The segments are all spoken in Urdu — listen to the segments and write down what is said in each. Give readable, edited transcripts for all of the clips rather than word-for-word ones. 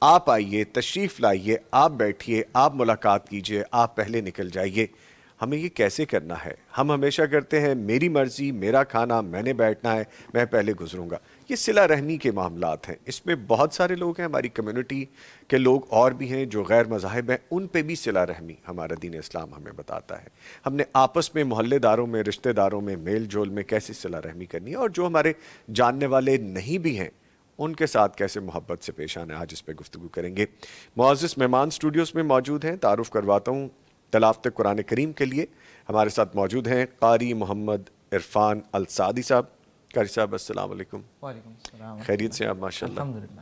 آپ آئیے، تشریف لائیے، آپ بیٹھیے، آپ ملاقات کیجئے، آپ پہلے نکل جائیے۔ ہمیں یہ کیسے کرنا ہے؟ ہم ہمیشہ کرتے ہیں میری مرضی، میرا کھانا، میں نے بیٹھنا ہے، میں پہلے گزروں گا۔ یہ صلہ رحمی کے معاملات ہیں، اس میں بہت سارے لوگ ہیں، ہماری کمیونٹی کے لوگ اور بھی ہیں جو غیر مذاہب ہیں، ان پہ بھی صلہ رحمی ہمارا دین اسلام ہمیں بتاتا ہے۔ ہم نے آپس میں، محلے داروں میں، رشتہ داروں میں، میل جول میں کیسے صلہ رحمی کرنی ہے، اور جو ہمارے جاننے والے نہیں بھی ہیں ان کے ساتھ کیسے محبت سے پیش آنا ہے، آج اس پہ گفتگو کریں گے۔ معزز مہمان اسٹوڈیوز میں موجود ہیں، تعارف کرواتا ہوں۔ تلاوت قرآن کریم کے لیے ہمارے ساتھ موجود ہیں قاری محمد عرفان السعدی صاحب۔ قاری صاحب السلام علیکم۔ وعلیکم السلام۔ خیریت سے آپ؟ ماشاءاللہ، الحمدللہ۔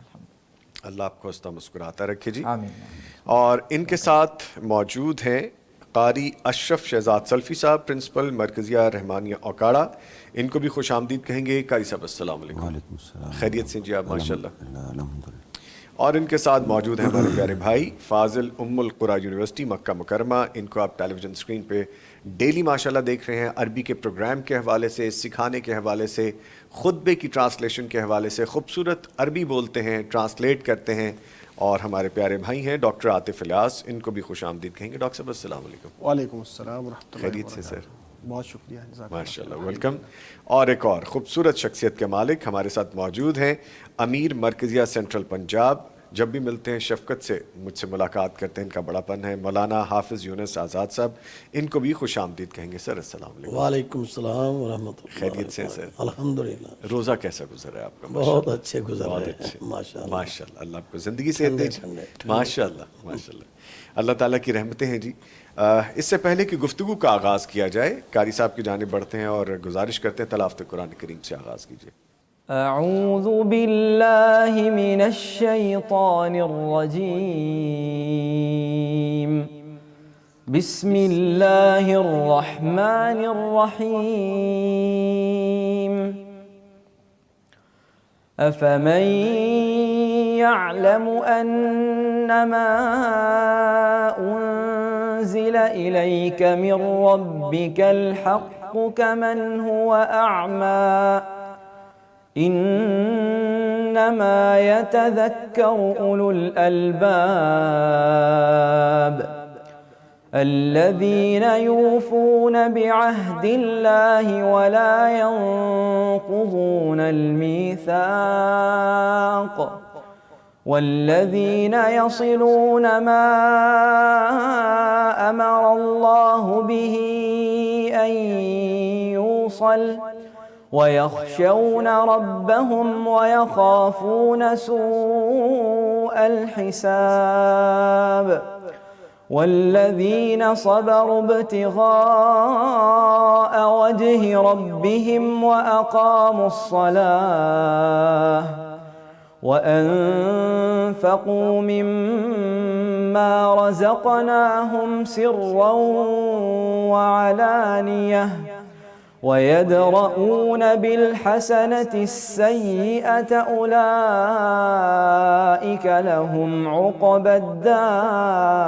اللہ آپ کو ہنستا مسکراتا رکھے جی۔ آمین۔ اور ان کے ساتھ موجود ہیں قاری اشرف شہزاد سلفی صاحب، پرنسپل مرکزیہ رحمانیہ اوکاڑا۔ ان کو بھی خوش آمدید کہیں گے۔ قاری صاحب السلام علیکم۔ وعلیکم السلام۔ خیریت سے جی آپ؟ ماشاءاللہ۔ الحمدللہ۔ اور ان کے ساتھ موجود ہیں ہمارے پیارے بھائی فاضل ام القریٰ یونیورسٹی مکہ مکرمہ۔ ان کو آپ ٹیلی ویژن اسکرین پہ ڈیلی ماشاءاللہ دیکھ رہے ہیں، عربی کے پروگرام کے حوالے سے، سکھانے کے حوالے سے، خطبے کی ٹرانسلیشن کے حوالے سے خوبصورت عربی بولتے ہیں، ٹرانسلیٹ کرتے ہیں۔ اور ہمارے پیارے بھائی ہیں ڈاکٹر عاطف الیاس، ان کو بھی خوش آمدید کہیں گے۔ ڈاکٹر صاحب السلام علیکم۔ وعلیکم السلام ورحمۃ اللہ خیریت سے وبرکاتہ۔ سر؟ بہت شکریہ، جزاک اللہ۔ ماشاء اللہ، ویلکم۔ اور ایک اور خوبصورت شخصیت کے مالک ہمارے ساتھ موجود ہیں، امیر مرکزیہ سینٹرل پنجاب۔ جب بھی ملتے ہیں شفقت سے مجھ سے ملاقات کرتے ہیں، ان کا بڑا پن ہے، مولانا حافظ یونس آزاد صاحب۔ ان کو بھی خوش آمدید کہیں گے۔ سر السلام علیکم۔ وعلیکم السلام ورحمۃ اللہ۔ خیریت سے سر؟ الحمدللہ، روزہ کیسا گزر رہا ہے آپ کا؟ بہت اچھے گزر بہت رہے اچھے، ہیں ماشاء اللہ۔ ماشاء اللہ۔ اللہ آپ کو زندگی صحت دے جی۔ ماشاء اللہ، ماشاء اللہ، اللہ تعالیٰ کی رحمتیں ہیں جی۔ اس سے پہلے کہ گفتگو کا آغاز کیا جائے، قاری صاحب کی جانب بڑھتے ہیں اور گزارش کرتے ہیں تلاوت قرآن کریم سے آغاز کیجیے۔ اعوذ باللہ من الشیطان الرجیم، بسم اللہ الرحمن الرحیم۔ افمن يعلم انما انزل الیک من ربک الحق کمن هو اعمی انما يتذكر اولو الالباب الذين يوفون بعهد الله ولا ينقضون الميثاق والذين يصلون ما امر الله به ان يوصل ويخشون ربهم ويخافون سوء الحساب والذين صبروا ابتغاء وجه ربهم وأقاموا الصلاة وأنفقوا مما رزقناهم سرا وعلانية ويدرؤون بالحسنة السيئة أولئك لهم عقبى الدار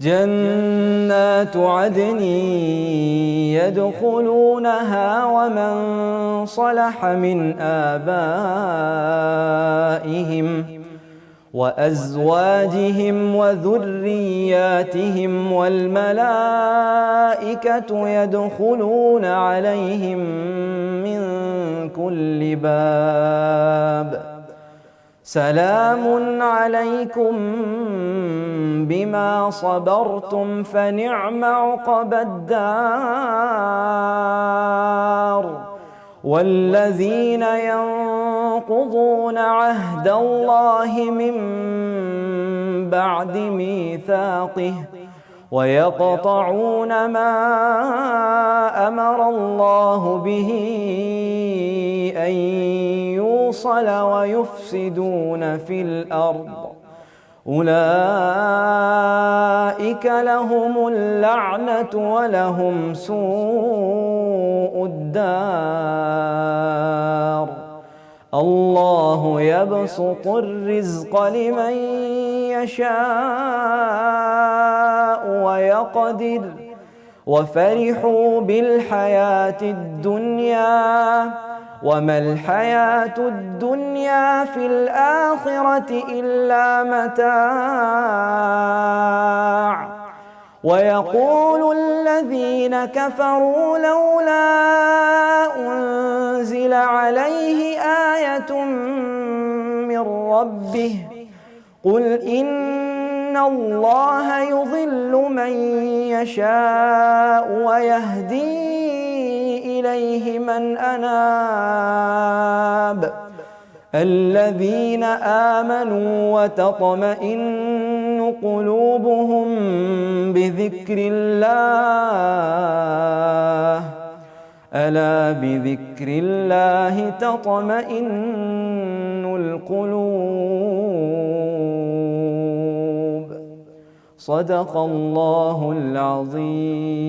جنات عدن يدخلونها ومن صلح من آبائهم وأزواجهم وذرياتهم والملائكة يدخلون عليهم من كل باب سلام عليكم بما صبرتم فنعم عقبى الدار والذين ينقضون عهد الله من بعد ميثاقه ويقطعون ما أمر الله به أن يوصل ويفسدون في الأرض أولئك لهم اللعنة ولهم سوء الدار الله يبسط الرزق لمن يشاء ويقدر وفرحوا بالحياة الدنيا وما الحياة الدنيا في الآخرة إلا متاع ويقول الذين كفروا لولا أنزل عليه آية من ربه قل إن الله يضل من يشاء ويهدي إليه من أناب الذين آمنوا وتطمئن قلوبهم بذكر الله ألا بذكر الله تطمئن القلوب صدق الله العظيم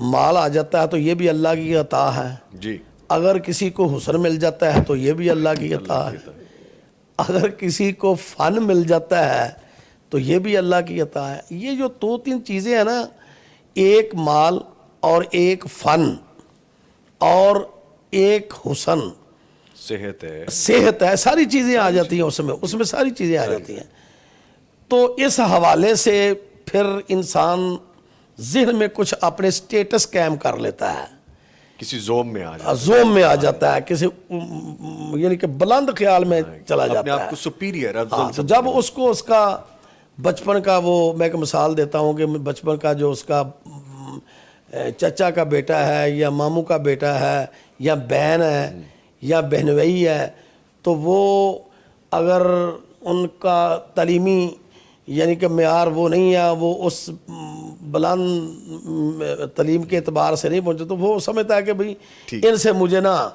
مال آ جاتا ہے تو یہ بھی اللہ کی عطا ہے، جی اگر کسی کو حسن مل جاتا ہے تو یہ بھی اللہ کی عطا ہے، اگر کسی کو فن مل جاتا ہے تو یہ بھی اللہ کی عطا ہے۔ یہ جو دو تین چیزیں ہیں نا، ایک مال اور ایک فن اور ایک حسن، صحت ہے، صحت ہے، ساری چیزیں آ جاتی ہیں اس میں ساری چیزیں آ جاتی ہیں۔ تو اس حوالے سے پھر انسان ذہن میں کچھ اپنے سٹیٹس قائم کر لیتا ہے، کسی زوم میں آ جائے، زوم میں آ جاتا ہے، کسی یعنی کہ بلند خیال میں چلا اپنے جاتا آپ ہے۔ کو سپیریئر ہاں، افضل تو جب اس کو اس کا بچپن کا میں ایک مثال دیتا ہوں کہ بچپن کا جو اس کا چچا کا بیٹا ہے یا ماموں کا بیٹا ہے یا بہن ہے یا بہنوئی ہے، تو وہ اگر ان کا تعلیمی یعنی کہ معیار وہ نہیں ہے، وہ اس بلند تعلیم کے اعتبار سے نہیں پہنچے، تو وہ سمجھتا ہے کہ بھئی ان سے مجھے نا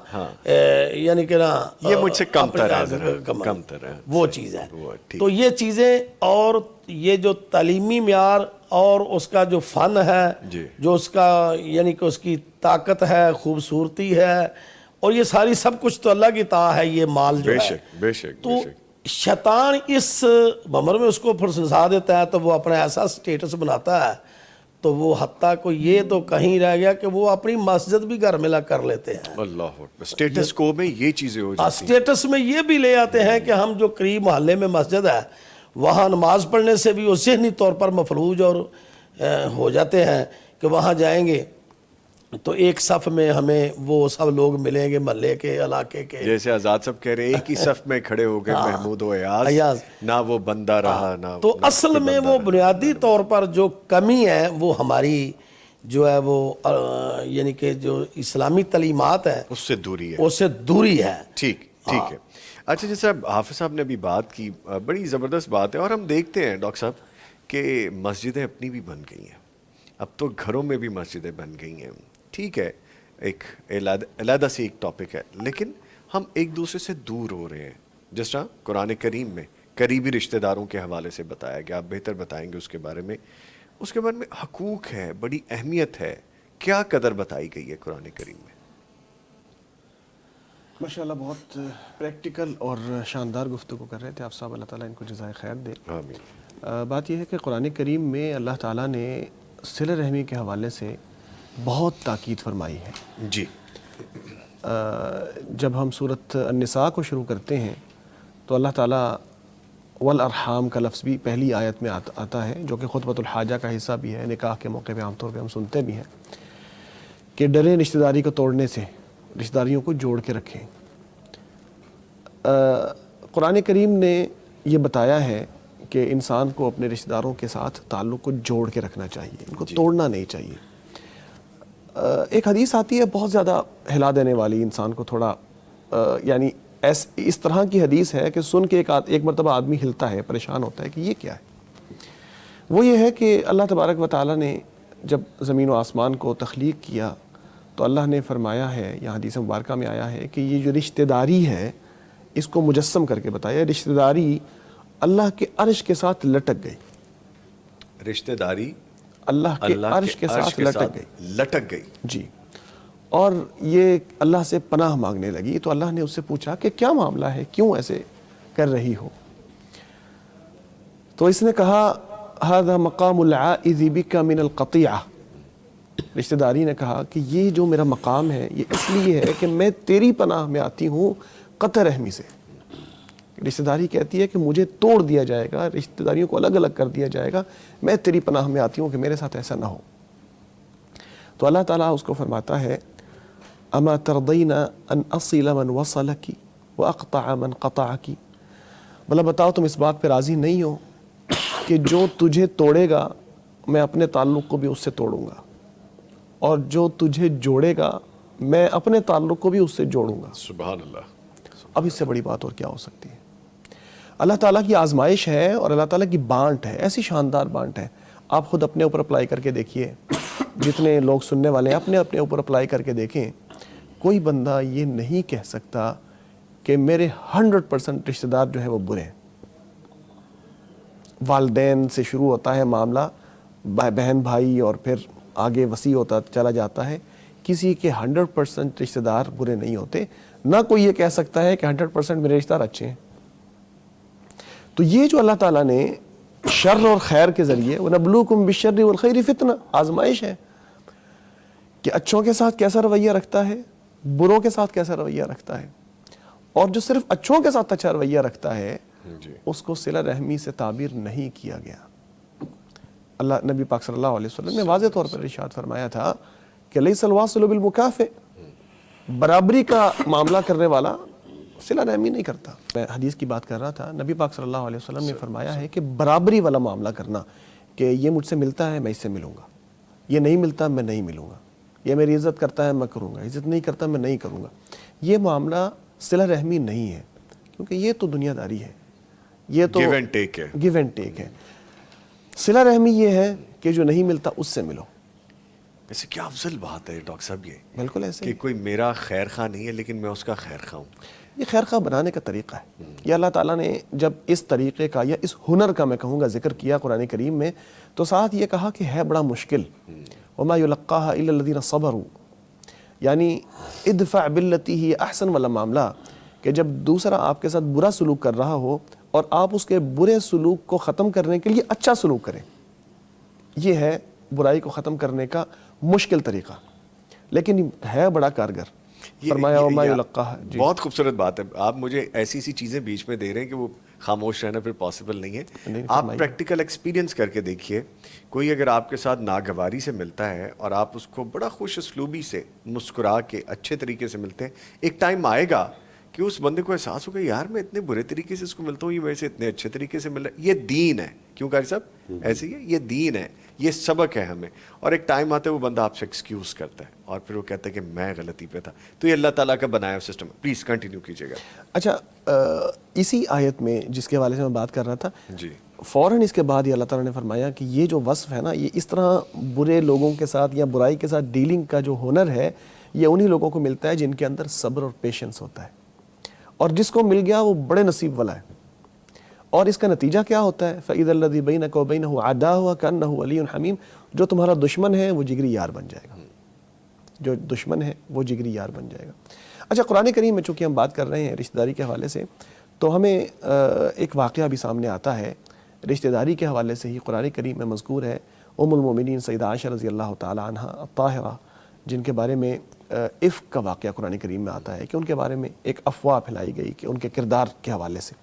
یعنی کہ نا یہ مجھ سے کم تر ہے، کم تر ہے، وہ چیز ہے۔ ٹھیک۔ تو یہ چیزیں اور یہ جو تعلیمی معیار اور اس کا جو فن ہے، جی۔ جو اس کا یعنی کہ اس کی طاقت ہے، خوبصورتی ہے، اور یہ ساری سب کچھ تو اللہ کی عطا ہے، یہ مال جو بے ہے۔ شک بے شک تو بے شک، شیطان اس بمر میں اس کو پھنسا دیتا ہے، تو وہ اپنا ایسا سٹیٹس بناتا ہے، تو وہ حتیٰ کو یہ تو کہیں رہ گیا کہ وہ اپنی مسجد بھی گھر میں کر لیتے ہیں۔ اللہ اکبر، سٹیٹس کو میں یہ چیزیں ہو جاتی ہیں۔ سٹیٹس میں یہ بھی لے آتے ہیں کہ ہم جو قریب محلے میں مسجد ہے وہاں نماز پڑھنے سے بھی وہ ذہنی طور پر مفلوج اور ہو جاتے ہیں کہ وہاں جائیں گے تو ایک صف میں ہمیں وہ سب لوگ ملیں گے محلے کے، علاقے کے۔ جیسے آزاد صاحب کہہ رہے ہیں ایک ہی صف میں کھڑے ہو گئے محمود و ایاز، ایاز، نہ وہ بندہ رہا نہ تو اصل میں وہ بنیادی طور پر جو کمی ہے وہ ہماری جو ہے وہ یعنی کہ جو اسلامی تعلیمات ہیں اس سے دوری ہے، اس سے دوری ہے۔ ٹھیک ٹھیک ہے۔ اچھا جیسے حافظ صاحب نے بھی بات کی، بڑی زبردست بات ہے، اور ہم دیکھتے ہیں ڈاکٹر صاحب کہ مسجدیں اپنی بھی بن گئی ہیں، اب تو گھروں میں بھی مسجدیں بن گئی ہیں، ٹھیک ہے، ایک علیحدہ سی ایک ٹاپک ہے، لیکن ہم ایک دوسرے سے دور ہو رہے ہیں۔ جس طرح قرآن کریم میں قریبی رشتہ داروں کے حوالے سے بتایا گیا، آپ بہتر بتائیں گے اس کے بارے میں۔ اس کے بارے میں حقوق ہے، بڑی اہمیت ہے، کیا قدر بتائی گئی ہے قرآن کریم میں؟ ماشاءاللہ بہت پریکٹیکل اور شاندار گفتگو کر رہے تھے آپ صاحب، اللہ تعالیٰ ان کو جزائے خیر دے۔ آمین۔ بات یہ ہے کہ قرآن کریم میں اللہ تعالیٰ نے صلہ رحمی کے حوالے سے بہت تاکید فرمائی ہے۔ جی۔ جب ہم سورۃ النساء کو شروع کرتے ہیں تو اللہ تعالیٰ والارحام کا لفظ بھی پہلی آیت میں آتا ہے، جو کہ خطبۃ الحاجہ کا حصہ بھی ہے، نکاح کے موقع پہ عام طور پہ ہم سنتے بھی ہیں کہ ڈرے رشتہ داری کو توڑنے سے، رشتہ داریوں کو جوڑ کے رکھیں۔ قرآن کریم نے یہ بتایا ہے کہ انسان کو اپنے رشتہ داروں کے ساتھ تعلق کو جوڑ کے رکھنا چاہیے، ان کو توڑنا نہیں چاہیے۔ ایک حدیث آتی ہے بہت زیادہ ہلا دینے والی، انسان کو تھوڑا یعنی اس طرح کی حدیث ہے کہ سن کے ایک مرتبہ آدمی ہلتا ہے، پریشان ہوتا ہے کہ یہ کیا ہے۔ وہ یہ ہے کہ اللہ تبارک و تعالیٰ نے جب زمین و آسمان کو تخلیق کیا تو اللہ نے فرمایا ہے، یا حدیث مبارکہ میں آیا ہے کہ یہ جو رشتہ داری ہے اس کو مجسم کر کے بتایا، رشتہ داری اللہ کے عرش کے ساتھ لٹک گئی، رشتہ داری اللہ کے عرش کے ساتھ لٹک گئی۔ جی، اور یہ اللہ سے پناہ مانگنے لگی، تو اللہ نے اس سے پوچھا کہ کیا معاملہ ہے، کیوں ایسے کر رہی ہو؟ تو اس نے کہا ھذا مقام العائذ بک من القطیعہ، رشتہ داری نے کہا کہ یہ جو میرا مقام ہے یہ اس لیے ہے کہ میں تیری پناہ میں آتی ہوں قطع رحمی سے۔ رشتہ داری کہتی ہے کہ مجھے توڑ دیا جائے گا، رشتہ داریوں کو الگ الگ کر دیا جائے گا، میں تیری پناہ میں آتی ہوں کہ میرے ساتھ ایسا نہ ہو۔ تو اللہ تعالیٰ اس کو فرماتا ہے اما ترضین ان اصل من وصلکی واقطع من قطعکی، بھلا بتاؤ تم اس بات پہ راضی نہیں ہو کہ جو تجھے توڑے گا میں اپنے تعلق کو بھی اس سے توڑوں گا، اور جو تجھے جوڑے گا میں اپنے تعلق کو بھی اس سے جوڑوں گا۔ سبحان اللہ۔ اب اس سے بڑی بات اور کیا ہو سکتی ہے؟ اللہ تعالیٰ کی آزمائش ہے اور اللہ تعالیٰ کی بانٹ ہے، ایسی شاندار بانٹ ہے، آپ خود اپنے اوپر اپلائی کر کے دیکھیے، جتنے لوگ سننے والے ہیں اپنے اپنے اوپر اپلائی کر کے دیکھیں، کوئی بندہ یہ نہیں کہہ سکتا کہ میرے 100% رشتہ دار جو ہے وہ برے ہیں۔ والدین سے شروع ہوتا ہے معاملہ، بہن بھائی اور پھر آگے وسیع ہوتا چلا جاتا ہے. کسی کے 100% رشتہ دار برے نہیں ہوتے, نہ کوئی یہ کہہ سکتا ہے کہ 100% میرے رشتہ دار اچھے ہیں. تو یہ جو اللہ تعالیٰ نے شر اور خیر کے ذریعے وَنَبْلُوكُمْ بِالشَّرِّ وَالْخَيْرِ فِتْنَہ, آزمائش ہے کہ اچھوں کے ساتھ کیسا رویہ رکھتا ہے, بروں کے ساتھ کیسا رویہ رکھتا ہے. اور جو صرف اچھوں کے ساتھ اچھا رویہ رکھتا ہے اس کو صلہ رحمی سے تعبیر نہیں کیا گیا. اللہ نبی پاک صلی اللہ علیہ وسلم نے واضح طور پر ارشاد فرمایا تھا کہ لیس الواصل بالمکافئ, برابری کا معاملہ کرنے والا صلہ رحمی نہیں کرتا. میں حدیث کی بات کر رہا تھا, نبی پاک صلی اللہ علیہ وسلم نے فرمایا ہے کہ برابری والا معاملہ کرنا, کہ یہ مجھ سے ملتا ہے میں اس سے ملوں گا, یہ نہیں ملتا میں نہیں ملوں گا, یہ میری عزت کرتا ہے میں کروں گا, عزت نہیں کرتا میں نہیں کروں گا. یہ معاملہ صلہ رحمی نہیں ہے, کیونکہ یہ تو دنیا داری ہے, یہ تو گیو اینڈ ٹیک ہے. گیو اینڈ ٹیک ہے. صلہ رحمی یہ ہے کہ جو نہیں ملتا اس سے ملو. ایسے کیا افضل بات ہے ڈاکٹر صاحب یہ, بالکل ایسے کہ کوئی میرا خیر خواہ نہیں ہے لیکن میں اس کا خیر خواہ ہوں. یہ خیر خواہ بنانے کا طریقہ ہے. یہ اللہ تعالیٰ نے جب اس طریقے کا یا اس ہنر کا میں کہوں گا ذکر کیا قرآن کریم میں, تو ساتھ یہ کہا کہ ہے بڑا مشکل. وَمَا يُلَقَّاهَا إِلَّا الَّذِينَ صَبَرُوا, یعنی ادفع باللتی ہی احسن والا معاملہ, کہ جب دوسرا آپ کے ساتھ برا سلوک کر رہا ہو اور آپ اس کے برے سلوک کو ختم کرنے کے لیے اچھا سلوک کریں, یہ ہے برائی کو ختم کرنے کا مشکل طریقہ, لیکن ہے بڑا کارگر. فرمایا وما یلقاها, بہت خوبصورت بات ہے. آپ مجھے ایسی سی چیزیں بیچ میں دے رہے ہیں کہ وہ خاموش رہنا پھر پاسبل نہیں ہے. آپ پریکٹیکل ایکسپیرینس کر کے دیکھیے, کوئی اگر آپ کے ساتھ ناگواری سے ملتا ہے اور آپ اس کو بڑا خوش اسلوبی سے مسکرا کے اچھے طریقے سے ملتے ہیں, ایک ٹائم آئے گا کہ اس بندے کو احساس ہوگا یار میں اتنے برے طریقے سے اس کو ملتا ہوں, یہ میرے سے اتنے اچھے طریقے سے مل رہا ہے. یہ دین ہے. کیوں قاری صاحب ایسے ہی ہے, یہ دین ہے, یہ سبق ہے ہمیں. اور ایک ٹائم آتا ہے وہ بندہ آپ سے ایکسکیوز کرتا ہے اور پھر وہ کہتا ہے کہ میں غلطی پہ تھا. تو یہ اللہ تعالیٰ کا بنایا سسٹم ہے. پلیز کنٹینیو کیجیے گا. اچھا, اسی آیت میں جس کے حوالے سے میں بات کر رہا تھا, جی فوراً اس کے بعد یہ اللہ تعالیٰ نے فرمایا کہ یہ جو وصف ہے نا, یہ اس طرح برے لوگوں کے ساتھ یا برائی کے ساتھ ڈیلنگ کا جو ہنر ہے, یہ انہی لوگوں کو ملتا ہے جن کے اندر صبر اور پیشنس ہوتا ہے. اور جس کو مل گیا وہ بڑے نصیب والا ہے. اور اس کا نتیجہ کیا ہوتا ہے, فَإِذَا الَّذِي بَيْنَكَ وَبَيْنَهُ عَدَاوَةٌ كَأَنَّهُ وَلِيٌّ حَمِيمٌ, جو تمہارا دشمن ہے وہ جگری یار بن جائے گا. جو دشمن ہے وہ جگری یار بن جائے گا. اچھا, قرآن کریم میں چونکہ ہم بات کر رہے ہیں رشتہ داری کے حوالے سے, تو ہمیں ایک واقعہ بھی سامنے آتا ہے رشتہ داری کے حوالے سے ہی. قرآن کریم میں مذکور ہے ام المومنین سیدہ عائشہ رضی اللہ تعالی عنہ الطاہرہ, جن کے بارے میں عفق کا واقعہ قرآن کریم میں آتا ہے کہ ان کے بارے میں ایک افواہ پھیلائی گئی کہ ان کے کردار کے حوالے سے.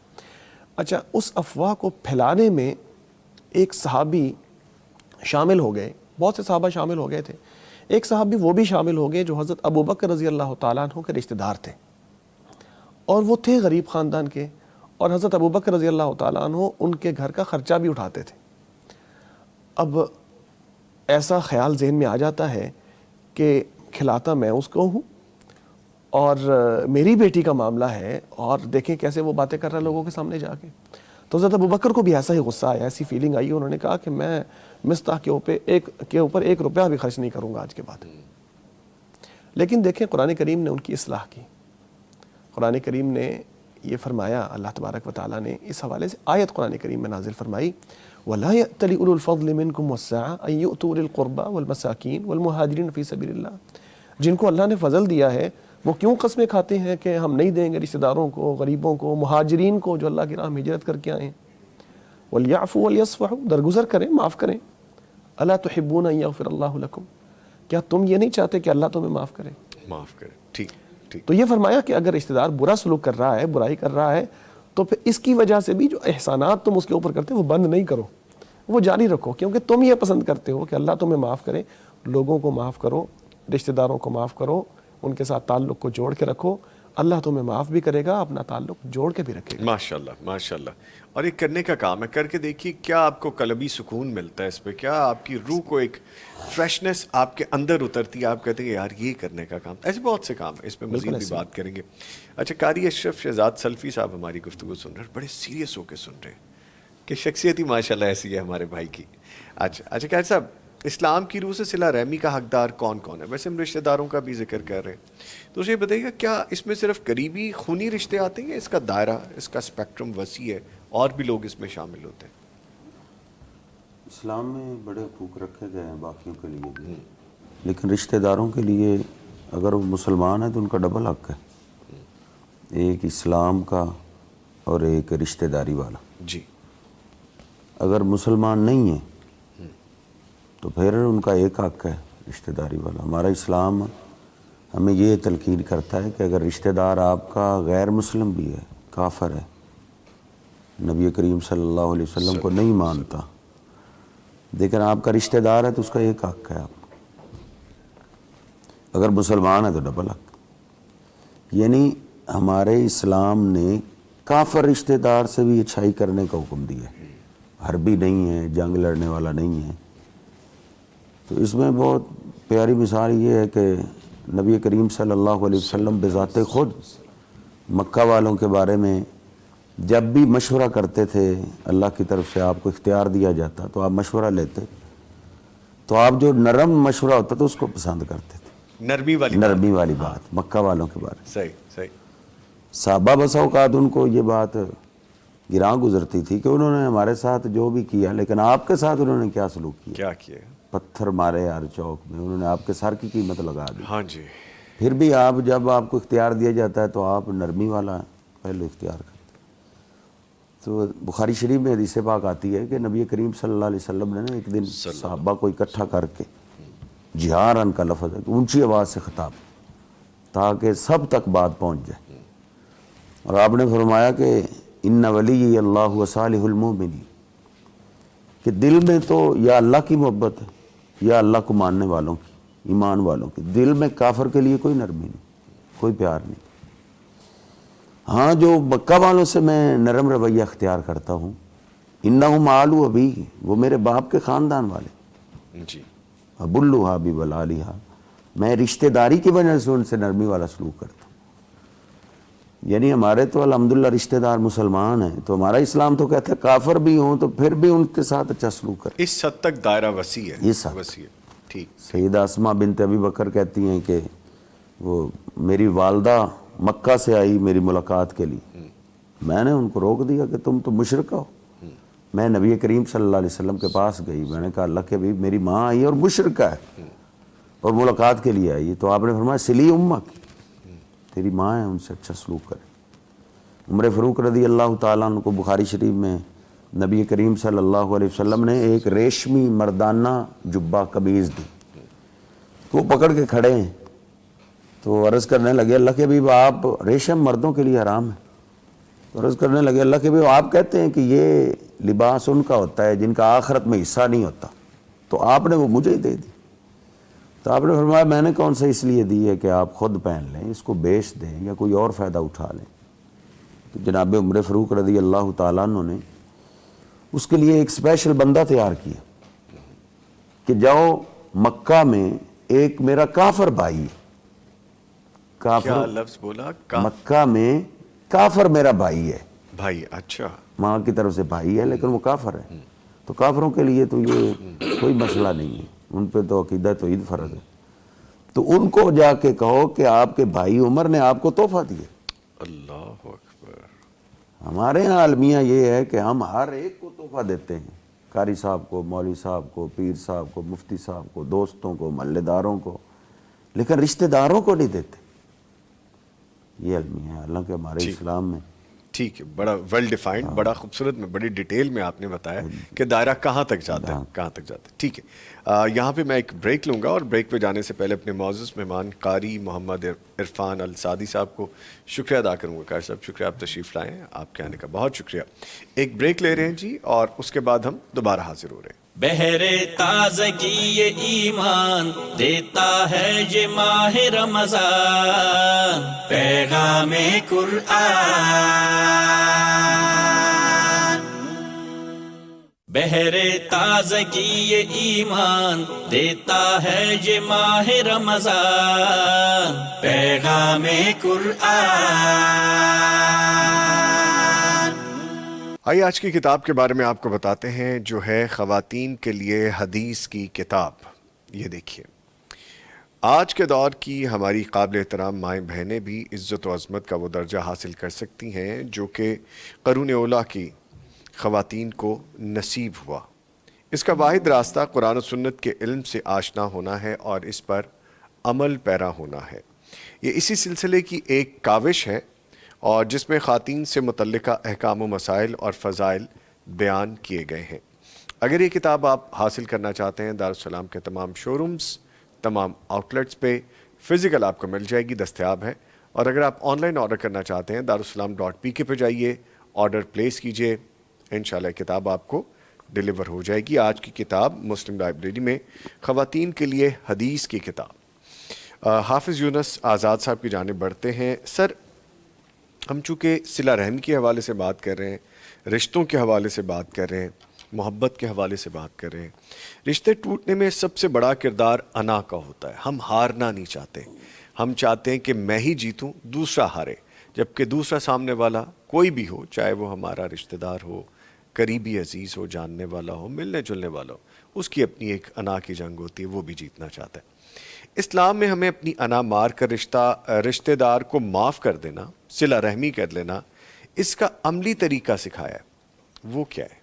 اچھا, اس افواہ کو پھیلانے میں ایک صحابی شامل ہو گئے, بہت سے صحابہ شامل ہو گئے تھے. ایک صحابی وہ بھی شامل ہو گئے جو حضرت ابو بکر رضی اللہ تعالیٰ عنہ کے رشتہ دار تھے, اور وہ تھے غریب خاندان کے, اور حضرت ابو بکر رضی اللہ تعالیٰ عنہ ان کے گھر کا خرچہ بھی اٹھاتے تھے. اب ایسا خیال ذہن میں آ جاتا ہے کہ کھلاتا میں اس کو ہوں اور میری بیٹی کا معاملہ ہے, اور دیکھیں کیسے وہ باتیں کر رہا ہے لوگوں کے سامنے جا کے. تو حضرت ابو بکر کو بھی ایسا ہی غصہ آیا, ایسی فیلنگ آئی, انہوں نے کہا کہ میں مصطح کے اوپر ایک روپیہ بھی خرچ نہیں کروں گا آج کے بعد. لیکن دیکھیں قرآن کریم نے ان کی اصلاح کی. قرآن کریم نے یہ فرمایا, اللہ تبارک و تعالیٰ نے اس حوالے سے آیت قرآن کریم میں نازل فرمائی, وَلَا يَأْتَلِ أُولُو الْفَضْلِ مِنْكُمْ وَالسَّعَةِ أَن يُؤْتُوا أُولِي الْقُرْبَى وَالْمَسَاكِينَ وَالْمُهَاجِرِينَ فِي سَبِيلِ اللَّهِ. جن کو اللہ نے فضل دیا ہے وہ کیوں قسمیں کھاتے ہیں کہ ہم نہیں دیں گے رشتہ داروں کو, غریبوں کو, مہاجرین کو جو اللہ کی راہ میں ہجرت کر کے آئے ہیں. وَلْيَعْفُوا وَلْيَصْفَحُوا, درگزر کریں, معاف کریں. أَلَا تُحِبُّونَ أَن يَغْفِرَ اللَّهُ لَكُمْ, کیا تم یہ نہیں چاہتے کہ اللہ تمہیں معاف کرے؟ معاف کرے. ٹھیک ٹھیک. تو یہ فرمایا کہ اگر رشتہ دار برا سلوک کر رہا ہے, برائی کر رہا ہے, تو پھر اس کی وجہ سے بھی جو احسانات تم اس کے اوپر کرتے وہ بند نہیں کرو, وہ جاری رکھو, کیونکہ تم یہ پسند کرتے ہو کہ اللہ تمہیں معاف کرے. لوگوں کو معاف کرو, رشتہ داروں کو معاف کرو, ان کے ساتھ تعلق کو جوڑ کے رکھو, اللہ تمہیں معاف بھی کرے گا, اپنا تعلق جوڑ کے بھی رکھے گا. ماشاءاللہ ماشاءاللہ. اور یہ کرنے کا کام ہے, کر کے دیکھیے کیا آپ کو قلبی سکون ملتا ہے اس پہ, کیا آپ کی روح کو ایک فریشنس آپ کے اندر اترتی ہے, آپ کہتے ہیں یار یہ کرنے کا کام. ایسے بہت سے کام ہے, اس پہ مزید بھی بات کریں گے. اچھا, قاری اشرف شہزاد سلفی صاحب ہماری گفتگو سن رہے ہیں, بڑے سیریس ہو کے سن رہے ہیں کہ شخصیت ہی ماشاءاللہ ایسی ہے ہمارے بھائی کی. اچھا قاری صاحب, اسلام کی روح سے صلہ رحمی کا حقدار کون کون ہے؟ ویسے ہم رشتہ داروں کا بھی ذکر کر رہے ہیں, تو اسے بتائیے گا کیا اس میں صرف قریبی خونی رشتے آتے ہیں, اس کا دائرہ, اس کا اسپیکٹرم وسیع ہے, اور بھی لوگ اس میں شامل ہوتے ہیں؟ اسلام میں بڑے حقوق رکھے گئے ہیں باقیوں کے لیے بھی، لیکن رشتہ داروں کے لیے اگر وہ مسلمان ہیں تو ان کا ڈبل حق ہے، ایک اسلام کا اور ایک رشتہ داری والا۔ جی اگر مسلمان نہیں ہیں تو پھر ان کا ایک حق ہے رشتہ داری والا۔ ہمارا اسلام ہمیں یہ تلقین کرتا ہے کہ اگر رشتہ دار آپ کا غیر مسلم بھی ہے، کافر ہے، نبی کریم صلی اللہ علیہ وسلم کو نہیں مانتا، لیکن آپ کا رشتہ دار ہے تو اس کا ایک حق ہے آپ کو، اگر مسلمان ہے تو ڈبل حق۔ یعنی ہمارے اسلام نے کافر رشتہ دار سے بھی اچھائی کرنے کا حکم دیا ہے، حربی نہیں ہے، جنگ لڑنے والا نہیں ہے۔ تو اس میں بہت پیاری مثال یہ ہے کہ نبی کریم صلی اللہ علیہ وسلم بذات خود مکہ والوں کے بارے میں جب بھی مشورہ کرتے تھے، اللہ کی طرف سے آپ کو اختیار دیا جاتا تو آپ مشورہ لیتے، تو آپ جو نرم مشورہ ہوتا تو اس کو پسند کرتے تھے، نرمی والی بات مکہ والوں کے بارے میں۔ صحیح صحابہ بسا اوقات ان کو یہ بات گراں گزرتی تھی کہ انہوں نے ہمارے ساتھ جو بھی کیا، لیکن آپ کے ساتھ انہوں نے کیا سلوک کیا، پتھر مارے ہر چوک میں، انہوں نے آپ کے سر کی قیمت لگا دی۔ ہاں جی، پھر بھی آپ جب آپ کو اختیار دیا جاتا ہے تو آپ نرمی والا پہلے اختیار کرتے۔ تو بخاری شریف میں حدیث پاک آتی ہے کہ نبی کریم صلی اللہ علیہ وسلم نے ایک دن صحابہ کو اکٹھا کر کے جہارن کا لفظ ہے، اونچی آواز سے خطاب، تاکہ سب تک بات پہنچ جائے، اور آپ نے فرمایا کہ ان ولی اللہ و صالح المؤمنین، کہ دل میں تو یا اللہ کی محبت ہے یا اللہ کو ماننے والوں کی، ایمان والوں کی، دل میں کافر کے لیے کوئی نرمی نہیں، کوئی پیار نہیں۔ ہاں جو مکہ والوں سے میں نرم رویہ اختیار کرتا ہوں، انہم آل ابی، وہ میرے باپ کے خاندان والے، جی ابلھا ببلالھا، میں رشتہ داری کی وجہ سے ان سے نرمی والا سلوک کرتا ہوں۔ یعنی ہمارے تو الحمدللہ رشتہ دار مسلمان ہیں، تو ہمارا اسلام تو کہتا ہے کافر بھی ہوں تو پھر بھی ان کے ساتھ اچھا سلوک کریں۔ اس حد تک دائرہ وسیع ہے، اس حد وسیع ہے، ٹھیک۔ سیدہ اسماء بنت ابی بکر کہتی ہیں کہ وہ میری والدہ مکہ سے آئی میری ملاقات کے لیے، میں نے ان کو روک دیا کہ تم تو مشرکہ ہو۔ میں نبی کریم صلی اللہ علیہ وسلم کے پاس گئی، میں نے کہا اللہ کے حبیب میری ماں آئی اور مشرکہ ہے اور ملاقات کے لیے آئی، تو آپ نے فرمایا سلی امک، تیری ماں ہے، ان سے اچھا سلوک کرے۔ عمر فاروق رضی اللہ تعالیٰ عنہ کو بخاری شریف میں نبی کریم صلی اللہ علیہ وسلم نے ایک ریشمی مردانہ جبہ قمیض دی، تو وہ پکڑ کے کھڑے ہیں، تو عرض کرنے لگے اللہ کے حبیب آپ، ریشم مردوں کے لیے حرام ہے، تو عرض کرنے لگے اللہ کے حبیب آپ کہتے ہیں کہ یہ لباس ان کا ہوتا ہے جن کا آخرت میں حصہ نہیں ہوتا، تو آپ نے وہ مجھے ہی دے دی۔ تو آپ نے فرمایا میں نے کون سا اس لیے دی ہے کہ آپ خود پہن لیں، اس کو بیچ دیں یا کوئی اور فائدہ اٹھا لیں۔ تو جناب عمر فاروق رضی اللہ تعالیٰ عنہ نے اس کے لیے ایک اسپیشل بندہ تیار کیا کہ جاؤ مکہ میں ایک میرا کافر بھائی ہے، کیا کافر لفظ بولا؟ مکہ میں کافر میرا بھائی ہے، بھائی، اچھا، ماں کی طرف سے بھائی ہے لیکن وہ کافر ہے، تو کافروں کے لیے تو یہ کوئی مسئلہ نہیں ہے، ان پہ تو عقیدہ توحید فرض ہے، تو ان کو جا کے کہو کہ آپ کے بھائی عمر نے آپ کو تحفہ دیا۔ اللہ اکبر۔ ہمارے ہاں المیہ یہ ہے کہ ہم ہر ایک کو تحفہ دیتے ہیں، قاری صاحب کو، مولوی صاحب کو، پیر صاحب کو، مفتی صاحب کو، دوستوں کو، محلے داروں کو، لیکن رشتہ داروں کو نہیں دیتے۔ یہ المیہ ہے، حالانکہ ہمارے اسلام میں ٹھیک ہے، بڑا ویل ڈیفائنڈ، بڑا خوبصورت میں بڑی ڈیٹیل میں آپ نے بتایا کہ دائرہ کہاں تک جاتا ہے، کہاں تک جاتا ہے۔ ٹھیک ہے، یہاں پہ میں ایک بریک لوں گا، اور بریک پہ جانے سے پہلے اپنے معزز مہمان قاری محمد عرفان السعدی صاحب کو شکریہ ادا کروں گا۔ قاری صاحب شکریہ، آپ تشریف لائیں، آپ کے آنے کا بہت شکریہ۔ ایک بریک لے رہے ہیں جی، اور اس کے بعد ہم دوبارہ حاضر ہو رہے ہیں۔ بہرے تازگی یہ ایمان دیتا ہے یہ ماہ رمضان، پیغام قرآن۔ بہرے تازگی یہ ایمان دیتا ہے یہ ماہ رمضان، پیغام قرآن۔ آئیے آج کی کتاب کے بارے میں آپ کو بتاتے ہیں، جو ہے خواتین کے لیے حدیث کی کتاب۔ یہ دیکھیے، آج کے دور کی ہماری قابل احترام مائیں بہنیں بھی عزت و عظمت کا وہ درجہ حاصل کر سکتی ہیں جو کہ قرون اولیٰ کی خواتین کو نصیب ہوا۔ اس کا واحد راستہ قرآن و سنت کے علم سے آشنا ہونا ہے اور اس پر عمل پیرا ہونا ہے۔ یہ اسی سلسلے کی ایک کاوش ہے اور جس میں خواتین سے متعلقہ احکام و مسائل اور فضائل بیان کیے گئے ہیں۔ اگر یہ کتاب آپ حاصل کرنا چاہتے ہیں، دارالسلام کے تمام شو رومز، تمام آؤٹلیٹس پہ فزیکل آپ کو مل جائے گی، دستیاب ہے۔ اور اگر آپ آن لائن آرڈر کرنا چاہتے ہیں، darussalam.pk پہ جائیے، آرڈر پلیس کیجئے، انشاءاللہ کتاب آپ کو ڈیلیور ہو جائے گی۔ آج کی کتاب مسلم لائبریری میں خواتین کے لیے حدیث کی کتاب۔ حافظ یونس آزاد صاحب کی جانب بڑھتے ہیں۔ سر، ہم چونکہ صلہ رحمی کے حوالے سے بات کر رہے ہیں، رشتوں کے حوالے سے بات کر رہے ہیں، محبت کے حوالے سے بات کر رہے ہیں، رشتے ٹوٹنے میں سب سے بڑا کردار انا کا ہوتا ہے۔ ہم ہارنا نہیں چاہتے، ہم چاہتے ہیں کہ میں ہی جیتوں، دوسرا ہارے، جبکہ دوسرا سامنے والا کوئی بھی ہو، چاہے وہ ہمارا رشتہ دار ہو، قریبی عزیز ہو، جاننے والا ہو، ملنے جلنے والا ہو، اس کی اپنی ایک انا کی جنگ ہوتی ہے، وہ بھی جیتنا چاہتا ہے۔ اسلام میں ہمیں اپنی انا مار کر رشتہ دار کو معاف کر دینا، صلہ رحمی کر لینا، اس کا عملی طریقہ سکھایا ہے، وہ کیا ہے؟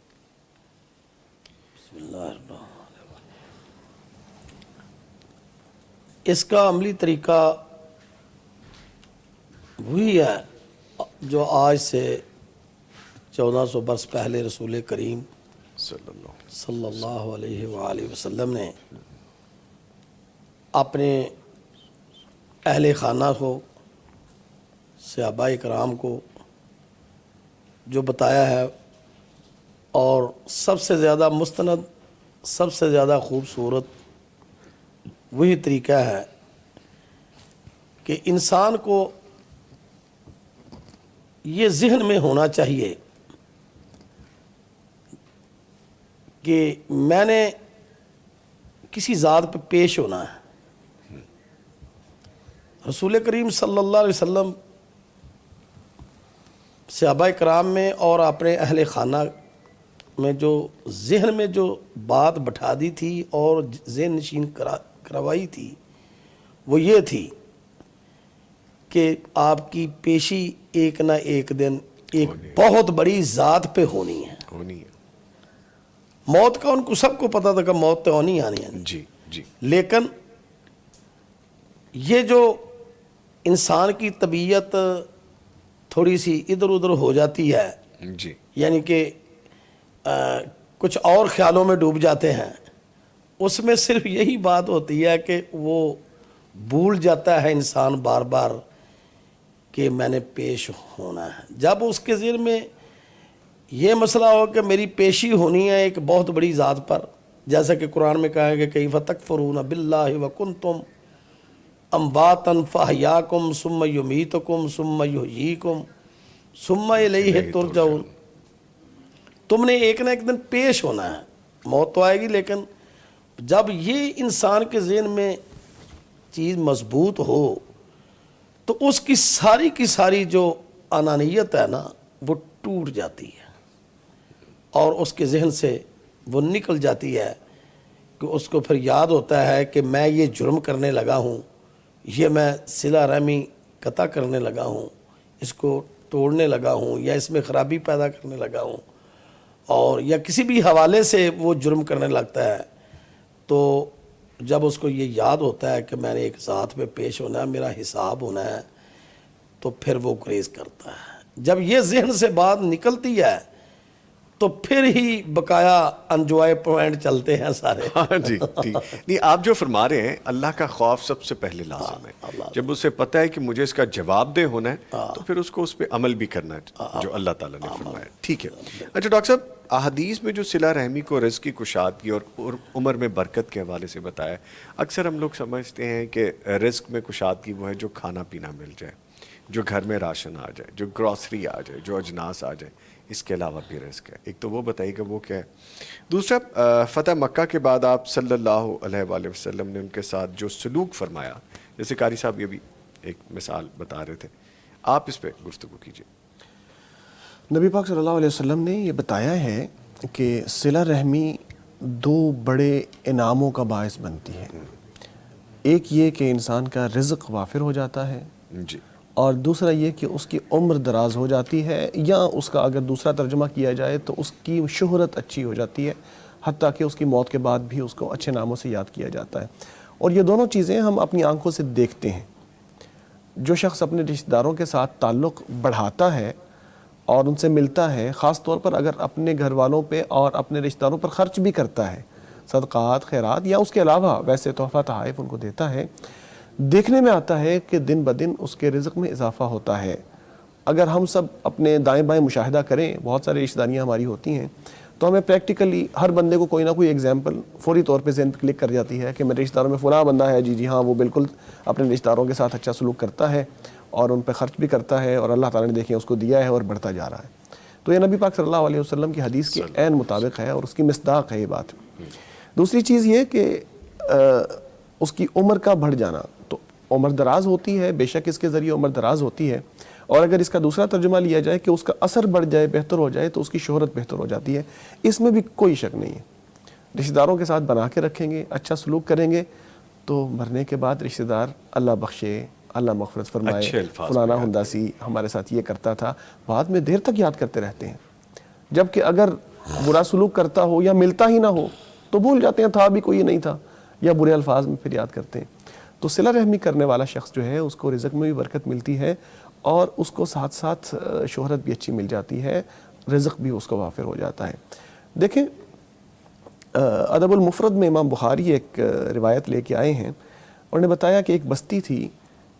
اس کا عملی طریقہ وہی ہے جو آج سے 1400 برس پہلے رسول کریم صلی اللہ علیہ وآلہ وسلم نے اپنے اہل خانہ کو، صحابہ کرام کو جو بتایا ہے، اور سب سے زیادہ مستند، سب سے زیادہ خوبصورت وہی طریقہ ہے کہ انسان کو یہ ذہن میں ہونا چاہیے کہ میں نے کسی ذات پہ پیش ہونا ہے۔ رسول کریم صلی اللہ علیہ وسلم صحابہ کرام میں اور اپنے اہل خانہ میں جو ذہن میں جو بات بٹھا دی تھی اور ذہن نشین کروائی تھی، وہ یہ تھی کہ آپ کی پیشی ایک نہ ایک دن ایک بہت بڑی ذات پہ ہونی ہے۔ موت کا ان کو سب کو پتا تھا کہ موت تو ہونی آنی ہے، جی جی، لیکن یہ جو انسان کی طبیعت تھوڑی سی ادھر ادھر ہو جاتی ہے، جی، یعنی کہ کچھ اور خیالوں میں ڈوب جاتے ہیں، اس میں صرف یہی بات ہوتی ہے کہ وہ بھول جاتا ہے انسان بار بار کہ میں نے پیش ہونا ہے۔ جب اس کے ذہن میں یہ مسئلہ ہو کہ میری پیشی ہونی ہے ایک بہت بڑی ذات پر، جیسا کہ قرآن میں کہا ہے کہ کیف تکفرون باللہ وکنتم امواتا فاحیاکم ثم یمیتکم ثم یحییکم ثم الیہ ترجعون۔ تم نے ایک نہ ایک دن پیش ہونا ہے، موت تو آئے گی، لیکن جب یہ انسان کے ذہن میں چیز مضبوط ہو تو اس کی ساری جو انانیت ہے نا، وہ ٹوٹ جاتی ہے اور اس کے ذہن سے وہ نکل جاتی ہے کہ اس کو پھر یاد ہوتا ہے کہ میں یہ جرم کرنے لگا ہوں، یہ میں صلہ رحمی قطع کرنے لگا ہوں، اس کو توڑنے لگا ہوں، یا اس میں خرابی پیدا کرنے لگا ہوں، اور یا کسی بھی حوالے سے وہ جرم کرنے لگتا ہے۔ تو جب اس کو یہ یاد ہوتا ہے کہ میں نے ایک ذات پہ پیش ہونا ہے، میرا حساب ہونا ہے، تو پھر وہ گریز کرتا ہے۔ جب یہ ذہن سے بات نکلتی ہے تو پھر ہی بقایا انجوائے پوائنٹ چلتے ہیں سارے۔ ہاں جی ٹھیک، نہیں آپ جو فرما رہے ہیں، اللہ کا خوف سب سے پہلے لازم ہے۔ جب اسے پتہ ہے کہ مجھے اس کا جواب دہ ہونا ہے تو پھر اس کو اس پہ عمل بھی کرنا ہے جو اللہ تعالیٰ نے فرمایا۔ ٹھیک ہے، اچھا ڈاکٹر صاحب، احادیث میں جو صلہ رحمی کو رزق کی کشادگی اور عمر میں برکت کے حوالے سے بتایا ہے، اکثر ہم لوگ سمجھتے ہیں کہ رزق میں کشادگی وہ ہے جو کھانا پینا مل جائے، جو گھر میں راشن آ جائے، جو گروسری آ جائے، جو اجناس آ جائے، اس کے علاوہ بھی رزق ہے۔ ایک تو وہ بتائیے کہ وہ کیا ہے۔ دوسرا، فتح مکہ کے بعد آپ صلی اللہ علیہ وآلہ وسلم نے ان کے ساتھ جو سلوک فرمایا، جیسے قاری صاحب یہ بھی ایک مثال بتا رہے تھے، آپ اس پہ گفتگو کیجیے۔ نبی پاک صلی اللہ علیہ وسلم نے یہ بتایا ہے کہ صلہ رحمی دو بڑے انعاموں کا باعث بنتی ہے۔ ایک یہ کہ انسان کا رزق وافر ہو جاتا ہے، جی، اور دوسرا یہ کہ اس کی عمر دراز ہو جاتی ہے، یا اس کا اگر دوسرا ترجمہ کیا جائے تو اس کی شہرت اچھی ہو جاتی ہے، حتیٰ کہ اس کی موت کے بعد بھی اس کو اچھے ناموں سے یاد کیا جاتا ہے. اور یہ دونوں چیزیں ہم اپنی آنکھوں سے دیکھتے ہیں. جو شخص اپنے رشتہ داروں کے ساتھ تعلق بڑھاتا ہے اور ان سے ملتا ہے، خاص طور پر اگر اپنے گھر والوں پہ اور اپنے رشتہ داروں پر خرچ بھی کرتا ہے، صدقات، خیرات یا اس کے علاوہ ویسے تحفہ تحائف ان کو دیتا ہے، دیکھنے میں آتا ہے کہ دن بدن اس کے رزق میں اضافہ ہوتا ہے. اگر ہم سب اپنے دائیں بائیں مشاہدہ کریں، بہت ساری رشتہ داریاں ہماری ہوتی ہیں، تو ہمیں پریکٹیکلی ہر بندے کو کوئی نہ کوئی ایگزامپل فوری طور پہ ذہن پہ کلک کر جاتی ہے کہ میرے رشتہ داروں میں فلاں بندہ ہے، جی ہاں وہ بالکل اپنے رشتہ داروں کے ساتھ اچھا سلوک کرتا ہے اور ان پہ خرچ بھی کرتا ہے، اور اللہ تعالیٰ نے دیکھیں اس کو دیا ہے اور بڑھتا جا رہا ہے. تو یہ نبی پاک صلی اللہ علیہ وسلم کی حدیث کے عین مطابق ہے اور اس کی مصداق ہے یہ بات. دوسری چیز یہ کہ اس کی عمر کا بڑھ جانا، تو عمر دراز ہوتی ہے، بے شک اس کے ذریعے عمر دراز ہوتی ہے، اور اگر اس کا دوسرا ترجمہ لیا جائے کہ اس کا اثر بڑھ جائے، بہتر ہو جائے، تو اس کی شہرت بہتر ہو جاتی ہے. اس میں بھی کوئی شک نہیں ہے. رشتہ داروں کے ساتھ بنا کے رکھیں گے، اچھا سلوک کریں گے، تو مرنے کے بعد رشتہ دار اللہ بخشے، اللہ مغفرت فرمائے، فلانا ہندا سی ہمارے ساتھ یہ کرتا تھا، بعد میں دیر تک یاد کرتے رہتے ہیں. جبکہ اگر برا سلوک کرتا ہو یا ملتا ہی نہ ہو تو بھول جاتے ہیں تھا بھی کوئی نہیں تھا، یا برے الفاظ میں پھر یاد کرتے ہیں. تو صلہ رحمی کرنے والا شخص جو ہے اس کو رزق میں بھی برکت ملتی ہے اور اس کو ساتھ ساتھ شہرت بھی اچھی مل جاتی ہے، رزق بھی اس کو وافر ہو جاتا ہے. دیکھیں ادب المفرد میں امام بخاری ایک روایت لے کے آئے ہیں، انہوں نے بتایا کہ ایک بستی تھی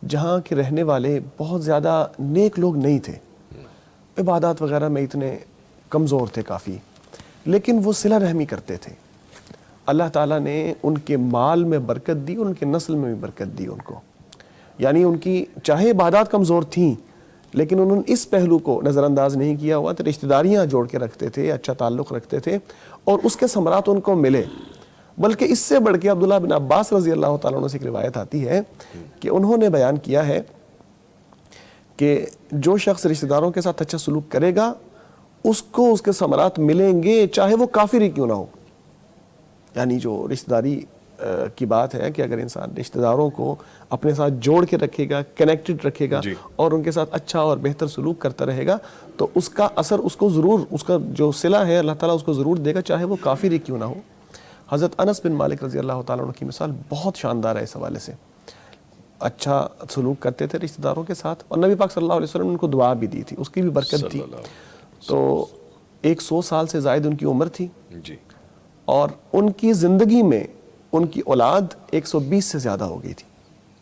جہاں کے رہنے والے بہت زیادہ نیک لوگ نہیں تھے، عبادات وغیرہ میں اتنے کمزور تھے کافی، لیکن وہ صلہ رحمی کرتے تھے. اللہ تعالیٰ نے ان کے مال میں برکت دی، ان کے نسل میں بھی برکت دی ان کو. یعنی ان کی چاہے عبادات کمزور تھیں لیکن انہوں نے اس پہلو کو نظر انداز نہیں کیا ہوا تھا، رشتہ داریاں جوڑ کے رکھتے تھے، اچھا تعلق رکھتے تھے اور اس کے ثمرات ان کو ملے. بلکہ اس سے بڑھ کے عبداللہ بن عباس رضی اللہ تعالیٰ عنہ سے ایک روایت آتی ہے کہ انہوں نے بیان کیا ہے کہ جو شخص رشتہ داروں کے ساتھ اچھا سلوک کرے گا اس کو اس کے ثمرات ملیں گے، چاہے وہ کافر ہی کیوں نہ ہو. یعنی جو رشتہ داری کی بات ہے کہ اگر انسان رشتہ داروں کو اپنے ساتھ جوڑ کے رکھے گا، کنیکٹڈ رکھے گا اور ان کے ساتھ اچھا اور بہتر سلوک کرتا رہے گا تو اس کا اثر اس کو ضرور، اس کا جو صلہ ہے اللہ تعالیٰ اس کو ضرور دے گا، چاہے وہ کافر ہی کیوں نہ ہو. حضرت انس بن مالک رضی اللہ تعالیٰ عنہ کی مثال بہت شاندار ہے اس حوالے سے. اچھا سلوک کرتے تھے رشتہ داروں کے ساتھ اور نبی پاک صلی اللہ علیہ وسلم نے ان کو دعا بھی دی تھی، اس کی بھی برکت تھی. تو 100 سال سے زائد ان کی عمر تھی اور ان کی زندگی میں ان کی اولاد 120 سے زیادہ ہو گئی تھی.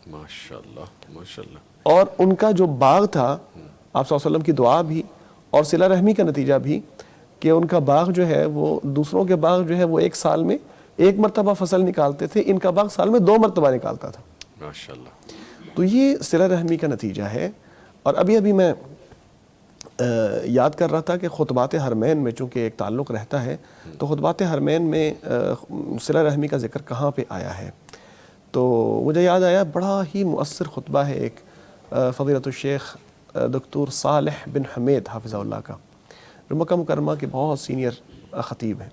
ماشاءاللہ ماشاءاللہ. اور ان کا جو باغ تھا، آپ صلی اللہ علیہ وسلم کی دعا بھی اور صلہ رحمی کا نتیجہ بھی کہ ان کا باغ جو ہے وہ دوسروں کے باغ جو ہے وہ ایک سال میں 1 مرتبہ فصل نکالتے تھے، ان کا باغ سال میں 2 مرتبہ نکالتا تھا. ماشاءاللہ. تو یہ صلہ رحمی کا نتیجہ ہے. اور ابھی میں یاد کر رہا تھا کہ خطبات حرمین میں چونکہ ایک تعلق رہتا ہے تو خطبات حرمین میں صلہ رحمی کا ذکر کہاں پہ آیا ہے. تو مجھے یاد آیا بڑا ہی مؤثر خطبہ ہے ایک فضیلۃ الشیخ دکتور صالح بن حمید حافظہ اللہ کا، جو مکہ مکرمہ کے بہت سینئر خطیب ہیں.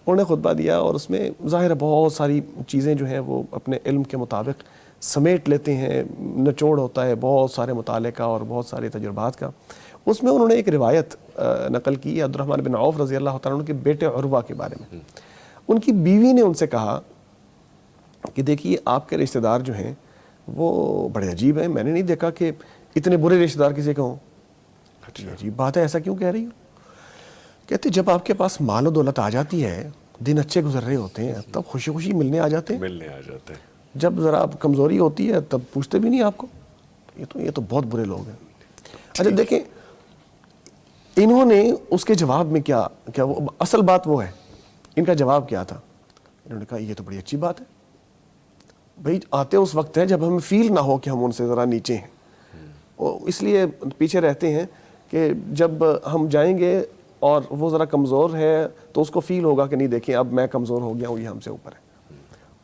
انہوں نے خطبہ دیا اور اس میں ظاہر ہے بہت ساری چیزیں جو ہیں وہ اپنے علم کے مطابق سمیٹ لیتے ہیں، نچوڑ ہوتا ہے بہت سارے مطالعے کا اور بہت سارے تجربات کا. اس میں انہوں نے ایک روایت نقل کی عبد الرحمن بن عوف رضی اللہ تعالیٰ عنہ کے بیٹے عروہ کے بارے میں. ان کی بیوی نے ان سے کہا کہ دیکھیے آپ کے رشتہ دار جو ہیں وہ بڑے عجیب ہیں، میں نے نہیں دیکھا کہ اتنے برے رشتہ دار کسی کو ہوں. عجیب بات ہے، ایسا کیوں کہہ رہی ہو؟ کہتے جب آپ کے پاس مال و دولت آ جاتی ہے، دن اچھے گزر رہے ہوتے ہیں، تب خوشی خوشی ملنے آ جاتے ہیں. جب ذرا کمزوری ہوتی ہے تب پوچھتے بھی نہیں آپ کو. یہ تو بہت برے لوگ ہیں. اچھا دیکھیں انہوں نے اس کے جواب میں کیا وہ اصل بات وہ ہے، ان کا جواب کیا تھا؟ انہوں نے کہا یہ تو بڑی اچھی بات ہے بھائی، آتے اس وقت ہے جب ہمیں فیل نہ ہو کہ ہم ان سے ذرا نیچے ہیں، اس لیے پیچھے رہتے ہیں کہ جب ہم جائیں گے اور وہ ذرا کمزور ہے تو اس کو فیل ہوگا کہ نہیں دیکھیں اب میں کمزور ہو گیا ہوں، یہ ہم سے اوپر ہے.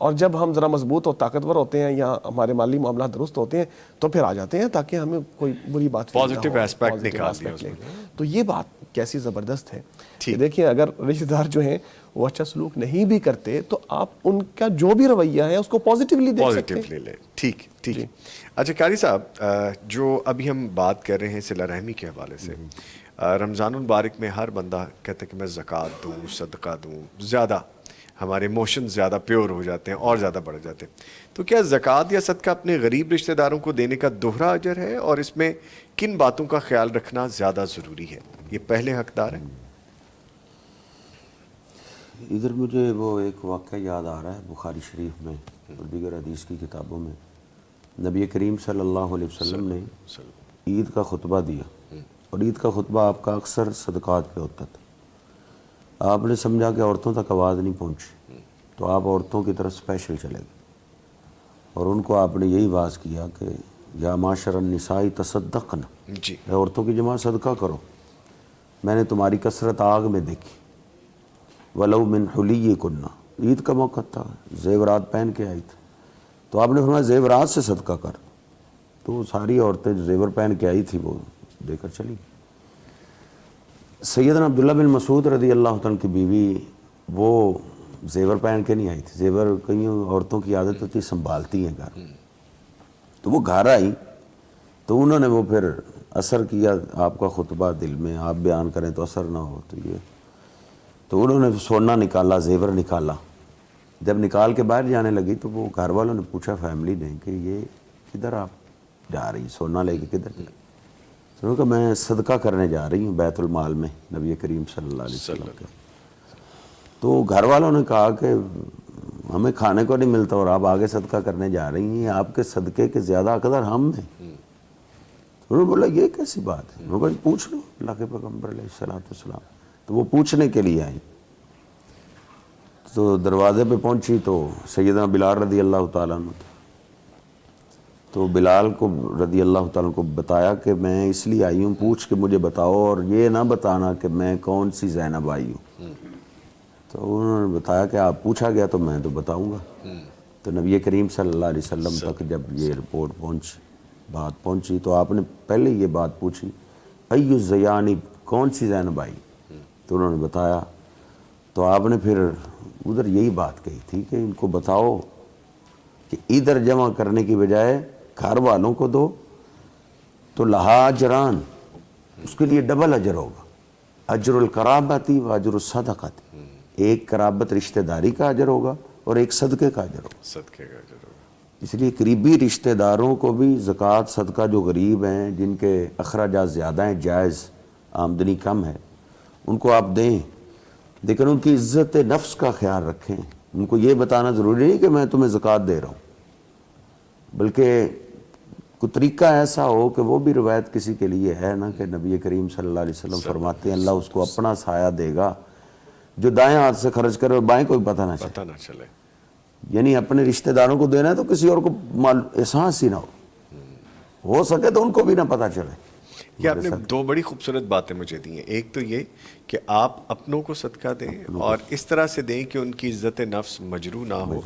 اور جب ہم ذرا مضبوط اور طاقتور ہوتے ہیں یا ہمارے مالی معاملات درست ہوتے ہیں تو پھر آ جاتے ہیں تاکہ ہمیں کوئی بری بات پازیٹیو ایسپیکٹ نکال دیا. تو یہ بات کیسی زبردست ہے کہ دیکھیں اگر رشتہ دار جو ہیں وہ اچھا سلوک نہیں بھی کرتے تو آپ ان کا جو بھی رویہ ہے اس کو پازیٹیولی دیکھ سکتے ہیں. پازیٹیولی لیں. ٹھیک. اچھا قاری صاحب، جو ابھی ہم بات کر رہے ہیں صلہ رحمی کے حوالے سے، رمضان المبارک میں ہر بندہ کہتا ہے کہ میں زکوٰۃ دوں، صدقہ دوں، زیادہ ہمارے ایموشن زیادہ پیور ہو جاتے ہیں اور زیادہ بڑھ جاتے ہیں. تو کیا زکوٰۃ یا صدقہ اپنے غریب رشتہ داروں کو دینے کا دوہرا اجر ہے، اور اس میں کن باتوں کا خیال رکھنا زیادہ ضروری ہے؟ یہ پہلے حقدار ہیں. ادھر مجھے وہ ایک واقعہ یاد آ رہا ہے بخاری شریف میں اور دیگر حدیث کی کتابوں میں. نبی کریم صلی اللہ علیہ وسلم نے عید کا خطبہ دیا، اور عید کا خطبہ آپ کا اکثر صدقات پہ ہوتا تھا. آپ نے سمجھا کہ عورتوں تک آواز نہیں پہنچی، تو آپ عورتوں کی طرف اسپیشل چلے گئے اور ان کو آپ نے یہی واز کیا کہ یا معاشر النساء تصدقن، جی، عورتوں کی جماعت صدقہ کرو، میں نے تمہاری کثرت آگ میں دیکھی. ولو من حلیکن، عید کا موقع تھا، زیورات پہن کے آئی تھی، تو آپ نے فرمایا زیورات سے صدقہ کر. تو ساری عورتیں جو زیور پہن کے آئی تھی وہ دے کر چلی. سیدنا عبداللہ بن مسعود رضی اللہ عنہ کی بیوی وہ زیور پہن کے نہیں آئی تھی. زیور کئی عورتوں کی عادت ہوتی ہے سنبھالتی ہیں گھر، تو وہ گھر آئی تو انہوں نے وہ پھر اثر کیا آپ کا خطبہ دل میں، آپ بیان کریں تو اثر نہ ہو، تو انہوں نے سونا نکالا، زیور نکالا. جب نکال کے باہر جانے لگی تو وہ گھر والوں نے پوچھا فیملی نے کہ یہ کدھر آپ جا رہی، سونا لے کے کدھر جا رہی؟ انہوں نے کہا میں صدقہ کرنے جا رہی ہوں بیت المال میں نبی کریم صلی اللہ علیہ وسلم کا. تو گھر والوں نے کہا کہ ہمیں کھانے کو نہیں ملتا اور آپ آگے صدقہ کرنے جا رہی ہیں، آپ کے صدقے کے زیادہ حقدار ہم ہیں. انہوں نے بولا یہ کیسی بات ہے؟ انہوں نے کہا پوچھ لو اللہ کے پیغمبر علیہ الصلوۃ والسلام. تو وہ پوچھنے کے لیے آئی، تو دروازے پہ پہنچی تو سیدنا بلال رضی اللہ تعالیٰ عنہ تھے. تو بلال کو رضی اللہ تعالیٰ عنہ کو بتایا کہ میں اس لیے آئی ہوں، پوچھ کے مجھے بتاؤ، اور یہ نہ بتانا کہ میں کون سی زینب آئی ہوں. تو انہوں نے بتایا کہ آپ پوچھا گیا تو میں تو بتاؤں گا. تو نبی کریم صلی اللہ علیہ وسلم تک جب یہ رپورٹ پہنچی، بات پہنچی، تو آپ نے پہلے یہ بات پوچھی ایو الزیانی، کون سی زینب آئی؟ تو انہوں نے بتایا. تو آپ نے پھر ادھر یہی بات کہی تھی کہ ان کو بتاؤ کہ ادھر جمع کرنے کی بجائے گھر والوں کو دو تو لہا اجران، اس کے لیے ڈبل اجر ہوگا، اجر القرابتی و اجر الصدقۃ. ایک قرابت رشتہ داری کا اجر ہوگا اور ایک صدقے کا اجر ہوگا. صدقے کا اجر ہوگا. اس لیے قریبی رشتہ داروں کو بھی زکوٰۃ صدقہ، جو غریب ہیں جن کے اخراجات زیادہ ہیں، جائز آمدنی کم ہے، ان کو آپ دیں، لیکن ان کی عزت نفس کا خیال رکھیں. ان کو یہ بتانا ضروری نہیں کہ میں تمہیں زکوٰۃ دے رہا ہوں، بلکہ کوئی طریقہ ایسا ہو کہ وہ بھی روایت کسی کے لیے ہے نا کہ نبی کریم صلی اللہ علیہ وسلم فرماتے ہیں اللہ اس کو اپنا سایہ دے گا جو دائیں ہاتھ سے خرچ کرے اور بائیں کو بھی پتہ نہ چلے. یعنی اپنے رشتہ داروں کو دینا ہے تو کسی اور کو احساس ہی نہ ہو سکے تو ان کو بھی نہ پتہ چلے. یہ آپ نے دو بڑی خوبصورت باتیں مجھے دی ہیں. ایک تو یہ کہ آپ اپنوں کو صدقہ دیں اور اس طرح سے دیں کہ ان کی عزت نفس مجروح نہ ہو.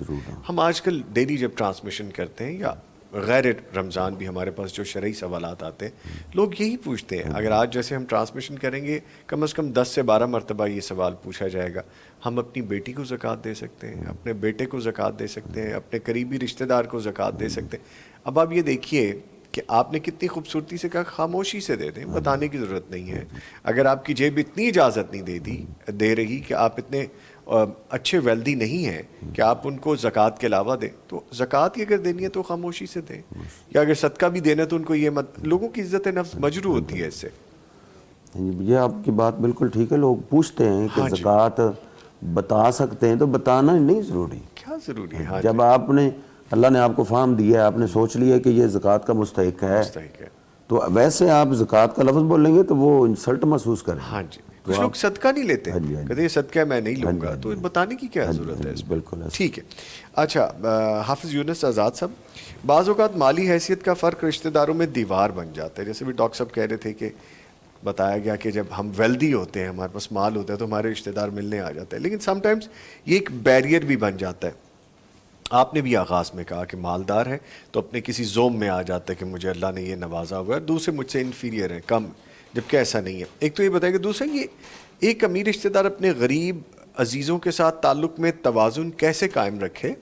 ہم آج کل ڈیلی جب ٹرانسمیشن کرتے ہیں یا غیر رمضان بھی ہمارے پاس جو شرعی سوالات آتے ہیں، لوگ یہی پوچھتے ہیں. اگر آج جیسے ہم ٹرانسمیشن کریں گے کم از کم 10 سے 12 مرتبہ یہ سوال پوچھا جائے گا. ہم اپنی بیٹی کو زکوٰۃ دے سکتے ہیں، اپنے بیٹے کو زکوٰۃ دے سکتے ہیں، اپنے قریبی رشتہ دار کو زکوٰۃ دے سکتے ہیں. اب آپ یہ دیکھیے کہ آپ نے کتنی خوبصورتی سے کہا خاموشی سے دے دیں، بتانے کی ضرورت نہیں ہے. اگر آپ کی جیب اتنی اجازت نہیں دے رہی کہ آپ اتنے اچھے ویلدی نہیں ہیں کہ آپ ان کو زکوٰۃ کے علاوہ دیں، تو زکوٰۃ ہی اگر دینی ہے تو خاموشی سے دیں. یا اگر صدقہ بھی دینا تو ان کو یہ لوگوں کی عزت نفس مجروح ہوتی ہے اس سے. یہ آپ کی بات بالکل ٹھیک ہے. لوگ پوچھتے ہیں کہ زکوٰۃ بتا سکتے ہیں تو بتانا نہیں ضروری. کیا ضروری ہے؟ جب آپ نے اللہ نے آپ کو فہم دیا ہے، آپ نے سوچ لیا کہ یہ زکوٰۃ کا مستحق ہے، تو ویسے آپ زکوٰۃ کا لفظ بولیں گے تو وہ انسلٹ محسوس کریں. ہاں جی، کچھ لوگ صدقہ نہیں لیتے، کہتے یہ صدقہ میں نہیں لوں گا، تو بتانے کی کیا ضرورت ہے؟ بالکل ٹھیک ہے. اچھا حافظ یونس آزاد صاحب، بعض اوقات مالی حیثیت کا فرق رشتہ داروں میں دیوار بن جاتا ہے. جیسے بھی ڈاکٹر صاحب کہہ رہے تھے کہ بتایا گیا کہ جب ہم ویلدی ہوتے ہیں، ہمارے پاس مال ہوتا ہے تو ہمارے رشتہ دار ملنے آ جاتے ہیں، لیکن سم ٹائمز یہ ایک بیریئر بھی بن جاتا ہے. آپ نے بھی آغاز میں کہا کہ مالدار ہے تو اپنے کسی زوم میں آ جاتا ہے کہ مجھے اللہ نے یہ نوازا ہوا ہے، دوسرے مجھ سے انفیریئر ہیں، کم جبکہ ایسا نہیں ہے. ایک تو یہ بتائیں کہ دوسرا یہ ایک امیر رشتہ دار اپنے غریب عزیزوں کے ساتھ تعلق میں توازن کیسے قائم رکھے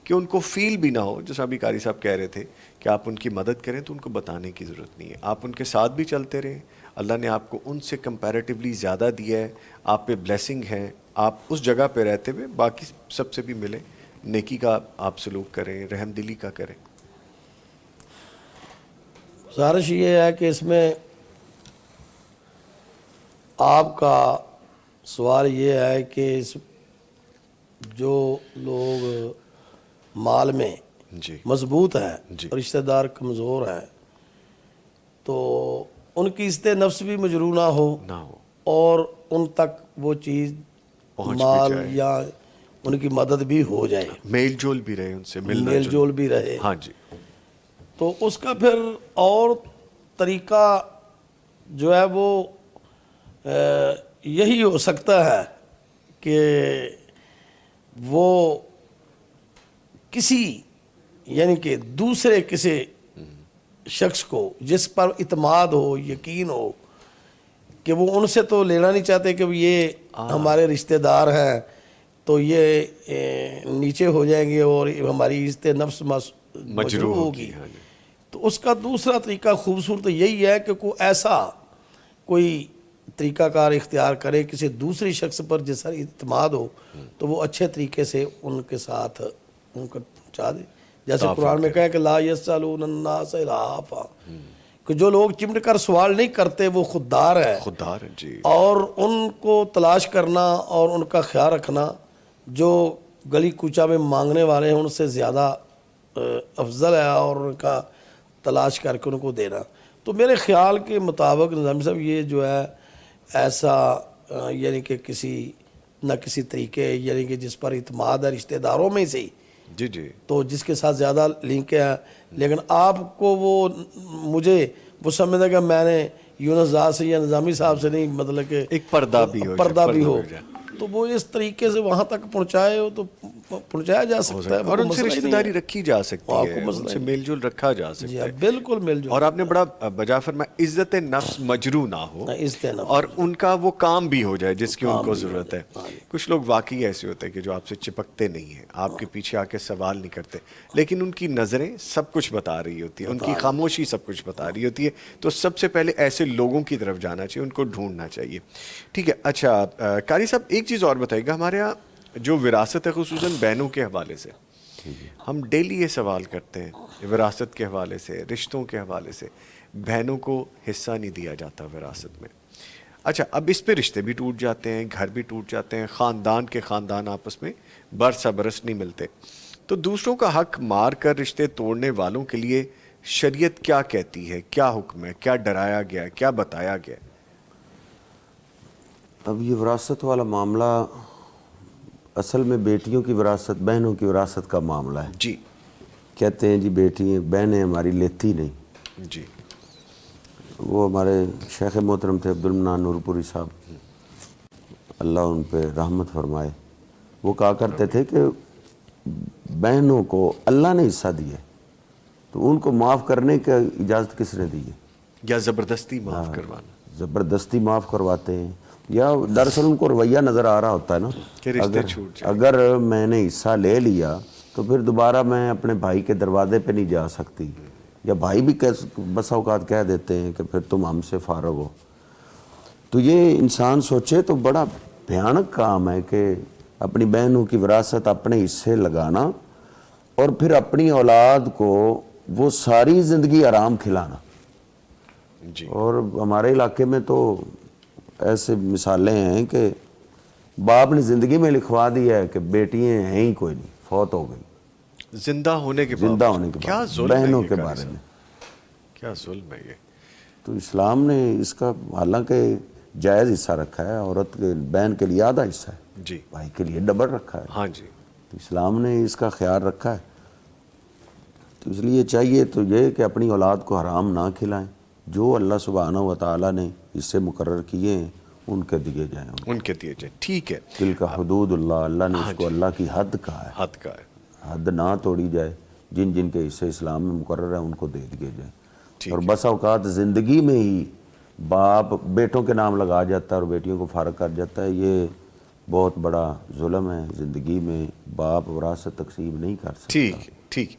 کہ ان کو فیل بھی نہ ہو, جیسا ابھی قاری صاحب کہہ رہے تھے کہ آپ ان کی مدد کریں تو ان کو بتانے کی ضرورت نہیں ہے, آپ ان کے ساتھ بھی چلتے رہیں, اللہ نے آپ کو ان سے کمپیریٹیولی زیادہ دیا ہے, آپ پہ بلیسنگ ہے, آپ اس جگہ پہ رہتے ہوئے باقی سب سے بھی ملیں, نیکی کا آپ سلوک کریں, رحم دلی کا کریں. گزارش یہ ہے کہ اس میں آپ کا سوال یہ ہے کہ جو لوگ مال میں جی مضبوط ہیں, جی. رشتہ دار کمزور ہیں, تو ان کی عزت نفس بھی مجروح نہ ہو اور ان تک وہ چیز مال یا ان کی مدد بھی ہو جائے, میل جول بھی رہے, ان سے میل جول بھی رہے. ہاں جی. تو اس کا پھر اور طریقہ جو ہے وہ یہی ہو سکتا ہے کہ وہ کسی یعنی کہ دوسرے کسی شخص کو جس پر اعتماد ہو, یقین ہو کہ وہ ان سے تو لینا نہیں چاہتے کہ یہ ہمارے رشتہ دار ہیں تو یہ نیچے ہو جائیں گے اور ہماری عزت نفس مجروح ہوگی. تو اس کا دوسرا طریقہ خوبصورت یہی ہے کہ کوئی ایسا کوئی طریقہ کار اختیار کرے کسی دوسری شخص پر جس پر اعتماد ہو تو وہ اچھے طریقے سے ان کے ساتھ ان کو پہنچا دے. جیسے قرآن میں کہا کہ لا یسألون الناس الہافا, کہ جو لوگ چمٹ کر سوال نہیں کرتے وہ خوددار ہے. خوددار جی. اور ان کو تلاش کرنا اور ان کا خیال رکھنا جو گلی کوچہ میں مانگنے والے ہیں ان سے زیادہ افضل ہے, اور ان کا تلاش کر کے ان کو دینا. تو میرے خیال کے مطابق نظامی صاحب یہ جو ہے ایسا یعنی کہ کسی نہ کسی طریقے یعنی کہ جس پر اعتماد ہے رشتہ داروں میں سے جی جی, تو جس کے ساتھ زیادہ لنک ہے, لیکن آپ کو وہ مجھے وہ سمجھتا کہ میں نے یونس زاد سے یا نظامی صاحب سے نہیں, مطلب کہ ایک پردہ بھی ہو تو وہ اس طریقے سے وہاں تک پہنچائے ہو تو پہنچایا جا سکتا ہے, اور ان سے رشتہ داری رکھی جا سکتی ہے, ان سے میل جول رکھا جا سکتا ہے. بالکل میل جول. اور آپ نے بڑا بجا فرمایا عزت نفس مجروح نہ ہو اور ان کا وہ کام بھی ہو جائے جس کی ان کو ضرورت ہے. کچھ لوگ واقعی ایسے ہوتے ہیں کہ جو آپ سے چپکتے نہیں ہیں, آپ کے پیچھے آ کے سوال نہیں کرتے, لیکن ان کی نظریں سب کچھ بتا رہی ہوتی ہیں, ان کی خاموشی سب کچھ بتا رہی ہوتی ہے. تو سب سے پہلے ایسے لوگوں کی طرف جانا چاہیے, ان کو ڈھونڈنا چاہیے. ٹھیک ہے. اچھا قاری صاحب ایک چیز اور بتائیے گا, ہمارے یہاں جو وراثت ہے خصوصاً بہنوں کے حوالے سے ہم ڈیلی یہ سوال کرتے ہیں وراثت کے حوالے سے, رشتوں کے حوالے سے, بہنوں کو حصہ نہیں دیا جاتا وراثت میں. اچھا اب اس پہ رشتے بھی ٹوٹ جاتے ہیں, گھر بھی ٹوٹ جاتے ہیں, خاندان کے خاندان آپس میں برس برس نہیں ملتے. تو دوسروں کا حق مار کر رشتے توڑنے والوں کے لیے شریعت کیا کہتی ہے, کیا حکم ہے, کیا ڈرایا گیا ہے, کیا بتایا گیا ہے؟ اب یہ وراثت والا معاملہ اصل میں بیٹیوں کی وراثت, بہنوں کی وراثت کا معاملہ ہے. جی. کہتے ہیں جی بیٹی بہنیں ہماری لیتی نہیں. جی. وہ ہمارے شیخ محترم تھے عبد المنان نور پوری صاحب, اللہ ان پہ رحمت فرمائے, وہ کہا کرتے تھے کہ بہنوں کو اللہ نے حصہ دیا تو ان کو معاف کرنے کی اجازت کس نے دی ہے؟ یا زبردستی معاف کروانا. زبردستی معاف کرواتے ہیں, یا دراصل ان کو رویہ نظر آ رہا ہوتا ہے نا, اگر میں نے حصہ لے لیا تو پھر دوبارہ میں اپنے بھائی کے دروازے پہ نہیں جا سکتی, یا بھائی بھی بسا اوقات کہہ دیتے ہیں کہ پھر تم ہم سے فارغ ہو. تو یہ انسان سوچے تو بڑا بھیانک کام ہے کہ اپنی بہنوں کی وراثت اپنے حصے لگانا اور پھر اپنی اولاد کو وہ ساری زندگی آرام کھلانا. جی. اور ہمارے علاقے میں تو ایسے مثالیں ہیں کہ باپ نے زندگی میں لکھوا دیا ہے کہ بیٹیاں ہیں ہی کوئی نہیں, فوت ہو گئی زندہ ہونے کے بعد. کیا ظلم بہنوں کے بارے میں کیا ظلم ہے یہ. تو اسلام نے اس کا حالانکہ جائز حصہ رکھا ہے, عورت کے بہن کے لیے آدھا حصہ ہے, جی, بھائی کے لیے ڈبل رکھا ہے. ہاں جی. تو اسلام نے اس کا خیال رکھا ہے. تو اس لیے چاہیے تو یہ کہ اپنی اولاد کو حرام نہ کھلائیں, جو اللہ سبحانہ و تعالیٰ نے اس سے مقرر کیے ہیں ان کے دیے جائیں, ان کے دیے جائیں. ٹھیک ہے. دل کا حدود اللہ, اللہ نے اس کو اللہ کی حد کہا ہے, حد کا ہے, حد نہ توڑی جائے. جن جن کے حصے اسلام میں مقرر ہیں ان کو دے دیے جائیں. اور بس اوقات زندگی میں ہی باپ بیٹوں کے نام لگا جاتا ہے اور بیٹیوں کو فارغ کر جاتا ہے، یہ بہت بڑا ظلم ہے۔ زندگی میں باپ وراثت تقسیم نہیں کر سکتا۔ ٹھیک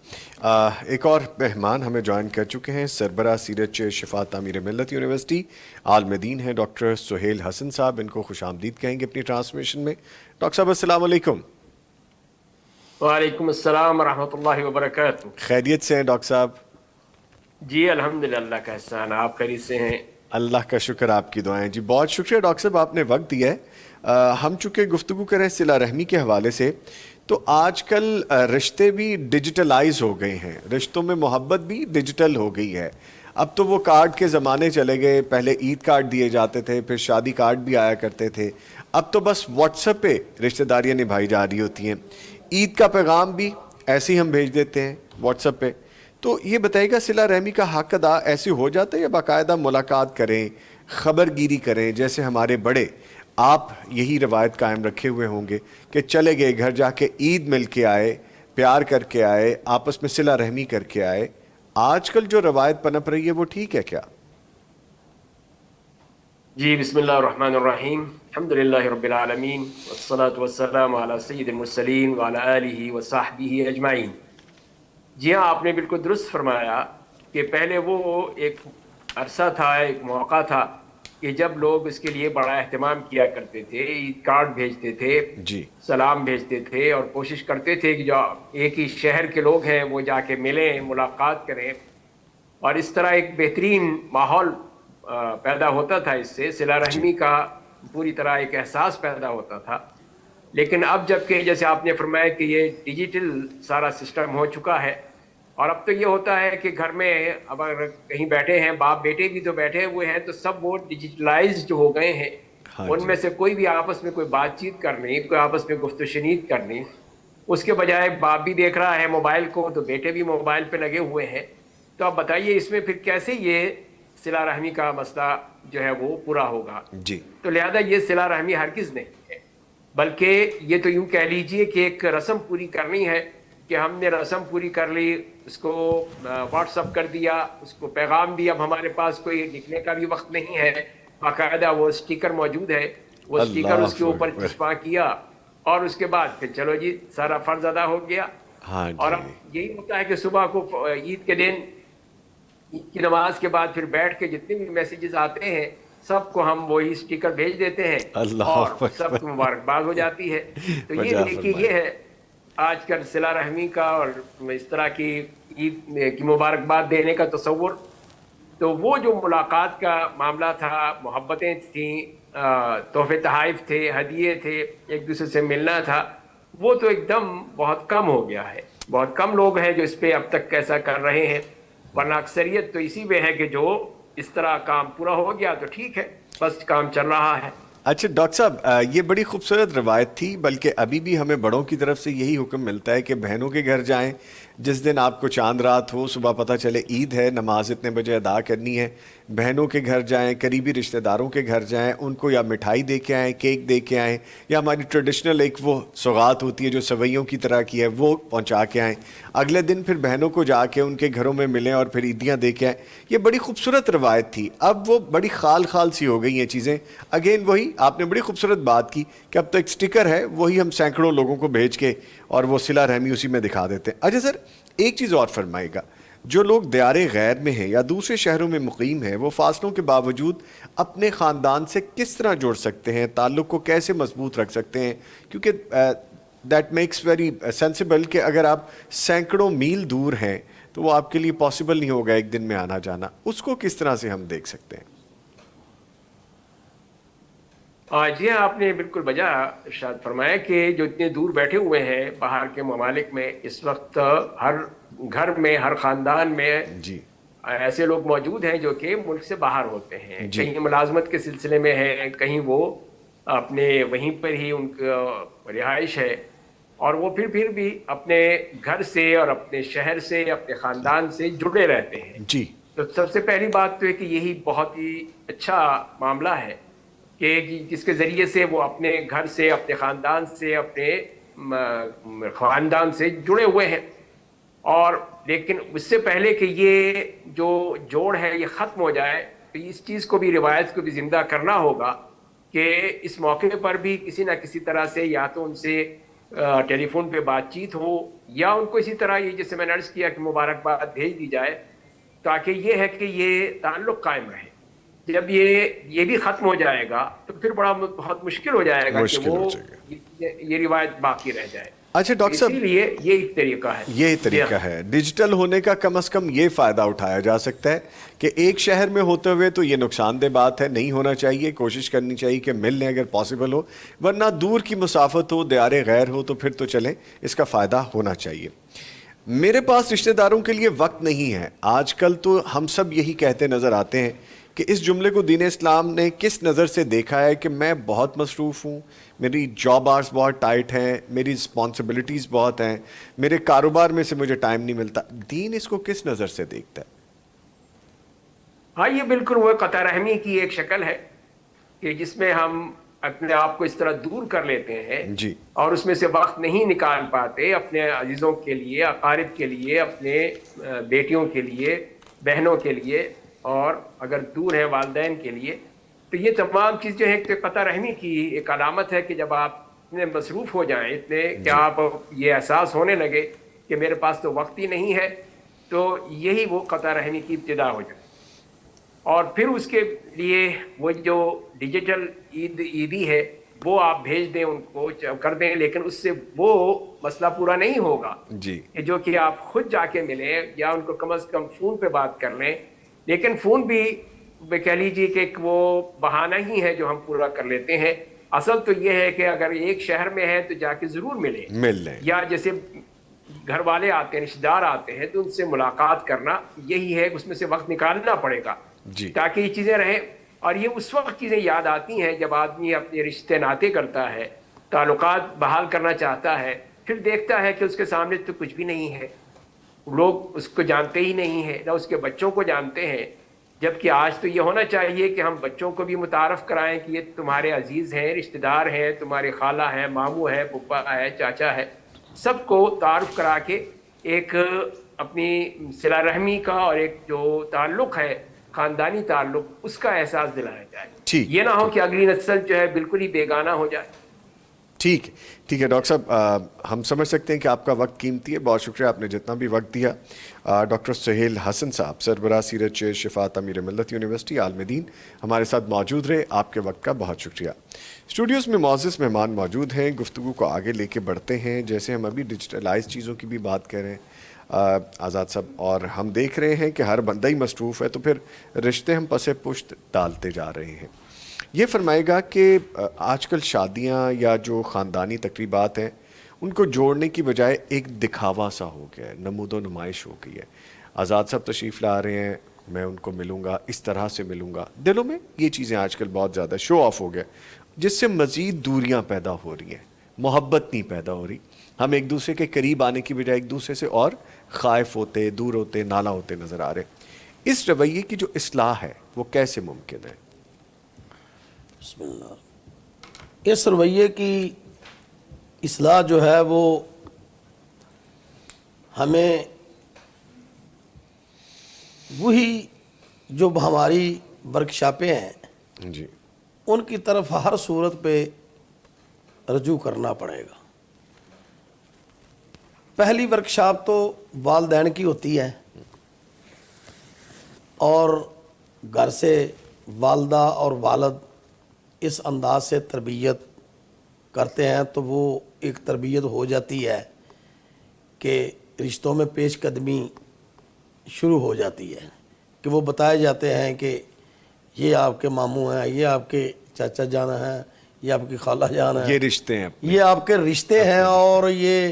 ایک اور مہمان ہمیں جوائن کر چکے ہیں، سربراہ سیرت شفا تعمیر ملت یونیورسٹی عالم دین ہیں ڈاکٹر سہیل حسن صاحب، ان کو خوش آمدید کہیں گے اپنی ٹرانسمیشن میں۔ ڈاکٹر صاحب السلام علیکم۔ وعلیکم السلام ورحمۃ اللہ وبرکاتہ۔ خیریت سے ہیں ڈاکٹر صاحب؟ جی الحمدللہ، اللہ کا احسان، آپ خیریت سے ہیں؟ اللہ کا شکر، آپ کی دعائیں۔ جی بہت شکریہ ڈاکٹر صاحب، آپ نے وقت دیا ہے۔ ہم چونکہ گفتگو کریں صلہ رحمی کے حوالے سے، تو آج کل رشتے بھی ڈیجیٹلائز ہو گئے ہیں، رشتوں میں محبت بھی ڈیجیٹل ہو گئی ہے۔ اب تو وہ کارڈ کے زمانے چلے گئے، پہلے عید کارڈ دیے جاتے تھے، پھر شادی کارڈ بھی آیا کرتے تھے، اب تو بس واٹس ایپ پہ رشتہ داریاں نبھائی جا رہی ہوتی ہیں۔ عید کا پیغام بھی ایسے ہی ہم بھیج دیتے ہیں واٹس ایپ پہ۔ تو یہ بتائیے گا صلہ رحمی کا حق ادا ایسے ہو جاتا ہے یا باقاعدہ ملاقات کریں، خبر گیری کریں، جیسے ہمارے بڑے آپ یہی روایت قائم رکھے ہوئے ہوں گے کہ چلے گئے گھر جا کے عید مل کے آئے، پیار کر کے آئے، آپس میں صلہ رحمی کر کے آئے، آج کل جو روایت پنپ رہی ہے وہ ٹھیک ہے کیا؟ جی بسم اللہ الرحمن الرحیم، الحمدللہ رب العالمین، والصلاة والسلام علی سید المرسلین وعلی آلہ وصحبہ اجمعین۔ جی ہاں، آپ نے بالکل درست فرمایا کہ پہلے وہ ایک عرصہ تھا، ایک موقع تھا کہ جب لوگ اس کے لیے بڑا اہتمام کیا کرتے تھے، عید کارڈ بھیجتے تھے، جی سلام بھیجتے تھے، اور کوشش کرتے تھے کہ جو ایک ہی شہر کے لوگ ہیں وہ جا کے ملیں، ملاقات کریں، اور اس طرح ایک بہترین ماحول پیدا ہوتا تھا، اس سے صلہ رحمی کا پوری طرح ایک احساس پیدا ہوتا تھا۔ لیکن اب جب کہ جیسے آپ نے فرمایا کہ یہ ڈیجیٹل سارا سسٹم ہو چکا ہے، اور اب تو یہ ہوتا ہے کہ گھر میں اب اگر کہیں بیٹھے ہیں، باپ بیٹے بھی تو بیٹھے ہوئے ہیں، تو سب وہ ڈیجیٹلائز جو ہو گئے ہیں، ان میں سے کوئی بھی آپس میں کوئی بات چیت کرنی، کوئی آپس میں گفت و شنید کرنی، اس کے بجائے باپ بھی دیکھ رہا ہے موبائل کو تو بیٹے بھی موبائل پہ لگے ہوئے ہیں۔ تو اب بتائیے اس میں پھر کیسے یہ صلہ رحمی کا مسئلہ جو ہے وہ پورا ہوگا؟ جی تو لہذا یہ صلہ رحمی ہرگز نہیں ہے، بلکہ یہ تو یوں کہہ لیجئے کہ ایک رسم پوری کرنی ہے کہ ہم نے رسم پوری کر لی، اس کو واٹس اپ کر دیا، اس کو پیغام بھی، اب ہمارے پاس کوئی لکھنے کا بھی وقت نہیں ہے، باقاعدہ وہ اسٹیکر موجود ہے، وہ اسٹیکر اس کے اوپر چسپاں کیا، اور اس کے بعد پھر چلو جی سارا فرض ادا ہو گیا۔ اور اب یہی ہوتا ہے کہ صبح کو عید کے دن، عید کی نماز کے بعد پھر بیٹھ کے جتنے بھی میسیجز آتے ہیں سب کو ہم وہی اسٹیکر بھیج دیتے ہیں اور سب کو مبارکباد ہو جاتی ہے۔ تو یہ دیکھیے یہ ہے آج کل صلہ رحمی کا اور اس طرح کی عید کی مبارکباد دینے کا تصور۔ تو وہ جو ملاقات کا معاملہ تھا، محبتیں تھیں، تحفے تحائف تھے، ہدیے تھے، ایک دوسرے سے ملنا تھا، وہ تو ایک دم بہت کم ہو گیا ہے۔ بہت کم لوگ ہیں جو اس پہ اب تک ایسا کر رہے ہیں، ورنہ اکثریت تو اسی میں ہے کہ جو اس طرح کام پورا ہو گیا تو ٹھیک ہے، بس کام چل رہا ہے۔ اچھا ڈاکٹر صاحب، یہ بڑی خوبصورت روایت تھی، بلکہ ابھی بھی ہمیں بڑوں کی طرف سے یہی حکم ملتا ہے کہ بہنوں کے گھر جائیں، جس دن آپ کو چاند رات ہو، صبح پتہ چلے عید ہے، نماز اتنے بجے ادا کرنی ہے، بہنوں کے گھر جائیں، قریبی رشتہ داروں کے گھر جائیں، ان کو یا مٹھائی دے کے آئیں، کیک دے کے آئیں، یا ہماری ٹریڈیشنل ایک وہ سوغات ہوتی ہے جو سوئیوں کی طرح کی ہے وہ پہنچا کے آئیں، اگلے دن پھر بہنوں کو جا کے ان کے گھروں میں ملیں اور پھر عیدیاں دے کے آئیں۔ یہ بڑی خوبصورت روایت تھی، اب وہ بڑی خال خال سی ہو گئی ہیں چیزیں۔ اگین وہی آپ نے بڑی خوبصورت بات کی کہ اب تو ایک سٹیکر ہے، وہی ہم سینکڑوں لوگوں کو بھیج کے اور وہ صلہ رحمی اسی میں دکھا دیتے ہیں۔ اچھا سر، ایک چیز اور فرمائے گا، جو لوگ دیار غیر میں ہیں یا دوسرے شہروں میں مقیم ہیں، وہ فاصلوں کے باوجود اپنے خاندان سے کس طرح جڑ سکتے ہیں، تعلق کو کیسے مضبوط رکھ سکتے ہیں؟ کیونکہ دیٹ میکس ویری سینسیبل کہ اگر آپ سینکڑوں میل دور ہیں تو وہ آپ کے لیے پاسبل نہیں ہوگا ایک دن میں آنا جانا، اس کو کس طرح سے ہم دیکھ سکتے ہیں؟ جی ہاں، آپ نے بالکل بجا ارشاد فرمایا کہ جو اتنے دور بیٹھے ہوئے ہیں باہر کے ممالک میں، اس وقت ہر گھر میں، ہر خاندان میں جی ایسے لوگ موجود ہیں جو کہ ملک سے باہر ہوتے ہیں، جی کہیں ملازمت کے سلسلے میں ہیں، کہیں وہ اپنے وہیں پر ہی ان کا رہائش ہے، اور وہ پھر بھی اپنے گھر سے اور اپنے شہر سے، اپنے خاندان سے جڑے رہتے ہیں۔ جی تو سب سے پہلی بات تو ہے کہ یہی بہت ہی اچھا معاملہ ہے کہ جس کے ذریعے سے وہ اپنے گھر سے، اپنے خاندان سے، اپنے خاندان سے جڑے ہوئے ہیں۔ اور لیکن اس سے پہلے کہ یہ جو جوڑ ہے یہ ختم ہو جائے، تو اس چیز کو بھی، روایت کو بھی زندہ کرنا ہوگا کہ اس موقع پر بھی کسی نہ کسی طرح سے یا تو ان سے ٹیلی فون پہ بات چیت ہو، یا ان کو اسی طرح یہ جیسے میں نے عرض کیا کہ مبارکباد بھیج دی جائے، تاکہ یہ ہے کہ یہ تعلق قائم رہے. جب یہ بھی ختم ہو جائے گا تو پھر بہت مشکل ہو جائے گا کہ وہ یہ روایت باقی رہ جائے. اچھا ڈاکٹر صاحب، اسی لیے یہ ایک طریقہ ہے. یہ طریقہ ہے ڈیجیٹل ہونے کا. کم از کم یہ فائدہ اٹھایا جا سکتا ہے کہ ایک شہر میں ہوتے ہوئے تو یہ نقصان دہ بات ہے، نہیں ہونا چاہیے. کوشش کرنی چاہیے کہ مل لیں اگر پاسبل ہو، ورنہ دور کی مسافت ہو، دیار غیر ہو تو پھر تو چلیں، اس کا فائدہ ہونا چاہیے. میرے پاس رشتہ داروں کے لیے وقت نہیں ہے. آج کل تو ہم سب یہی کہتے نظر آتے ہیں کہ اس جملے کو دین اسلام نے کس نظر سے دیکھا ہے کہ میں بہت مصروف ہوں، میری جاب آرز بہت ٹائٹ ہیں، میری رسپانسبلٹیز بہت ہیں، میرے کاروبار میں سے مجھے ٹائم نہیں ملتا. دین اس کو کس نظر سے دیکھتا ہے؟ ہاں، یہ بالکل وہ قطع رحمی کی ایک شکل ہے کہ جس میں ہم اپنے آپ کو اس طرح دور کر لیتے ہیں جی، اور اس میں سے وقت نہیں نکال پاتے اپنے عزیزوں کے لیے، اقارب کے لیے، اپنے بیٹیوں کے لیے، بہنوں کے لیے، اور اگر دور ہیں والدین کے لیے. تو یہ تمام چیز جو ہے ایک قطع رحمی کی ایک علامت ہے کہ جب آپ اتنے مصروف ہو جائیں، اتنے کہ آپ یہ احساس ہونے لگے کہ میرے پاس تو وقت ہی نہیں ہے، تو یہی وہ قطع رحمی کی ابتدا ہو جائے. اور پھر اس کے لیے وہ جو ڈیجیٹل عیدی ہے وہ آپ بھیج دیں، ان کو کر دیں، لیکن اس سے وہ مسئلہ پورا نہیں ہوگا جی، کہ جو کہ آپ خود جا کے ملیں یا ان کو کم از کم فون پہ بات کر لیں. لیکن فون بھی کہہ لیجیے کہ ایک وہ بہانہ ہی ہے جو ہم پورا کر لیتے ہیں. اصل تو یہ ہے کہ اگر ایک شہر میں ہے تو جا کے ضرور مل لیں، یا جیسے گھر والے آتے ہیں، رشتہ دار آتے ہیں، تو ان سے ملاقات کرنا یہی ہے، اس میں سے وقت نکالنا پڑے گا تاکہ یہ چیزیں رہیں. اور یہ اس وقت چیزیں یاد آتی ہیں جب آدمی اپنے رشتے ناطے کرتا ہے، تعلقات بحال کرنا چاہتا ہے، پھر دیکھتا ہے کہ اس کے سامنے تو کچھ بھی نہیں ہے، لوگ اس کو جانتے ہی نہیں ہیں، نہ اس کے بچوں کو جانتے ہیں. جبکہ آج تو یہ ہونا چاہیے کہ ہم بچوں کو بھی متعارف کرائیں کہ یہ تمہارے عزیز ہیں، رشتہ دار ہیں، تمہارے خالہ ہیں، ماموں ہیں، پھپھا ہے، چاچا ہے، سب کو تعارف کرا کے ایک اپنی صلہ رحمی کا اور ایک جو تعلق ہے، خاندانی تعلق، اس کا احساس دلایا جائے. یہ نہ ہو کہ اگلی نسل جو ہے بالکل ہی بیگانہ ہو جائے. ٹھیک ہے ڈاکٹر صاحب، ہم سمجھ سکتے ہیں کہ آپ کا وقت قیمتی ہے. بہت شکریہ آپ نے جتنا بھی وقت دیا. ڈاکٹر سہیل حسن صاحب، سربراہ سیرت چیئر شفاعت امیر ملت یونیورسٹی عالم دین، ہمارے ساتھ موجود رہے. آپ کے وقت کا بہت شکریہ. اسٹوڈیوز میں معزز مہمان موجود ہیں. گفتگو کو آگے لے کے بڑھتے ہیں. جیسے ہم ابھی ڈیجیٹلائز چیزوں کی بھی بات کر رہے ہیں آزاد صاحب، اور ہم دیکھ رہے ہیں کہ ہر بندہ ہی مصروف ہے، تو پھر رشتے ہم پس پشت ڈالتے جا رہے ہیں. یہ فرمائے گا کہ آج کل شادیاں یا جو خاندانی تقریبات ہیں ان کو جوڑنے کی بجائے ایک دکھاوا سا ہو گیا ہے، نمود و نمائش ہو گئی ہے. آزاد صاحب تشریف لا رہے ہیں، میں ان کو ملوں گا، اس طرح سے ملوں گا. دلوں میں یہ چیزیں آج کل بہت زیادہ شو آف ہو گیا، جس سے مزید دوریاں پیدا ہو رہی ہیں، محبت نہیں پیدا ہو رہی. ہم ایک دوسرے کے قریب آنے کی بجائے ایک دوسرے سے اور خائف ہوتے، دور ہوتے، نالا ہوتے نظر آ رہے. اس رویے کی جو اصلاح ہے وہ کیسے ممکن ہے؟ بسم اللہ. اس رویے کی اصلاح جو ہے وہ ہمیں وہی جو ہماری ورکشاپیں ہیں جی، ان کی طرف ہر صورت پہ رجوع کرنا پڑے گا. پہلی ورکشاپ تو والدین کی ہوتی ہے، اور گھر سے والدہ اور والد اس انداز سے تربیت کرتے ہیں تو وہ ایک تربیت ہو جاتی ہے کہ رشتوں میں پیش قدمی شروع ہو جاتی ہے، کہ وہ بتائے جاتے ہیں کہ یہ آپ کے ماموں ہیں، یہ آپ کے چاچا جان ہیں، یہ آپ کی خالہ جان ہیں، یہ رشتے ہیں، یہ آپ کے رشتے ہیں. اور یہ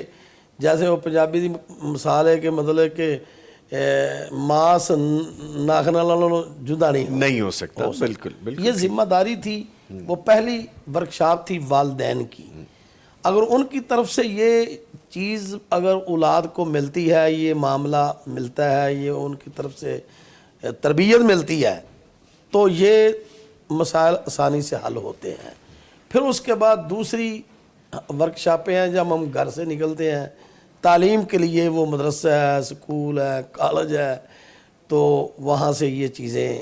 جیسے وہ پنجابی دی مثال ہے کہ مطلب کہ ماس ناخنا لالوں جدا نہیں ہو سکتا. بالکل یہ ذمہ داری تھی. وہ پہلی ورکشاپ تھی والدین کی. اگر ان کی طرف سے یہ چیز اگر اولاد کو ملتی ہے، یہ معاملہ ملتا ہے، یہ ان کی طرف سے تربیت ملتی ہے، تو یہ مسائل آسانی سے حل ہوتے ہیں. پھر اس کے بعد دوسری ورکشاپیں ہیں جب ہم گھر سے نکلتے ہیں تعلیم کے لیے، وہ مدرسہ ہے، اسکول ہے، کالج ہے، تو وہاں سے یہ چیزیں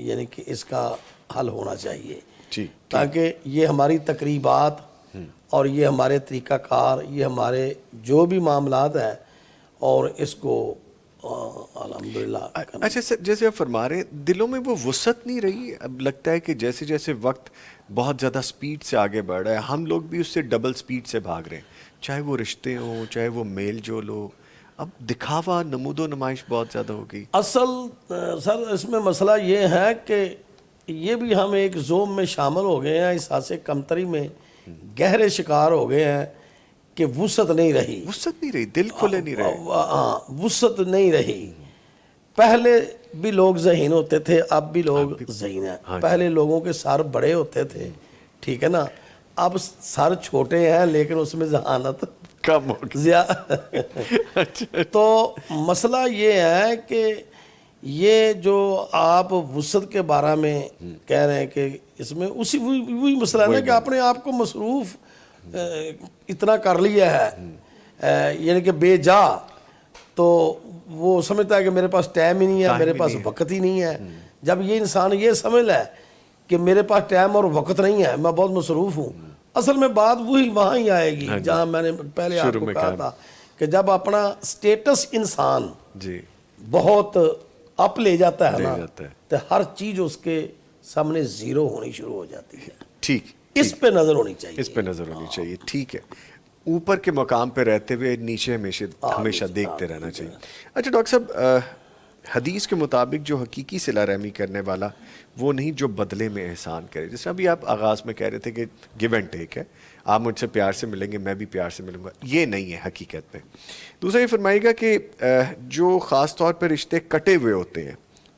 یعنی کہ اس کا حل ہونا چاہیے، جی تاکہ یہ ہماری تقریبات اور یہ ہمارے طریقہ کار، یہ ہمارے جو بھی معاملات ہیں، اور اس کو الحمدللہ اچھا سر، جیسے آپ فرما رہے ہیں دلوں میں وہ وسعت نہیں رہی، اب لگتا ہے کہ جیسے جیسے وقت بہت زیادہ سپیڈ سے آگے بڑھ رہا ہے، ہم لوگ بھی اس سے ڈبل سپیڈ سے بھاگ رہے ہیں، چاہے وہ رشتے ہوں، چاہے وہ میل جول ہو، اب دکھاوا، نمود و نمائش بہت زیادہ ہو گئی۔ اصل سر اس میں مسئلہ یہ ہے کہ یہ بھی ہم ایک زوم میں شامل ہو گئے ہیں، احساس کمتری میں گہرے شکار ہو گئے ہیں کہ وسعت نہیں رہی، وسعت نہیں رہی، دل کھلے نہیں رہے۔ ہاں وسعت نہیں رہی۔ پہلے بھی لوگ ذہین ہوتے تھے، اب بھی لوگ ذہین ہیں۔ پہلے لوگوں کے سر بڑے ہوتے تھے، ٹھیک ہے نا، اب سر چھوٹے ہیں لیکن اس میں ذہانت کم ہو زیادہ۔ تو مسئلہ یہ ہے کہ یہ جو آپ وسعت کے بارے میں کہہ رہے ہیں کہ اس میں وہی مسئلہ ہے نا کہ اپنے آپ کو مصروف اتنا کر لیا ہے، یعنی کہ بے جا، تو وہ سمجھتا ہے کہ میرے پاس ٹائم ہی نہیں ہے، میرے پاس وقت ہی نہیں ہے۔ جب یہ انسان یہ سمجھ لے کہ میرے پاس ٹائم اور وقت نہیں ہے، میں بہت مصروف ہوں، اصل میں بات وہی وہاں ہی آئے گی جہاں میں نے پہلے آپ کو کہا تھا کہ جب اپنا سٹیٹس انسان بہت اپ لے جاتا ہے نا، تو ہر چیز اس کے سامنے زیرو ہونی شروع ہو جاتی ہے۔ ٹھیک، اس پہ نظر ہونی چاہیے، اس پہ نظر ہونی چاہیے، ٹھیک ہے، اوپر کے مقام پہ رہتے ہوئے نیچے ہمیشہ دیکھتے رہنا چاہیے۔ اچھا ڈاکٹر صاحب، حدیث کے مطابق جو حقیقی صلہ رحمی کرنے والا وہ نہیں جو بدلے میں احسان کرے، جیسے ابھی آپ آغاز میں کہہ رہے تھے کہ گیو اینڈ ٹیک ہے، آپ مجھ سے پیار سے ملیں گے، میں بھی پیار سے ملوں گا، یہ نہیں ہے حقیقت میں۔ دوسرا یہ فرمائیے گا کہ جو خاص طور پہ رشتے کٹے ہوئے ہوتے ہیں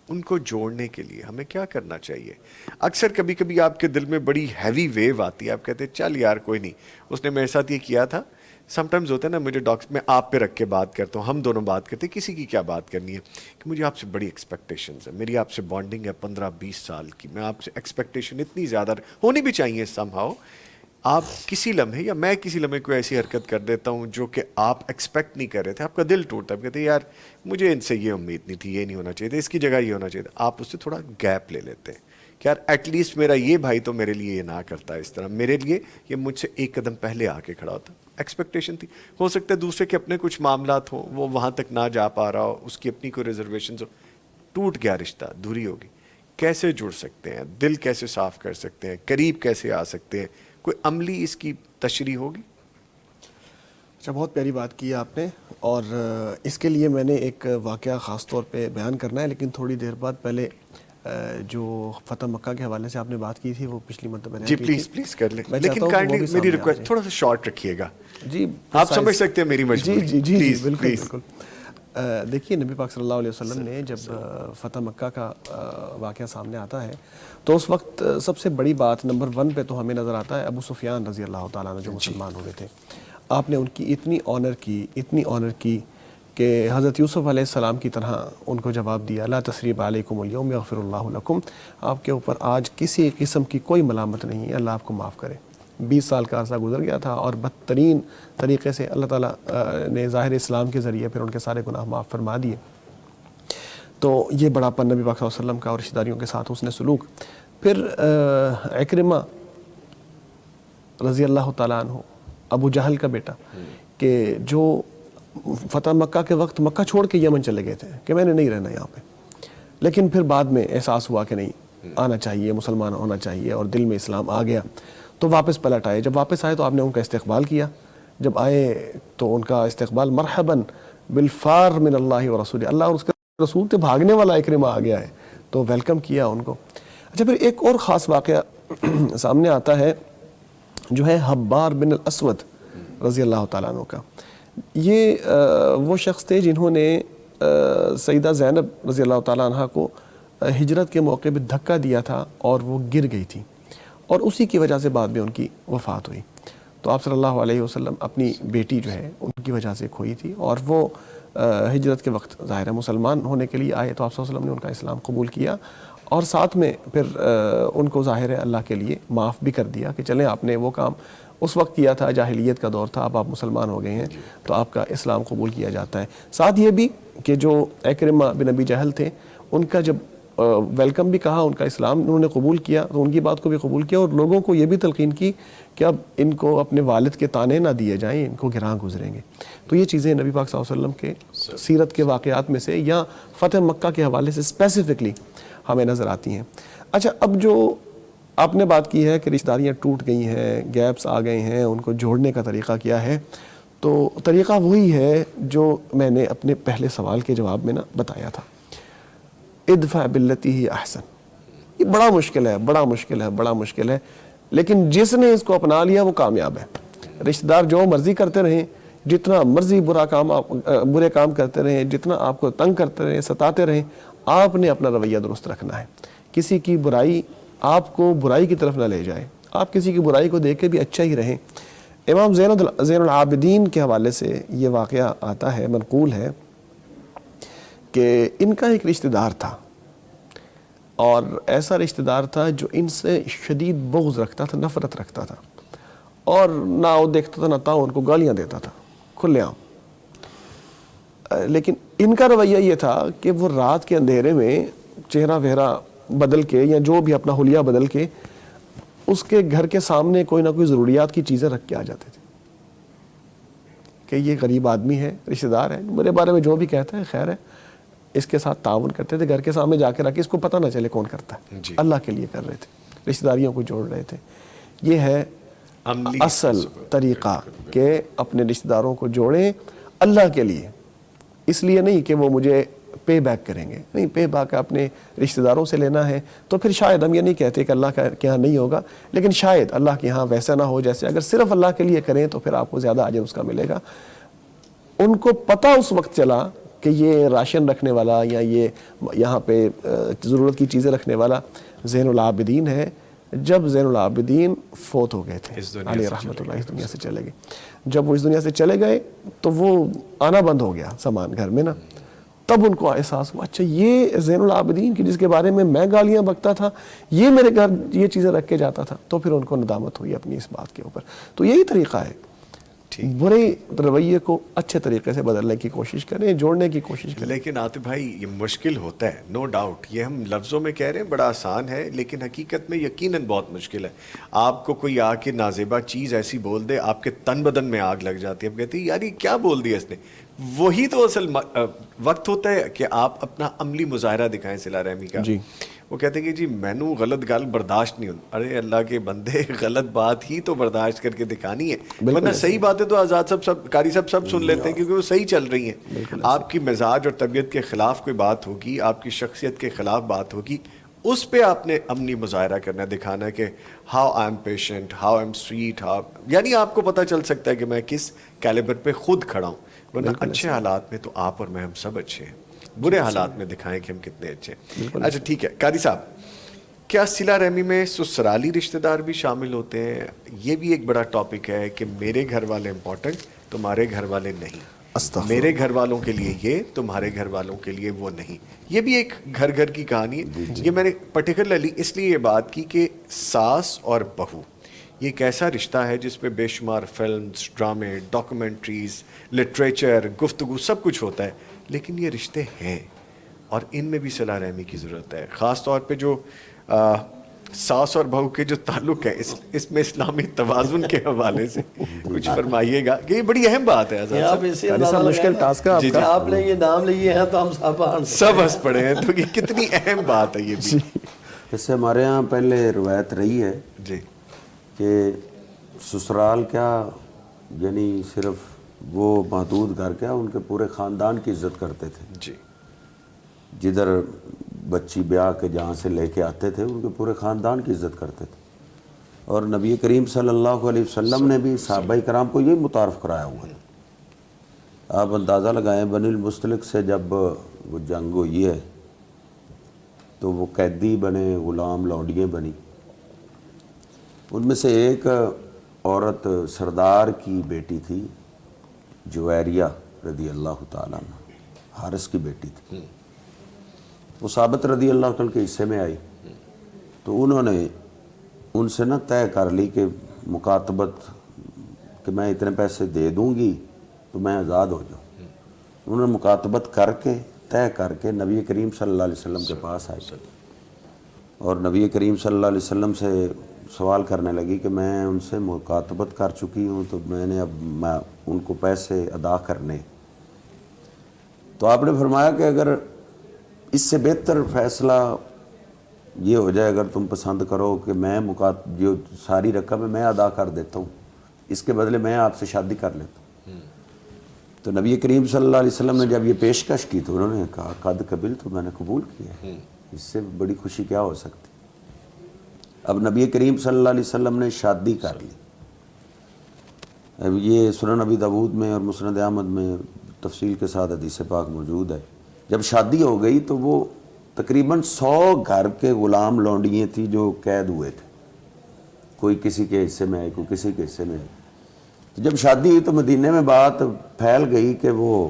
ان کو جوڑنے کے لیے ہمیں کیا کرنا چاہیے؟ اکثر کبھی کبھی آپ کے دل میں بڑی ہیوی ویو آتی ہے، آپ کہتے ہیں چل یار کوئی نہیں، اس نے میرے ساتھ یہ کیا تھا۔ سم ٹائمز ہوتا ہے نا، مجھے ڈاکٹر میں آپ پہ رکھ کے بات کرتا ہوں، ہم دونوں بات کرتے ہیں، کسی کی کیا بات کرنی ہے کہ مجھے آپ سے بڑی ایکسپیکٹیشنز ہیں، میری آپ سے بانڈنگ ہے 15-20 سال کی، میں آپ سے ایکسپیکٹیشن اتنی زیادہ ہونی بھی چاہیے سم ہاؤ، آپ کسی لمحے یا میں کسی لمحے کوئی ایسی حرکت کر دیتا ہوں جو کہ آپ ایکسپیکٹ نہیں کر رہے تھے، آپ کا دل ٹوٹتا ہے، آپ کہتے ہیں یار مجھے ان سے یہ امید نہیں تھی، یہ نہیں ہونا چاہیے تھا، اس کی جگہ یہ ہونا چاہیے تھا، آپ اس سے تھوڑا گیپ لے لیتے ہیں کہ یار ایٹ لیسٹ میرا یہ بھائی تو میرے لیے یہ نہ کرتا اس طرح، میرے لیے یہ مجھ سے ایک قدم پہلے آ کے کھڑا ہوتا۔ ایکسپیکٹیشن تھی، ہو سکتا ہے دوسرے کے اپنے کچھ معاملات ہوں، وہ وہاں تک نہ جا پا رہا ہو، اس کی اپنی کوئی ریزرویشنز ہو، ٹوٹ گیا رشتہ، دوری ہوگی، کیسے جڑ سکتے ہیں، دل کیسے صاف کر سکتے ہیں، قریب کیسے آ سکتے ہیں، کوئی عملی اس کی تشریح ہوگی؟ اچھا، بہت پیاری بات کی آپ نے، اور اس کے لیے میں نے ایک واقعہ خاص طور پہ بیان کرنا ہے، لیکن تھوڑی دیر بعد پہلے جو فتح مکہ کے حوالے سے آپ نے بات کی تھی وہ پچھلی مرتبہ جی پلیز کر لیں، لیکن کائنڈلی میری ریکویسٹ تھوڑا سا شارٹ رکھیے گا، جی آپ سمجھ سکتے ہیں میری مجبوری۔ جی بالکل۔ دیکھیے نبی پاک صلی اللہ علیہ وسلم نے جب فتح مکہ کا واقعہ سامنے آتا ہے تو اس وقت سب سے بڑی بات نمبر 1 پہ تو ہمیں نظر آتا ہے ابو سفیان رضی اللہ تعالیٰ عنہ جو مسلمان ہوئے تھے، آپ نے ان کی اتنی آنر کی کہ حضرت یوسف علیہ السلام کی طرح ان کو جواب دیا، لا تثریب علیکم اليوم یغفر اللہ لکم، آپ کے اوپر آج کسی قسم کی کوئی ملامت نہیں ہے، اللہ آپ کو معاف کرے۔ 20 سال کا عرصہ گزر گیا تھا اور بدترین طریقے سے اللہ تعالیٰ نے ظاہر اسلام کے ذریعے پھر ان کے سارے گناہ معاف فرما دیے۔ تو یہ بڑا پن نبی پاک صلی اللہ علیہ وسلم کا اور رشتہ داریوں کے ساتھ حسن سلوک۔ پھر عکرمہ رضی اللہ تعالیٰ عنہ، ابو جہل کا بیٹا، کہ جو فتح مکہ کے وقت مکہ چھوڑ کے یمن چلے گئے تھے کہ میں نے نہیں رہنا یہاں پہ، لیکن پھر بعد میں احساس ہوا کہ نہیں آنا چاہیے، مسلمان ہونا چاہیے، اور دل میں اسلام آ گیا تو واپس پلٹ آئے۔ جب واپس آئے تو آپ نے ان کا استقبال کیا، جب آئے تو ان کا استقبال مرحباً بالفار من اللہ و رسول، اللہ اور اس کے رسول سے بھاگنے والا عکرمہ آ گیا ہے، تو ویلکم کیا ان کو۔ اچھا، پھر ایک اور خاص واقعہ سامنے آتا ہے جو ہے حبار بن الاسود رضی اللہ تعالیٰ عنہ کا۔ یہ وہ شخص تھے جنہوں نے سیدہ زینب رضی اللہ تعالیٰ عنہ کو ہجرت کے موقع پہ دھکا دیا تھا اور وہ گر گئی تھی، اور اسی کی وجہ سے بعد میں ان کی وفات ہوئی۔ تو آپ صلی اللہ علیہ وسلم اپنی بیٹی جو ہے ان کی وجہ سے کھوئی تھی، اور وہ ہجرت کے وقت ظاہر ہے مسلمان ہونے کے لیے آئے، تو آپ صلی اللہ علیہ وسلم نے ان کا اسلام قبول کیا، اور ساتھ میں پھر ان کو ظاہر ہے اللہ کے لیے معاف بھی کر دیا کہ چلیں آپ نے وہ کام اس وقت کیا تھا، جاہلیت کا دور تھا، اب آپ مسلمان ہو گئے ہیں تو آپ کا اسلام قبول کیا جاتا ہے۔ ساتھ یہ بھی کہ جو عکرمہ بن ابی جہل تھے، ان کا جب ویلکم بھی کہا، ان کا اسلام انہوں نے قبول کیا تو ان کی بات کو بھی قبول کیا، اور لوگوں کو یہ بھی تلقین کی کہ اب ان کو اپنے والد کے طعنے نہ دیے جائیں، ان کو گراں گزریں گے. تو یہ چیزیں نبی پاک صلی اللہ علیہ وسلم کے سیرت کے واقعات میں سے یا فتح مکہ کے حوالے سے اسپیسیفکلی ہمیں نظر آتی ہیں. اچھا، اب جو آپ نے بات کی ہے کہ رشتہ داریاں ٹوٹ گئی ہیں، گیپس آ گئے ہیں، ان کو جوڑنے کا طریقہ کیا ہے، تو طریقہ وہی ہے جو میں نے اپنے پہلے سوال کے جواب میں بتایا تھا، ادفع باللتی ہی احسن. یہ بڑا مشکل ہے، لیکن جس نے اس کو اپنا لیا وہ کامیاب ہے. رشتہ دار جو مرضی کرتے رہیں، جتنا مرضی برے کام کرتے رہیں، جتنا آپ کو تنگ کرتے رہیں، ستاتے رہیں، آپ نے اپنا رویہ درست رکھنا ہے. کسی کی برائی آپ کو برائی کی طرف نہ لے جائے، آپ کسی کی برائی کو دیکھ کے بھی اچھا ہی رہیں. امام زین العابدین کے حوالے سے یہ واقعہ آتا ہے، منقول ہے کہ ان کا ایک رشتہ دار تھا، اور ایسا رشتہ دار تھا جو ان سے شدید بغض رکھتا تھا، نفرت رکھتا تھا، اور نہ وہ دیکھتا تھا نہ تھا، ان کو گالیاں دیتا تھا کھلے عام. لیکن ان کا رویہ یہ تھا کہ وہ رات کے اندھیرے میں چہرہ وہرہ بدل کے یا جو بھی اپنا حلیہ بدل کے اس کے گھر کے سامنے کوئی نہ کوئی ضروریات کی چیزیں رکھ کے آ جاتے تھے کہ یہ غریب آدمی ہے، رشتہ دار ہے، میرے بارے میں جو بھی کہتا ہے خیر ہے. اس کے ساتھ تعاون کرتے تھے، گھر کے سامنے جا کے رکھ کے اس کو پتہ نہ چلے کون کرتا ہے. اللہ کے لیے کر رہے تھے، رشتہ داریوں کو جوڑ رہے تھے. یہ ہے اصل طریقہ کہ اپنے رشتہ داروں کو جوڑیں اللہ کے لیے، اس لیے نہیں کہ وہ مجھے پے بیک کریں گے. نہیں، پے بیک اپنے رشتہ داروں سے لینا ہے تو پھر شاید ہم یہ نہیں کہتے کہ اللہ کے یہاں نہیں ہوگا، لیکن شاید اللہ کے یہاں ویسا نہ ہو جیسے اگر صرف اللہ کے لیے کریں تو پھر آپ کو زیادہ اجر اس کا ملے گا. ان کو پتہ اس وقت چلا کہ یہ راشن رکھنے والا یا یہ یہاں پہ ضرورت کی چیزیں رکھنے والا زین العابدین ہے، جب زین العابدین فوت ہو گئے تھے علیہ رحمۃ اللہ، اس دنیا سے چلے گئے. جب وہ اس دنیا سے چلے گئے تو وہ آنا بند ہو گیا سامان گھر میں نا. تب ان کو احساس ہوا اچھا یہ زین العابدین کی جس کے بارے میں گالیاں بکتا تھا یہ میرے گھر یہ چیزیں رکھ کے جاتا تھا. تو پھر ان کو ندامت ہوئی اپنی اس بات کے اوپر. تو یہی طریقہ ہے، برے رویے کو اچھے طریقے سے بدلنے کی کوشش کریں، جوڑنے کی کوشش کریں. لیکن عاطف بھائی یہ مشکل ہوتا ہے، نو ڈاؤٹ. یہ ہم لفظوں میں کہہ رہے ہیں بڑا آسان ہے، لیکن حقیقت میں یقیناً بہت مشکل ہے. آپ کو کوئی آ کے نازیبا چیز ایسی بول دے، آپ کے تن بدن میں آگ لگ جاتی ہے. آپ کہتے ہیں یار یہ کیا بول دیا اس نے. وہی تو اصل وقت ہوتا ہے کہ آپ اپنا عملی مظاہرہ دکھائیں صلہ رحمی کا. جی وہ کہتے ہیں کہ جی مینوں غلط گل برداشت نہیں ہوتی. ارے اللہ کے بندے، غلط بات ہی تو برداشت کر کے دکھانی ہے، ورنہ صحیح باتیں تو آزاد سب قاری سب سن لیتے ہیں کیونکہ وہ صحیح چل رہی ہیں. آپ کی مزاج اور طبیعت کے خلاف کوئی بات ہوگی، آپ کی شخصیت کے خلاف بات ہوگی، اس پہ آپ نے عملی مظاہرہ کرنا، دکھانا ہے کہ how I am patient, how I am sweet, یعنی آپ کو پتہ چل سکتا ہے کہ میں کس کیلیبر پہ خود کھڑا ہوں. ورنہ اچھے حالات میں تو آپ اور میں ہم سب اچھے ہیں، برے حالات میں دکھائیں کہ ہم کتنے اچھے ہیں. اچھا ٹھیک ہے قاری صاحب، کیا صلہ رحمی میں سسرالی رشتہ دار بھی شامل ہوتے ہیں؟ یہ بھی ایک بڑا ٹاپک ہے کہ میرے گھر والے امپورٹنٹ، تمہارے گھر والے نہیں. میرے گھر والوں کے لیے یہ، تمہارے گھر والوں کے لیے وہ نہیں. یہ بھی ایک گھر گھر کی کہانی ہے. یہ میں نے پرٹیکولرلی اس لیے یہ بات کی کہ ساس اور بہو یہ ایک ایسا رشتہ ہے جس پہ بے شمار فلمز، ڈرامے، ڈاکومنٹریز، لٹریچر، گفتگو سب کچھ ہوتا ہے. لیکن یہ رشتے ہیں اور ان میں بھی صلہ رحمی کی ضرورت ہے. خاص طور پہ جو ساس اور بہو کے جو تعلق ہے، اس میں اسلامی توازن کے حوالے سے کچھ فرمائیے گا کہ یہ بڑی اہم بات ہے. مشکل ٹاسک ہے آپ نے یہ نام لیے ہیں تو ہم سب ہنس پڑے ہیں. تو یہ کتنی اہم بات ہے یہ بھی. اس سے ہمارے ہاں پہلے روایت رہی ہے جی کہ سسرال کیا یعنی صرف وہ محدود گھر کیا، ان کے پورے خاندان کی عزت کرتے تھے. جی جدھر بچی بیاہ کے جہاں سے لے کے آتے تھے ان کے پورے خاندان کی عزت کرتے تھے. اور نبی کریم صلی اللہ علیہ وسلم نے بھی صحابہ کرام کو یہی متعارف کرایا ہوا ہے. آپ اندازہ لگائیں بنی المستلق سے جب وہ جنگ ہوئی ہے تو وہ قیدی بنے، غلام لونڈیاں بنی. ان میں سے ایک عورت سردار کی بیٹی تھی، جویریہ رضی اللہ تعالیٰ عنہ، حارث کی بیٹی تھی. وہ ثابت رضی اللہ تعالیٰ کے حصے میں آئی تو انہوں نے ان سے نہ طے کر لی کہ مکاتبت کہ میں اتنے پیسے دے دوں گی تو میں آزاد ہو جاؤں. انہوں نے مکاتبت کر کے طے کر کے نبی کریم صلی اللہ علیہ وسلم کے پاس آئی اور نبی کریم صلی اللہ علیہ وسلم سے سوال کرنے لگی کہ میں ان سے مکاتبت کر چکی ہوں تو میں نے اب ان کو پیسے ادا کرنے. تو آپ نے فرمایا کہ اگر اس سے بہتر فیصلہ یہ ہو جائے، اگر تم پسند کرو کہ میں جو ساری رقم ہے میں ادا کر دیتا ہوں، اس کے بدلے میں آپ سے شادی کر لیتا ہوں. تو نبی کریم صلی اللہ علیہ وسلم نے جب یہ پیشکش کی تو انہوں نے کہا قد قبل، تو میں نے قبول کیا، اس سے بڑی خوشی کیا ہو سکتی. اب نبی کریم صلی اللہ علیہ وسلم نے شادی کر لی. اب یہ سنن نبی داود میں اور مسند احمد میں تفصیل کے ساتھ حدیث پاک موجود ہے. جب شادی ہو گئی تو وہ تقریباً 100 گھر کے غلام لونڈیاں تھیں جو قید ہوئے تھے، کوئی کسی کے حصے میں آئی، کوئی کسی کے حصے میں آئی. تو جب شادی ہوئی تو مدینے میں بات پھیل گئی کہ وہ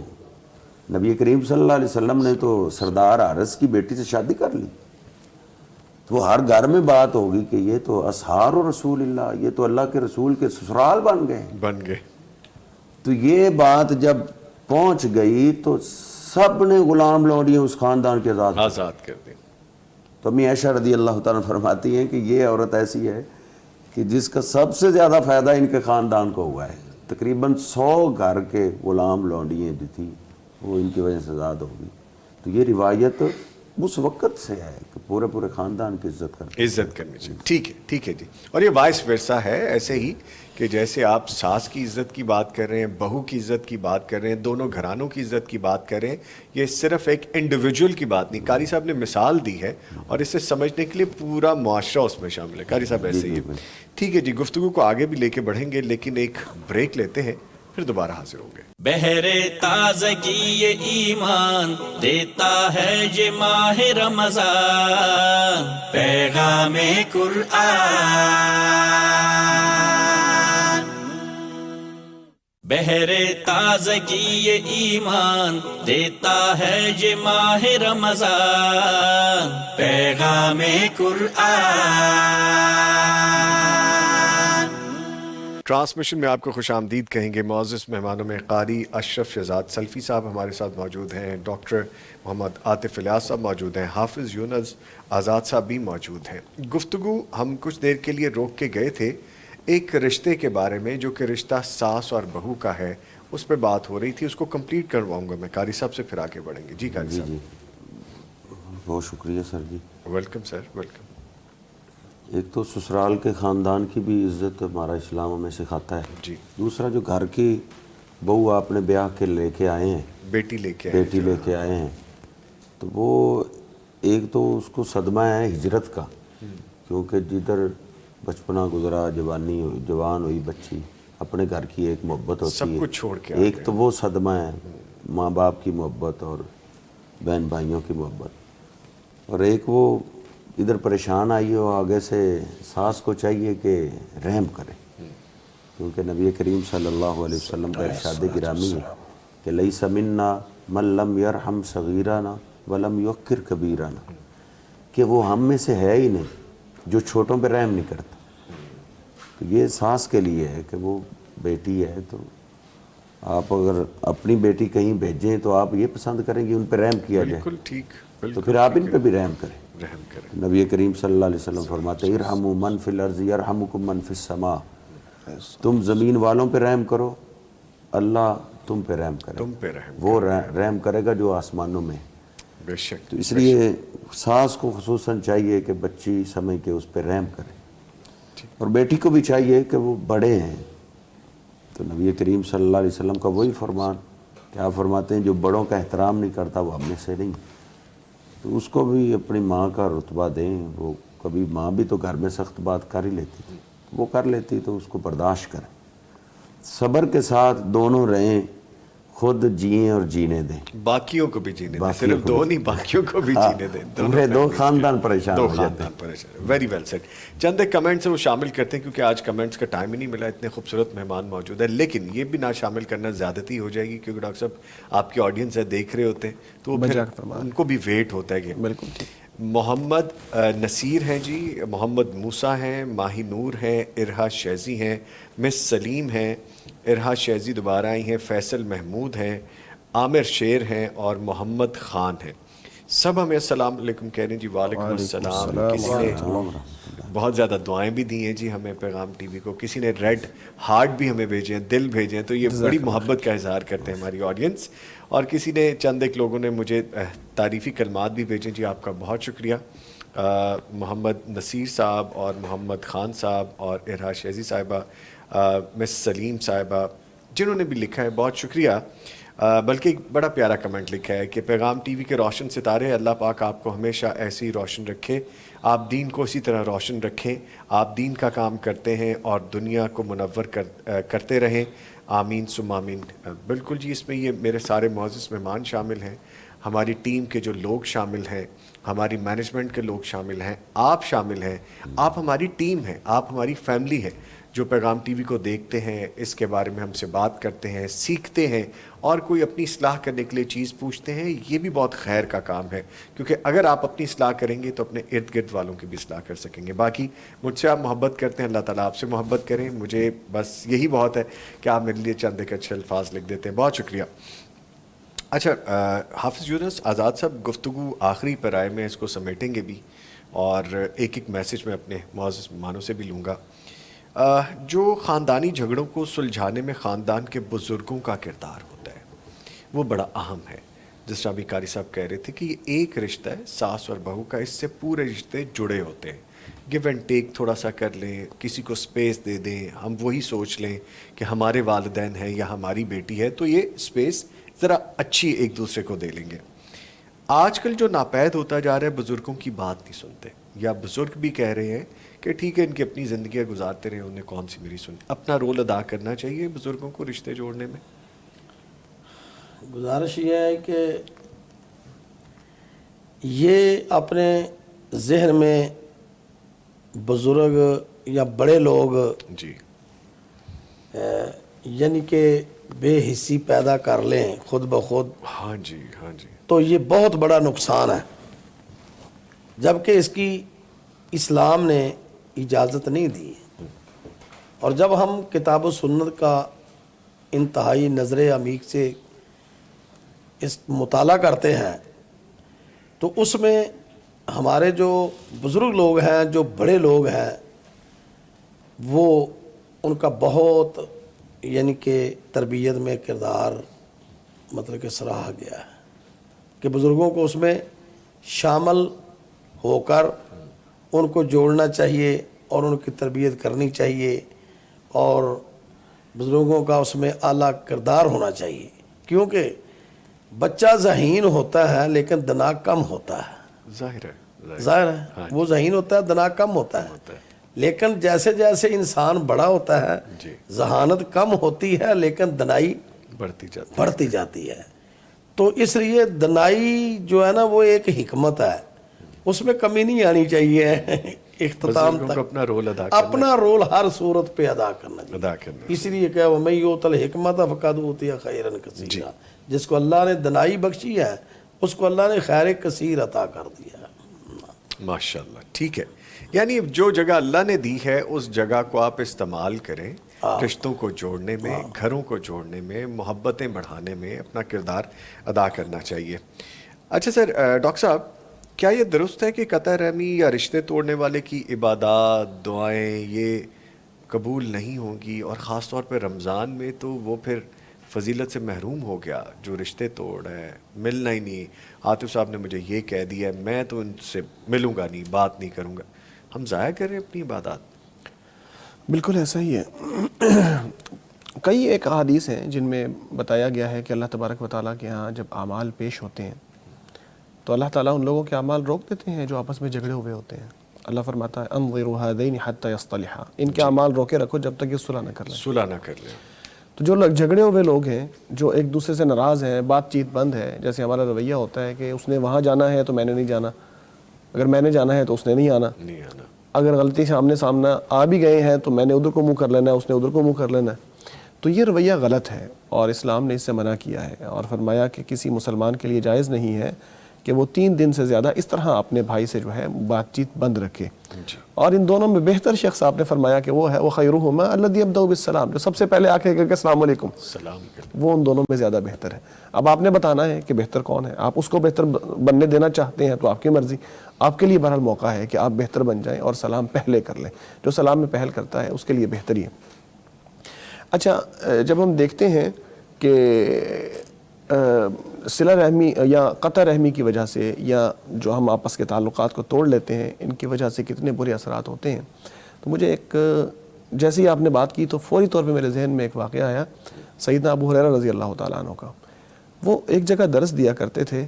نبی کریم صلی اللہ علیہ وسلم نے تو سردار حارث کی بیٹی سے شادی کر لی. تو وہ ہر گھر میں بات ہوگی کہ یہ تو اصحار رسول اللہ، یہ تو اللہ کے رسول کے سسرال بن گئے. تو یہ بات جب پہنچ گئی تو سب نے غلام لونڈیاں اس خاندان کے آزاد کر دی. تو امی عائشہ رضی اللہ تعالیٰ فرماتی ہیں کہ یہ عورت ایسی ہے کہ جس کا سب سے زیادہ فائدہ ان کے خاندان کو ہوا ہے. تقریباً 100 گھر کے غلام لونڈیاں جو تھی وہ ان کی وجہ سے آزاد ہو گئی. تو یہ روایت اس وقت سے ہے کہ پورے خاندان کی عزت کرنی چاہیے. ٹھیک ہے جی. اور یہ وائس ورثا ہے، ایسے ہی کہ جیسے آپ ساس کی عزت کی بات کر رہے ہیں، بہو کی عزت کی بات کر رہے ہیں، دونوں گھرانوں کی عزت کی بات کر رہے ہیں، یہ صرف ایک انڈیویجول کی بات نہیں. قاری صاحب نے مثال دی ہے اور اسے سمجھنے کے لیے پورا معاشرہ اس میں شامل ہے. قاری صاحب ایسے ہی. ٹھیک ہے جی، گفتگو کو آگے بھی لے کے بڑھیں گے لیکن ایک بریک لیتے ہیں، پھر دوبارہ حاضر ہوں گے. بہرے تازگی یہ ایمان دیتا ہے یہ ماہ رمضان، پیغام قرآن. بہرے تازگی یہ ایمان دیتا ہے یہ ماہ رمضان، پیغام قرآن. ٹرانسمیشن میں آپ کو خوش آمدید کہیں گے. معزز مہمانوں میں قاری اشرف شہزاد سلفی صاحب ہمارے ساتھ موجود ہیں، ڈاکٹر محمد عاطف الیاس صاحب موجود ہیں، حافظ یونس آزاد صاحب بھی موجود ہیں. گفتگو ہم کچھ دیر کے لیے روک کے گئے تھے ایک رشتے کے بارے میں جو کہ رشتہ ساس اور بہو کا ہے، اس پہ بات ہو رہی تھی. اس کو کمپلیٹ کرواؤں گا میں قاری صاحب سے، پھر آگے بڑھیں گے. جی قاری صاحب. بہت شکریہ سر جی. Welcome sir, welcome. ایک تو سسرال کے خاندان کی بھی عزت ہمارا اسلام ہمیں سکھاتا ہے جی. دوسرا جو گھر کی بہو آپ نے بیاہ کے لے کے آئے ہیں، بیٹی لے کے آئے ہیں، تو وہ ایک تو اس کو صدمہ ہے ہجرت کا، کیونکہ جدھر بچپنا گزرا، جوان ہوئی بچی، اپنے گھر کی ایک محبت ہوتی ہے، سب کچھ چھوڑ کے ایک تو وہ صدمہ ہے ماں باپ کی محبت اور بہن بھائیوں کی محبت، اور ایک وہ ادھر پریشان آئی ہو، آگے سے ساس کو چاہیے کہ رحم کرے، کیونکہ نبی کریم صلی اللہ علیہ وسلم کا ارشاد گرامی ہے کہ لیس منا من لم یرحم صغیرنا ولم یوقر کبیرنا، کہ وہ ہم میں سے ہے ہی نہیں جو چھوٹوں پہ رحم نہیں کرتا. تو یہ ساس کے لیے ہے کہ وہ بیٹی ہے تو آپ اگر اپنی بیٹی کہیں بھیجیں تو آپ یہ پسند کریں گے ان پہ رحم کیا جائے، بالکل ٹھیک، تو پھر آپ ان پہ بھی رحم کریں. نبی کریم صلی اللہ علیہ وسلم فرماتے ہیں ارحموا من فی الارض یرحمکم من فی السماء، تم زمین والوں پہ رحم کرو، اللہ تم پہ رحم کرے، وہ رحم کرے گا جو آسمانوں میں. بے شک. تو اس لیے ساس کو خصوصاً چاہیے کہ بچی سمجھ کے اس پہ رحم کرے، اور بیٹی کو بھی چاہیے کہ وہ بڑے ہیں. تو نبی کریم صلی اللہ علیہ وسلم کا وہی فرمان کہ آپ فرماتے ہیں جو بڑوں کا احترام نہیں کرتا وہ ہم میں سے نہیں. تو اس کو بھی اپنی ماں کا رتبہ دیں. وہ کبھی ماں بھی تو گھر میں سخت بات کر ہی لیتی تھی، وہ کر لیتی تو اس کو برداشت کریں، صبر کے ساتھ دونوں رہیں، خود جئیں اور جینے دیں، باقیوں کو بھی جینے دیں، صرف دو نہیں باقیوں کو بھی جینے دیں. پورے دو خاندان پریشان ہو جاتے ہیں. Very well said. چند ایک کمنٹس وہ شامل کرتے ہیں کیونکہ آج کمنٹس کا ٹائم ہی نہیں ملا، اتنے خوبصورت مہمان موجود ہیں، لیکن یہ بھی نہ شامل کرنا زیادتی ہو جائے گی کیونکہ ڈاکٹر صاحب آپ کی آڈینس ہے، دیکھ رہے ہوتے ہیں تو ان کو بھی ویٹ ہوتا ہے کہ بالکل. محمد نصیر ہیں جی، محمد موسیٰ ہیں، ماہی نور ہیں، ارہا شیزی ہیں، مس سلیم ہیں، ارہا شیزی دوبارہ آئی ہیں، فیصل محمود ہیں، عامر شیر ہیں اور محمد خان ہیں. سب ہمیں السلام علیکم کہہ رہے ہیں جی. وعلیکم السلام. کسی نے بہت زیادہ دعائیں بھی دی ہیں جی ہمیں پیغام ٹی وی کو, کسی نے ریڈ ہارٹ بھی ہمیں بھیجے ہیں, دل بھیجے ہیں, تو یہ بڑی محبت کا اظہار کرتے ہیں ہماری آڈینس. اور کسی نے چند ایک لوگوں نے مجھے تعریفی کلمات بھی بھیجے, جی آپ کا بہت شکریہ. محمد نصیر صاحب اور محمد خان صاحب اور ارہا شیزی صاحبہ, مس سلیم صاحبہ, جنہوں نے بھی لکھا ہے, بہت شکریہ. بلکہ ایک بڑا پیارا کمنٹ لکھا ہے کہ پیغام ٹی وی کے روشن ستارے, اللہ پاک آپ کو ہمیشہ ایسے ہی روشن رکھے, آپ دین کو اسی طرح روشن رکھیں, آپ دین کا کام کرتے ہیں اور دنیا کو منور کرتے رہیں, آمین ثم آمین. بالکل جی, اس میں یہ میرے سارے معزز مہمان شامل ہیں, ہماری ٹیم کے جو لوگ شامل ہیں, ہماری مینجمنٹ کے لوگ شامل ہیں, آپ شامل ہیں, آپ ہماری ٹیم ہیں, آپ ہماری فیملی ہے جو پیغام ٹی وی کو دیکھتے ہیں, اس کے بارے میں ہم سے بات کرتے ہیں, سیکھتے ہیں, اور کوئی اپنی اصلاح کرنے کے لیے چیز پوچھتے ہیں. یہ بھی بہت خیر کا کام ہے, کیونکہ اگر آپ اپنی اصلاح کریں گے تو اپنے ارد گرد والوں کی بھی اصلاح کر سکیں گے. باقی مجھ سے آپ محبت کرتے ہیں, اللہ تعالیٰ آپ سے محبت کریں. مجھے بس یہی بہت ہے کہ آپ میرے لیے چند ایک اچھے الفاظ لکھ دیتے ہیں. بہت شکریہ. اچھا حافظ یونس آزاد صاحب, گفتگو آخری پر آئے, میں اس کو سمیٹیں گے بھی, اور ایک ایک میسج میں اپنے معزز مہمانوں سے بھی لوں گا. جو خاندانی جھگڑوں کو سلجھانے میں خاندان کے بزرگوں کا کردار ہوتا ہے وہ بڑا اہم ہے. جس طرح ابھی قاری صاحب کہہ رہے تھے کہ یہ ایک رشتہ ہے ساس اور بہو کا, اس سے پورے رشتے جڑے ہوتے ہیں. گیو اینڈ ٹیک تھوڑا سا کر لیں, کسی کو سپیس دے دیں, ہم وہی سوچ لیں کہ ہمارے والدین ہیں یا ہماری بیٹی ہے, تو یہ سپیس ذرا اچھی ایک دوسرے کو دے لیں گے. آج کل جو ناپید ہوتا جا رہا ہے, بزرگوں کی بات نہیں سنتے, یا بزرگ بھی کہہ رہے ہیں کہ ٹھیک ہے ان کی اپنی زندگیاں گزارتے رہے, انہیں کون سی میری سنی. اپنا رول ادا کرنا چاہیے بزرگوں کو رشتے جوڑنے میں. گزارش یہ ہے کہ یہ اپنے ذہن میں بزرگ یا بڑے لوگ جی یعنی کہ بے حسی پیدا کر لیں خود بخود, ہاں جی ہاں جی, تو یہ بہت بڑا نقصان ہے, جبکہ اس کی اسلام نے اجازت نہیں دی. اور جب ہم کتاب و سنت کا انتہائی نظر عمیق سے اس مطالعہ کرتے ہیں تو اس میں ہمارے جو بزرگ لوگ ہیں, جو بڑے لوگ ہیں, وہ ان کا بہت یعنی کہ تربیت میں کردار مطلب کہ سراہا گیا ہے کہ بزرگوں کو اس میں شامل ہو کر ان کو جوڑنا چاہیے اور ان کی تربیت کرنی چاہیے, اور بزرگوں کا اس میں اعلیٰ کردار ہونا چاہیے. کیونکہ بچہ ذہین ہوتا ہے لیکن دماغ کم ہوتا ہے, ظاہر ہے ظاہر ہے وہ ذہین ہوتا ہے, دماغ کم ہوتا ہے. لیکن جیسے جیسے انسان بڑا ہوتا ہے ذہانت کم ہوتی ہے لیکن دنائی بڑھتی جاتی ہے. تو اس لیے دنائی جو ہے نا وہ ایک حکمت ہے, اس میں کمی نہیں آنی چاہیے. اختتام تک اپنا رول ہر صورت پہ ادا کرنا چاہیے. اس لیے کہ وَمَن یُؤْتَ الْحِکْمَةَ فَقَدْ أُوتِیَ خَیْرًا کَثِیرًا, جس کو اللہ نے دنائی بخشی ہے اس کو اللہ نے خیر کثیر عطا کر دیا ہے. ماشاءاللہ. ٹھیک ہے, یعنی جو جگہ اللہ نے دی ہے اس جگہ کو آپ استعمال کریں, رشتوں کو جوڑنے میں, گھروں کو جوڑنے میں, محبتیں بڑھانے میں اپنا کردار ادا کرنا چاہیے. اچھا سر, ڈاکٹر صاحب کیا یہ درست ہے کہ قطع رحمی یا رشتے توڑنے والے کی عبادات دعائیں یہ قبول نہیں ہوں گی, اور خاص طور پہ رمضان میں تو وہ پھر فضیلت سے محروم ہو گیا جو رشتے توڑ ہے, ملنا ہی نہیں. عاطف صاحب نے مجھے یہ کہہ دیا ہے میں تو ان سے ملوں گا نہیں, بات نہیں کروں گا. ہم ضائع کر رہے ہیں اپنی عبادات. بالکل ایسا ہی ہے. کئی ایک احادیث ہیں جن میں بتایا گیا ہے کہ اللہ تبارک و تعالیٰ کے ہاں جب اعمال پیش ہوتے ہیں تو اللہ تعالیٰ ان لوگوں کے اعمال روک دیتے ہیں جو آپس میں جھگڑے ہوئے ہوتے ہیں. اللہ فرماتا ہے انظروا هذین حتی یصطلحا, ان کے اعمال روکے رکھو جب تک یہ صلح نہ کر لیں. تو جو لوگ جھگڑے ہوئے لوگ ہیں, جو ایک دوسرے سے ناراض ہیں, بات چیت بند ہے, جیسے ہمارا رویہ ہوتا ہے کہ اس نے وہاں جانا ہے تو میں نے نہیں جانا, اگر میں نے جانا ہے تو اس نے نہیں آنا, اگر غلطی سامنے آ بھی گئے ہیں تو میں نے ادھر کو منہ کر لینا ہے, اس نے ادھر کو منہ کر لینا ہے. تو یہ رویہ غلط ہے اور اسلام نے اس سے منع کیا ہے, اور فرمایا کہ کسی مسلمان کے لیے جائز نہیں ہے کہ وہ 3 دن سے زیادہ اس طرح اپنے بھائی سے جو ہے بات چیت بند رکھے. اور ان دونوں میں بہتر شخص آپ نے فرمایا کہ وہ ہے وہ خیرہما الذی یبدأ بالسلام، جو سب سے پہلے آ کے کہے کہ السلام علیکم، وہ ان دونوں میں زیادہ بہتر ہے. اب آپ نے بتانا ہے کہ بہتر کون ہے. آپ اس کو بہتر بننے دینا چاہتے ہیں تو آپ کی مرضی. آپ کے لیے بہرحال موقع ہے کہ آپ بہتر بن جائیں اور سلام پہلے کر لیں. جو سلام میں پہل کرتا ہے اس کے لیے بہتری ہے. اچھا، جب ہم دیکھتے ہیں کہ صلہ رحمی یا قطع رحمی کی وجہ سے یا جو ہم آپس کے تعلقات کو توڑ لیتے ہیں ان کی وجہ سے کتنے برے اثرات ہوتے ہیں، تو مجھے ایک جیسے ہی آپ نے بات کی تو فوری طور پہ میرے ذہن میں ایک واقعہ آیا سیدنا ابو ہریرہ رضی اللہ تعالیٰ عنہ کا. وہ ایک جگہ درس دیا کرتے تھے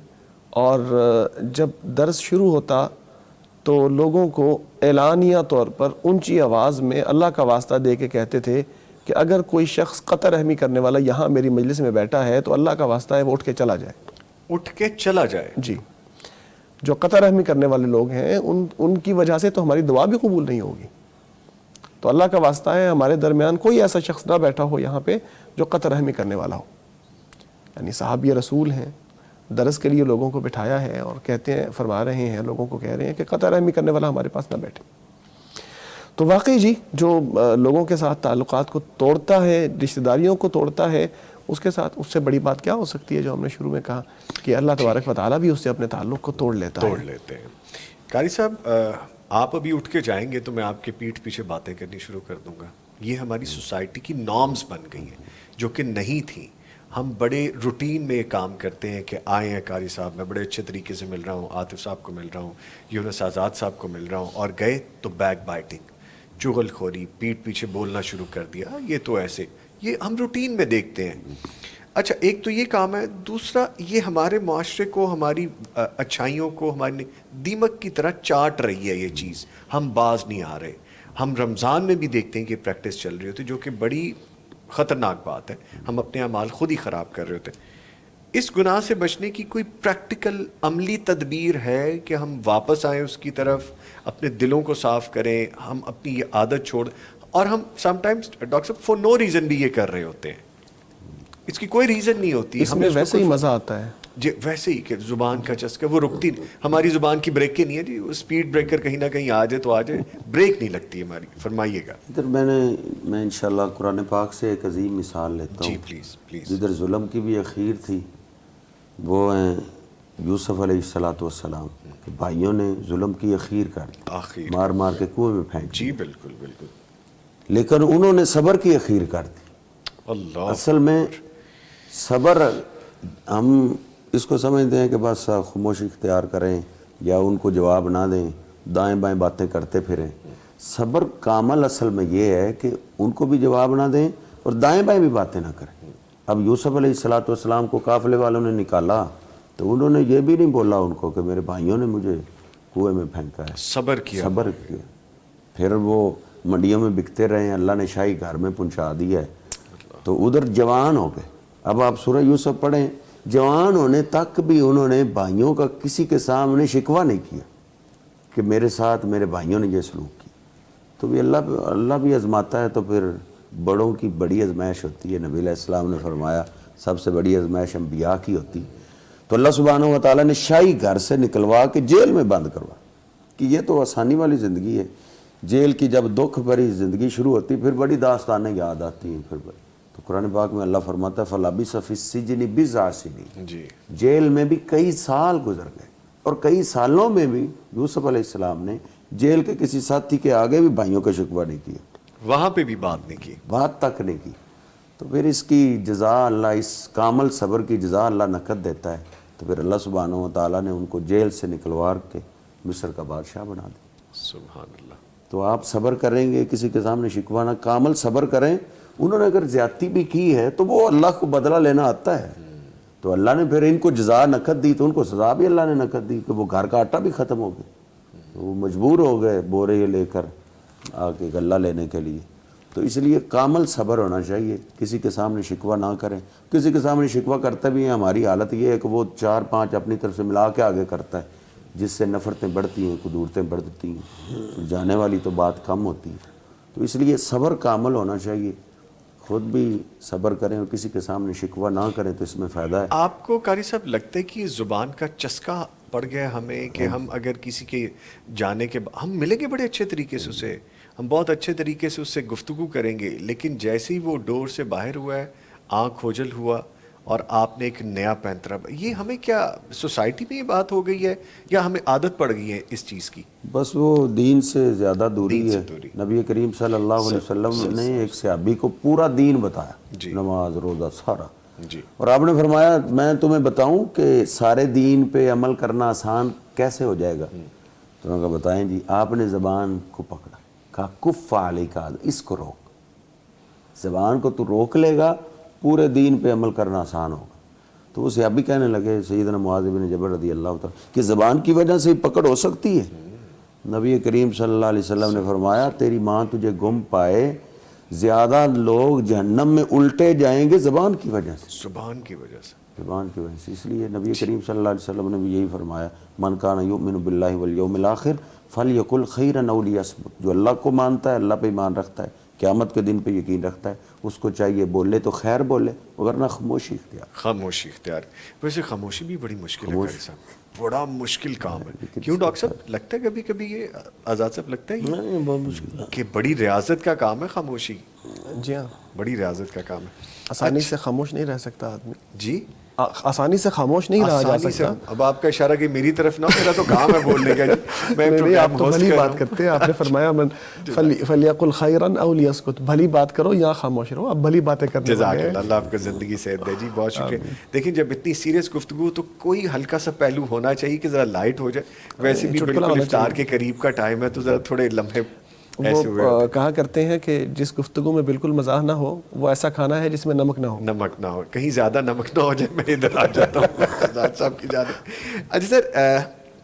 اور جب درس شروع ہوتا تو لوگوں کو اعلانیہ طور پر اونچی آواز میں اللہ کا واسطہ دے کے کہتے تھے کہ اگر کوئی شخص قطع رحمی کرنے والا یہاں میری مجلس میں بیٹھا ہے تو اللہ کا واسطہ ہے وہ اٹھ کے چلا جائے. اٹھ کے چلا جائے. جی، جو قطع رحمی کرنے والے لوگ ہیں ان کی وجہ سے تو ہماری دعا بھی قبول نہیں ہوگی. تو اللہ کا واسطہ ہے ہمارے درمیان کوئی ایسا شخص نہ بیٹھا ہو یہاں پہ جو قطع رحمی کرنے والا ہو. یعنی صحابی رسول ہیں، درس کے لیے لوگوں کو بٹھایا ہے اور کہتے ہیں، فرما رہے ہیں، لوگوں کو کہہ رہے ہیں کہ قطع رحمی کرنے والا ہمارے پاس نہ بیٹھے. تو واقعی جی جو لوگوں کے ساتھ تعلقات کو توڑتا ہے، رشتہ داریوں کو توڑتا ہے، اس کے ساتھ اس سے بڑی بات کیا ہو سکتی ہے جو ہم نے شروع میں کہا کہ اللہ تبارک و تعالیٰ بھی اس سے اپنے تعلق کو توڑ لیتے ہیں. قاری صاحب، آپ ابھی اٹھ کے جائیں گے تو میں آپ کے پیٹھ پیچھے باتیں کرنی شروع کر دوں گا. یہ ہماری سوسائٹی کی نارمز بن گئی ہیں جو کہ نہیں تھیں. ہم بڑے روٹین میں یہ کام کرتے ہیں کہ آئے ہیں قاری صاحب، میں بڑے اچھے طریقے سے مل رہا ہوں، عاطف صاحب کو مل رہا ہوں، یونس آزاد صاحب کو مل رہا ہوں، اور گئے تو بیک بائٹنگ، چغل خوری، پیٹھ پیچھے بولنا شروع کر دیا، یہ تو ایسے، یہ ہم روٹین میں دیکھتے ہیں. اچھا، ایک تو یہ کام ہے. دوسرا، یہ ہمارے معاشرے کو، ہماری اچھائیوں کو ہماری دیمک کی طرح چاٹ رہی ہے یہ چیز. ہم باز نہیں آ رہے. ہم رمضان میں بھی دیکھتے ہیں کہ پریکٹس چل رہی ہوتی ہے جو کہ بڑی خطرناک بات ہے. ہم اپنے اعمال خود ہی خراب کر رہے ہوتے ہیں. اس گناہ سے بچنے کی کوئی پریکٹیکل عملی تدبیر ہے کہ ہم واپس آئیں اس کی طرف، اپنے دلوں کو صاف کریں، ہم اپنی یہ عادت چھوڑ. اور ہم سم ٹائمز ڈاکٹر صاحب فور نو ریزن بھی یہ کر رہے ہوتے ہیں. اس کی کوئی ریزن نہیں ہوتی. اس میں ویسے ہی مزہ آتا ہے. جی ویسے ہی کہ زبان کا چسکا وہ رکتی نہیں. ہماری زبان کی بریکیں نہیں ہے جی. اسپیڈ بریکر کہیں نہ کہیں آ جائے تو آ جائے، بریک نہیں لگتی ہماری. فرمائیے گا. ادھر میں انشاءاللہ قرآن پاک سے ایک عظیم مثال لیتا ہوں. جی پلیز پلیز. جدھر ظلم کی بھی اخیر تھی وہ ہیں یوسف علیہ السلام کہ بھائیوں نے ظلم کی اخیر کر دی، مار مار کے کنویں میں پھینک. جی بالکل بالکل. لیکن انہوں نے صبر کی اخیر کر دی. اللہ اصل میں صبر، ہم اس کو سمجھتے ہیں کہ بس خاموشی اختیار کریں یا ان کو جواب نہ دیں، دائیں بائیں باتیں کرتے پھریں. صبر کامل اصل میں یہ ہے کہ ان کو بھی جواب نہ دیں اور دائیں بائیں بھی باتیں نہ کریں. اب یوسف علیہ السلام کو قافلے والوں نے نکالا تو انہوں نے یہ بھی نہیں بولا ان کو کہ میرے بھائیوں نے مجھے کنویں میں پھینکا ہے. صبر کیا. پھر وہ منڈیوں میں بکتے رہے، اللہ نے شاہی گھر میں پہنچا دیا ہے. تو ادھر جوان ہو گئے. اب آپ سورہ یوسف پڑھیں، جوان ہونے تک بھی انہوں نے بھائیوں کا کسی کے سامنے شکوہ نہیں کیا کہ میرے ساتھ میرے بھائیوں نے یہ سلوک کی. تو بھی اللہ بھی آزماتا ہے. تو پھر بڑوں کی بڑی آزمائش ہوتی ہے. نبی علیہ السلام نے فرمایا سب سے بڑی آزمائش انبیاء کی ہوتی. تو اللہ سبحانہ و تعالیٰ نے شاہی گھر سے نکلوا کے جیل میں بند کروا کہ یہ تو آسانی والی زندگی ہے. جیل کی جب دکھ بھری زندگی شروع ہوتی پھر بڑی داستانیں یاد آتی ہیں. پھر تو قرآن پاک میں اللہ فرماتا ہے فَلَبِثَ فِي السِّجْنِ بِضْعَ سِنِينَ. جی جیل میں بھی کئی سال گزر گئے اور کئی سالوں میں بھی یوسف علیہ السلام نے جیل کے کسی ساتھی کے آگے بھی بھائیوں کا شکوہ نہیں کیا، وہاں پہ بھی بات نہیں کی، بات تک نہیں کی. تو پھر اس کی جزا اللہ، اس کامل صبر کی جزا اللہ نقد دیتا ہے. تو پھر اللہ سبحانہ و تعالیٰ نے ان کو جیل سے نکلوا کے مصر کا بادشاہ بنا دیا. سبحان اللہ. تو آپ صبر کریں گے، کسی کے سامنے شکوہ نہ، کامل صبر کریں. انہوں نے اگر زیادتی بھی کی ہے تو وہ اللہ کو بدلہ لینا آتا ہے. تو اللہ نے پھر ان کو جزا نقد دی تو ان کو سزا بھی اللہ نے نقد دی کہ وہ گھر کا آٹا بھی ختم ہو گیا. وہ مجبور ہو گئے بورے یہ لے کر آ کے غلہ لینے کے لیے. تو اس لیے کامل صبر ہونا چاہیے. کسی کے سامنے شکوہ نہ کریں. کسی کے سامنے شکوہ کرتے بھی ہیں، ہماری حالت یہ ہے کہ وہ 4-5 اپنی طرف سے ملا کے آگے کرتا ہے جس سے نفرتیں بڑھتی ہیں، قدورتیں بڑھتی ہیں، جانے والی تو بات کم ہوتی ہے. تو اس لیے صبر کامل ہونا چاہیے. خود بھی صبر کریں اور کسی کے سامنے شکوہ نہ کریں تو اس میں فائدہ ہے. آپ کو قاری صاحب لگتا ہے کہ زبان کا چسکا پڑ گیا ہمیں کہ ہم اگر کسی کے جانے کے ہم ملیں گے بڑے اچھے طریقے سے اسے, ہم بہت اچھے طریقے سے اس سے گفتگو کریں گے, لیکن جیسے ہی وہ ڈور سے باہر ہوا ہے, آنکھ کھوجل ہوا اور آپ نے ایک نیا پینترا, یہ ہمیں کیا سوسائٹی میں یہ بات ہو گئی ہے یا ہمیں عادت پڑ گئی ہے اس چیز کی؟ بس وہ دین سے زیادہ دوری دین سے ہے. دوری. نبی کریم صلی اللہ علیہ وسلم نے ایک صحابی کو پورا دین بتایا, جی. نماز روزہ سارا, جی. اور آپ نے فرمایا میں تمہیں بتاؤں کہ سارے دین پہ عمل کرنا آسان کیسے ہو جائے گا؟ تو میں کہا بتائیں جی. آپ نے زبان کو پکڑا, کہا کف علیک, اس کو روک, زبان کو تو روک لے گا پورے دین پہ عمل کرنا آسان ہوگا. تو وہ صحابی کہنے لگے سیدنا معاذ بن جبل رضی اللہ تعالیٰ کہ زبان کی وجہ سے پکڑ ہو سکتی ہے. نبی کریم صلی اللہ علیہ وسلم نے فرمایا تیری ماں تجھے گم پائے, زیادہ لوگ جہنم میں الٹے جائیں گے زبان کی وجہ سے, زبان کی وجہ سے, زبان کی وجہ سے. اس لیے نبی کریم صلی اللہ علیہ وسلم نے بھی یہی فرمایا من کان یؤمن باللہ والیوم الاخر فلیقل خیرا او لیصمت, جو اللہ کو مانتا ہے, اللہ پہ ایمان رکھتا ہے, قیامت کے دن پہ یقین رکھتا ہے, اس کو چاہیے بولے تو خیر بولے, ورنہ خاموشی اختیار. خاموشی اختیار. ویسے خاموشی بھی بڑی مشکل ہے قاری صاحب, بڑا مشکل کام ہے. کیوں ڈاکٹر صاحب لگتا ہے کبھی کبھی یہ آزاد صاحب لگتا ہے یہ بہت مشکل ہے کہ بڑی ریاضت کا کام ہے خاموشی؟ جی ہاں, بڑی ریاضت کا کام ہے. آسانی سے خاموش نہیں رہ سکتا آدمی, جی آسانی سے خاموش نہیں رہا جا آسانی سے. سکتا. اب آپ کا اشارہ کہ میری طرف نہ, میرا تو کام ہے بولنے کا. میں نہیں, آپ تو بھلی بات کرتے ہیں. آپ نے فرمایا من فلیقل خیرا او لیسکت, بھلی بات کرو یا خاموش رہو. آپ بھلی باتیں کرنے جزاک والے اللہ, اللہ آپ کا زندگی صحت دے جی, بہت شکریہ. دیکھیں جب اتنی سیریس گفتگو تو کوئی ہلکا سا پہلو ہونا چاہیے کہ ذرا لائٹ ہو جائے. ویسے بھی بالکل افطار کے قریب کا ٹائم ہے تو ذرا تھوڑے لمحے ایسے ہوئے. وہ کہا کرتے ہیں کہ جس گفتگو میں بالکل مزاح نہ ہو وہ ایسا کھانا ہے جس میں نمک نہ ہو. نمک نہ ہو, کہیں زیادہ نمک نہ ہو جائے, میں ادھر آ جاتا ہوں آزاد صاحب کی جانب. اچھا سر,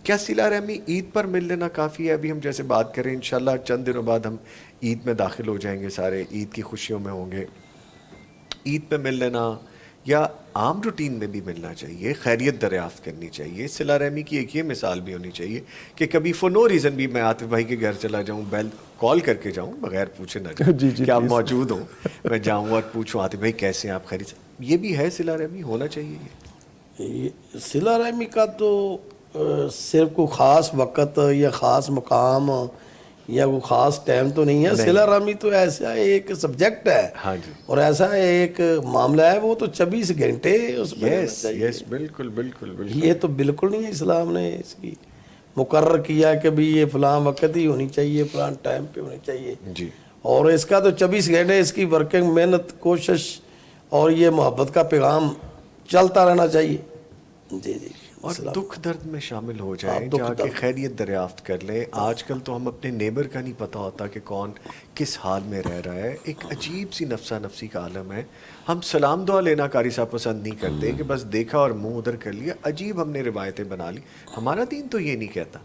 کیا صلہ رحمی عید پر مل لینا کافی ہے؟ ابھی ہم جیسے بات کریں انشاءاللہ چند دنوں بعد ہم عید میں داخل ہو جائیں گے, سارے عید کی خوشیوں میں ہوں گے. عید پہ مل لینا یا عام روٹین میں بھی ملنا چاہیے, خیریت دریافت کرنی چاہیے. صلہ رحمی کی ایک یہ مثال بھی ہونی چاہیے کہ کبھی فور نو ریزن بھی میں عاطف بھائی کے گھر چلا جاؤں, بیل کال کر کے جاؤں, بغیر پوچھے نہ جاؤں کہ آپ موجود ہوں, میں جاؤں اور پوچھوں عاطف بھائی کیسے ہیں آپ, خیریت؟ یہ بھی ہے صلہ رحمی, ہونا چاہیے یہ. صلہ رحمی کا تو صرف کوئی خاص وقت یا خاص مقام یا کوئی خاص ٹائم تو نہیں ہے. صلہ رحمی تو ایسا ایک سبجیکٹ ہے, ہاں جی, اور ایسا ایک معاملہ ہے, وہ تو 24 گھنٹے اس میں. یس بالکل بالکل بالکل. یہ تو بالکل نہیں ہے, اسلام نے اس کی مقرر کیا کہ بھی یہ فلاں وقت ہی ہونی چاہیے, فلاں ٹائم پہ ہونی چاہیے. جی, اور اس کا تو 24 گھنٹے اس کی ورکنگ, محنت, کوشش اور یہ محبت کا پیغام چلتا رہنا چاہیے. جی جی, اور دکھ درد میں شامل ہو جائیں, جا کے خیریت دریافت کر لیں. آج کل تو ہم اپنے نیبر کا نہیں پتہ ہوتا کہ کون کس حال میں رہ رہا ہے. ایک عجیب سی نفسا نفسی کا عالم ہے. ہم سلام دعا لینا قاری صاحب پسند نہیں کرتے کہ بس دیکھا اور منہ ادھر کر لیا. عجیب ہم نے روایتیں بنا لی. ہمارا دین تو یہ نہیں کہتا.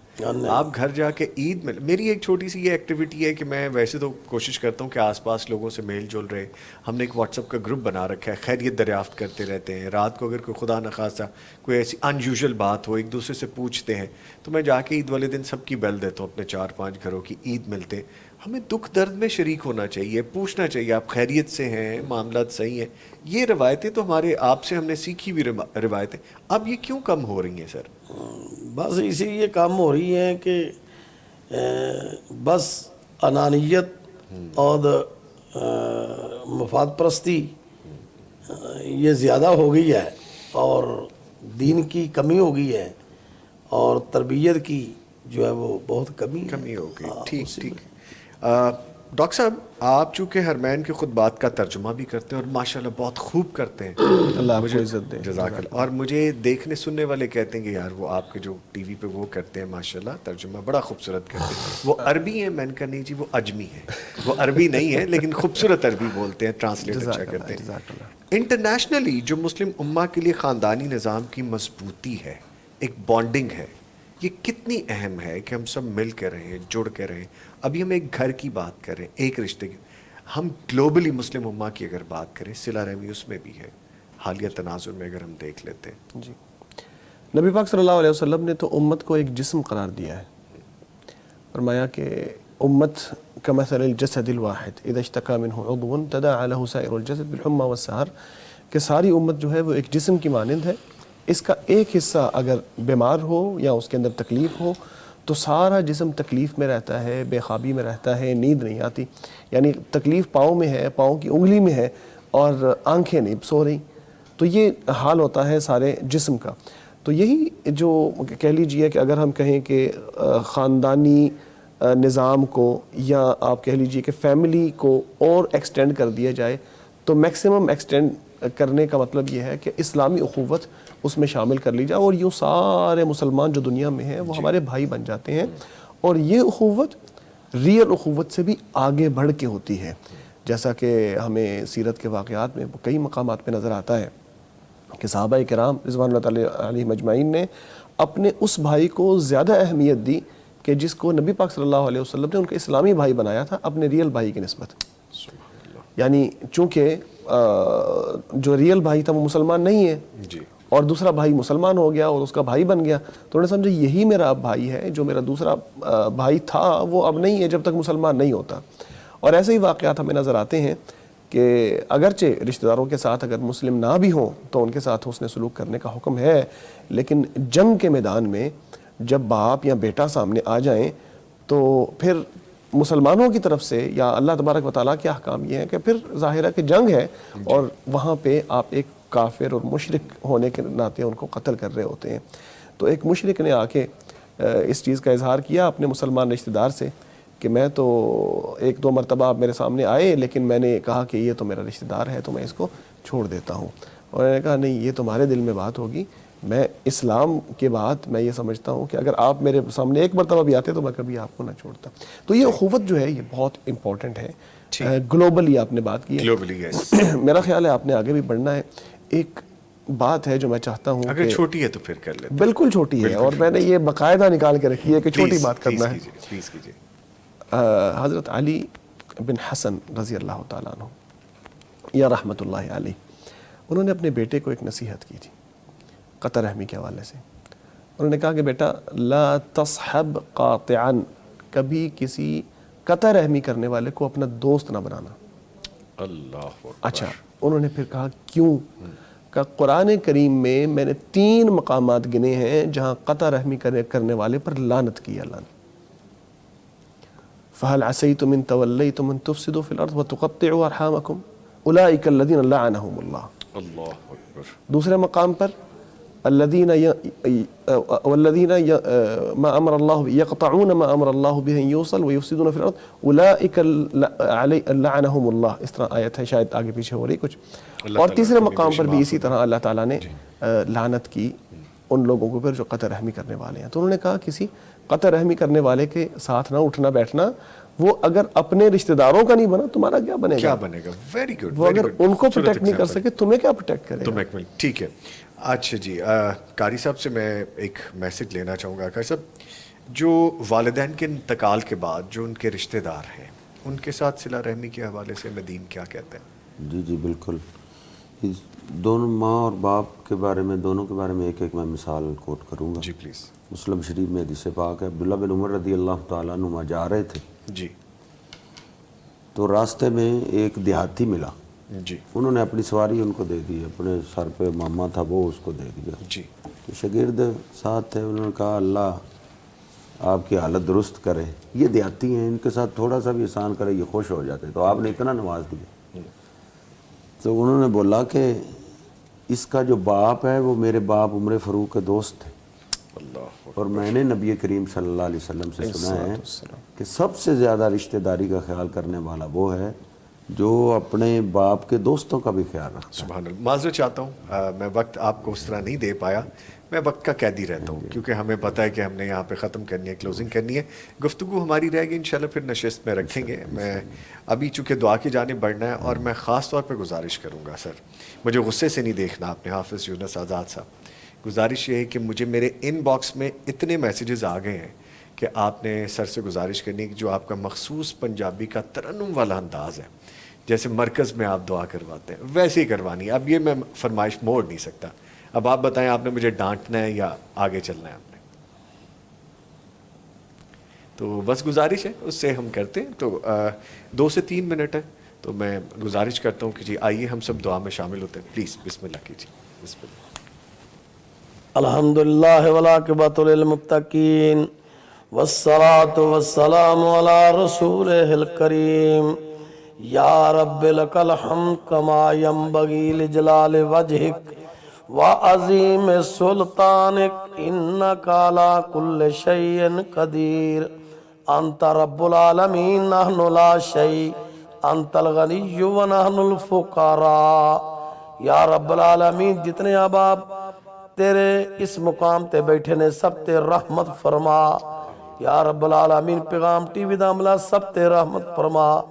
آپ گھر جا کے عید میں, میری ایک چھوٹی سی یہ ایکٹیویٹی ہے کہ میں ویسے تو کوشش کرتا ہوں کہ آس پاس لوگوں سے میل جول رہے. ہم نے ایک واٹس ایپ کا گروپ بنا رکھا ہے, خیریت دریافت کرتے رہتے ہیں. رات کو اگر کوئی خدا نخواستہ کوئی ایسی ان یوزول بات ہو, ایک دوسرے سے پوچھتے ہیں, تو میں جا کے عید والے دن سب کی بیل دیتا ہوں, اپنے 4-5 گھروں کی عید ملتے. ہمیں دکھ درد میں شریک ہونا چاہیے, پوچھنا چاہیے آپ خیریت سے ہیں, معاملات صحیح ہیں. یہ روایتیں تو ہمارے آپ سے ہم نے سیکھی ہوئی روایتیں, اب یہ کیوں کم ہو رہی ہیں سر؟ بس اسی لیے کم ہو رہی ہیں کہ بس انانیت اور مفاد پرستی یہ زیادہ ہو گئی ہے, اور دین کی کمی ہو گئی ہے, اور تربیت کی جو ہے وہ بہت کمی ہو گئی. ٹھیک ٹھیک. ڈاکٹر صاحب آپ چونکہ حرمین کے خطبات کا ترجمہ بھی کرتے ہیں اور ماشاءاللہ بہت خوب کرتے ہیں, اللہ آپ کو عزت دے. جزاک اللہ. اور مجھے دیکھنے سننے والے کہتے ہیں کہ یار وہ آپ کے جو ٹی وی پہ وہ کرتے ہیں ماشاءاللہ ترجمہ بڑا خوبصورت کرتے ہیں. وہ عربی ہیں؟ میں نے کہا نہیں جی وہ اجمی ہیں, وہ عربی نہیں ہے لیکن خوبصورت عربی بولتے ہیں, ٹرانسلیٹ اچھا کرتے ہیں. انٹرنیشنلی جو مسلم امہ کے لیے خاندانی نظام کی مضبوطی ہے, ایک بانڈنگ ہے, یہ کتنی اہم ہے کہ ہم سب مل کے رہیں, جڑ کے رہیں. ابھی ہم ایک گھر کی بات کریں, ایک رشتے کی, ہم گلوبلی مسلم امہ کی اگر بات کریں, صلہ رحمی اس میں بھی ہے. حالیہ تناظر میں اگر ہم دیکھ لیتے ہیں, جی, نبی پاک صلی اللہ علیہ وسلم نے تو امت کو ایک جسم قرار دیا ہے. فرمایا کہ امت کمثل الجسد الواحد اذا اشتكى منه عضو تداعى له سائر الجسد بالحمى والسهر, کہ ساری امت جو ہے وہ ایک جسم کی مانند ہے, اس کا ایک حصہ اگر بیمار ہو یا اس کے اندر تکلیف ہو تو سارا جسم تکلیف میں رہتا ہے، بے خوابی میں رہتا ہے، نیند نہیں آتی. یعنی تکلیف پاؤں میں ہے، پاؤں کی انگلی میں ہے اور آنکھیں نہیں سو رہی. تو یہ حال ہوتا ہے سارے جسم کا. تو یہی جو کہہ لیجئے کہ اگر ہم کہیں کہ خاندانی نظام کو یا آپ کہہ لیجئے کہ فیملی کو اور ایکسٹینڈ کر دیا جائے تو میکسیمم ایکسٹینڈ کرنے کا مطلب یہ ہے کہ اسلامی اخوت اس میں شامل کر لی جائے اور یوں سارے مسلمان جو دنیا میں ہیں وہ ہمارے بھائی بن جاتے ہیں. اور یہ اخوت ریئل اخوت سے بھی آگے بڑھ کے ہوتی ہے، جیسا کہ ہمیں سیرت کے واقعات میں کئی مقامات پہ نظر آتا ہے کہ صحابہ کرام رضوان اللہ تعالی علیہم اجمعین نے اپنے اس بھائی کو زیادہ اہمیت دی کہ جس کو نبی پاک صلی اللہ علیہ وسلم نے ان کا اسلامی بھائی بنایا تھا اپنے ریئل بھائی کی نسبت. یعنی چونکہ جو ریئل بھائی تھا وہ مسلمان نہیں ہے اور دوسرا بھائی مسلمان ہو گیا اور اس کا بھائی بن گیا، تو انہوں نے سمجھا یہی میرا بھائی ہے، جو میرا دوسرا بھائی تھا وہ اب نہیں ہے جب تک مسلمان نہیں ہوتا. اور ایسے ہی واقعات ہمیں نظر آتے ہیں کہ اگرچہ رشتہ داروں کے ساتھ اگر مسلم نہ بھی ہوں تو ان کے ساتھ حسن سلوک کرنے کا حکم ہے، لیکن جنگ کے میدان میں جب باپ یا بیٹا سامنے آ جائیں تو پھر مسلمانوں کی طرف سے یا اللہ تبارک و تعالیٰ کے احکام یہ ہیں کہ پھر ظاہر ہے کہ جنگ ہے اور وہاں پہ آپ ایک کافر اور مشرک ہونے کے ناطے ان کو قتل کر رہے ہوتے ہیں. تو ایک مشرک نے آ کے اس چیز کا اظہار کیا اپنے مسلمان رشتہ دار سے کہ میں تو ایک دو مرتبہ آپ میرے سامنے آئے لیکن میں نے کہا کہ یہ تو میرا رشتہ دار ہے تو میں اس کو چھوڑ دیتا ہوں. اور میں نے کہا نہیں، یہ تمہارے دل میں بات ہوگی، میں اسلام کے بعد میں یہ سمجھتا ہوں کہ اگر آپ میرے سامنے ایک مرتبہ بھی آتے تو میں کبھی آپ کو نہ چھوڑتا. تو یہ اخوت جو ہے یہ بہت امپورٹنٹ ہے. گلوبلی آپ نے بات کی ہے، میرا خیال ہے آپ نے آگے بھی بڑھنا ہے. ایک بات ہے جو میں چاہتا ہوں اگر چھوٹی ہے تو پھر کر لیتے. بالکل چھوٹی ہے اور میں نے یہ باقاعدہ نکال کے رکھی ہے کہ چھوٹی بات کرنا ہے. پلیز کیجیے. حضرت علی بن حسن رضی اللہ تعالیٰ عنہ یا رحمۃ اللہ علیہ، انہوں نے اپنے بیٹے کو ایک نصیحت کی تھی قطع رحمی کے حوالے سے. انہوں نے کہا کہ بیٹا لا تصحب قاطعا، کبھی کسی قطع رحمی کرنے والے کو اپنا دوست نہ بنانا. اللہ. اچھا، انہوں نے پھر کہا کیوں؟ کہ قرآن کریم میں نے 3 مقامات گنے ہیں جہاں قطع رحمی کرنے والے پر لعنت کی اللہ نے. فَهَلْ عَسَيْتُمْ إِن تَوَلَّيْتُمْ أَن تُفْسِدُوا فِي الْأَرْضِ وَتُقَطِّعُوا أَرْحَامَكُمْ أُولَٰئِكَ الَّذِينَ لَعَنَهُمُ اللَّهُ. اللہ اکبر. دوسرے مقام پر والذین ما امر اللہ یقطعون ما امر اللہ به ان یوصل ویفسدون فی الارض اولئک لعنهم اللہ. اس طرح آیت ہے، شاید آگے پیچھے ہو رہی کچھ. اور تیسرے مقام پر بھی اسی طرح اللہ تعالیٰ نے لعنت کی ان لوگوں کو پر جو قطع رحمی کرنے والے ہیں. تو انہوں نے کہا کسی قطع رحمی کرنے والے کے ساتھ نہ اٹھنا بیٹھنا، وہ اگر اپنے رشتہ داروں کا نہیں بنا تمہارا کیا بنے گا؟ کیا بنے گا؟ Very good. وہ اگر ان کو پروٹیکٹ نہیں کر سکے تمہیں کیا پروٹیکٹ کرے گا؟ ٹھیک ہے. اچھا جی، قاری صاحب سے میں ایک میسج لینا چاہوں گا. قاری صاحب، جو والدین کے انتقال کے بعد جو ان کے رشتہ دار ہیں ان کے ساتھ صلہ رحمی کے حوالے سے دین کیا کہتے ہیں؟ جی بالکل. دونوں ماں اور باپ کے بارے میں، دونوں کے بارے میں ایک میں مثال کوٹ کروں گا. جی پلیز. مسلم شریف میں حدیث پاک ہے، عبداللہ بن عمر رضی اللہ تعالیٰ عنہ جا رہے تھے جی، تو راستے میں ایک دیہاتی ملا. جی. انہوں نے اپنی سواری ان کو دے دی، اپنے سر پہ ماما تھا وہ اس کو دے دیا. جی. تو شاگرد ساتھ تھے، انہوں نے کہا اللہ آپ کی حالت درست کرے، یہ دیہاتی ہیں، ان کے ساتھ تھوڑا سا بھی احسان کرے یہ خوش ہو جاتے. تو آپ نے اتنا نواز دیا. تو انہوں نے بولا کہ اس کا جو باپ ہے وہ میرے باپ عمر فاروق کے دوست تھے، اور میں نے نبی کریم صلی اللہ علیہ وسلم سے سنا ہے کہ سب سے زیادہ رشتہ داری کا خیال کرنے والا وہ ہے جو اپنے باپ کے دوستوں کا بھی خیال رکھتا ہے. سبحان اللہ. معذرت چاہتا ہوں، میں وقت آپ کو اس طرح نہیں دے پایا. میں وقت کا قیدی رہتا ہوں کیونکہ ہمیں پتہ ہے کہ ہم نے یہاں پہ ختم کرنی ہے، کلوزنگ کرنی ہے. گفتگو ہماری رہے گی انشاءاللہ پھر نشست میں رکھیں گے. میں ابھی چونکہ دعا کی جانب بڑھنا ہے، اور میں خاص طور پہ گزارش کروں گا سر، مجھے غصے سے نہیں دیکھنا آپ نے حافظ یونس آزاد صاحب. گزارش یہ ہے کہ مجھے میرے ان باکس میں اتنے میسیجز آ گئے ہیں کہ آپ نے سر سے گزارش کرنی کہ جو آپ کا مخصوص پنجابی کا ترنم والا انداز ہے، جیسے مرکز میں آپ دعا کرواتے ہیں ویسے ہی کروانی ہے. اب یہ میں فرمائش موڑ نہیں سکتا. اب آپ بتائیں آپ نے مجھے ڈانٹنا ہے یا آگے چلنا ہے آپ نے؟ تو بس گزارش ہے، اس سے ہم کرتے ہیں. تو 2 سے 3 منٹ ہے، تو میں گزارش کرتا ہوں کہ جی آئیے ہم سب دعا میں شامل ہوتے ہیں. پلیز بسم اللہ کیجیے. بسم اللہ. الحمدللہ والعاقبۃ للمتقین والصلاۃ والسلام علی رسولہ الکریم یا رب لک الحمد کما ینبغی لجلال وجہک وعظیم سلطانک انک علی کل شیء قدیر انت رب العالمین نحن لا شیء انت الغنی ونحن الفقراء۔ یا رب العالمین جتنے احباب تیرے اس مقام تے بیٹھے نے سب تے رحمت فرما۔ یا رب العالمین پیغام ٹی وی دا عملہ سب تے رحمت فرما۔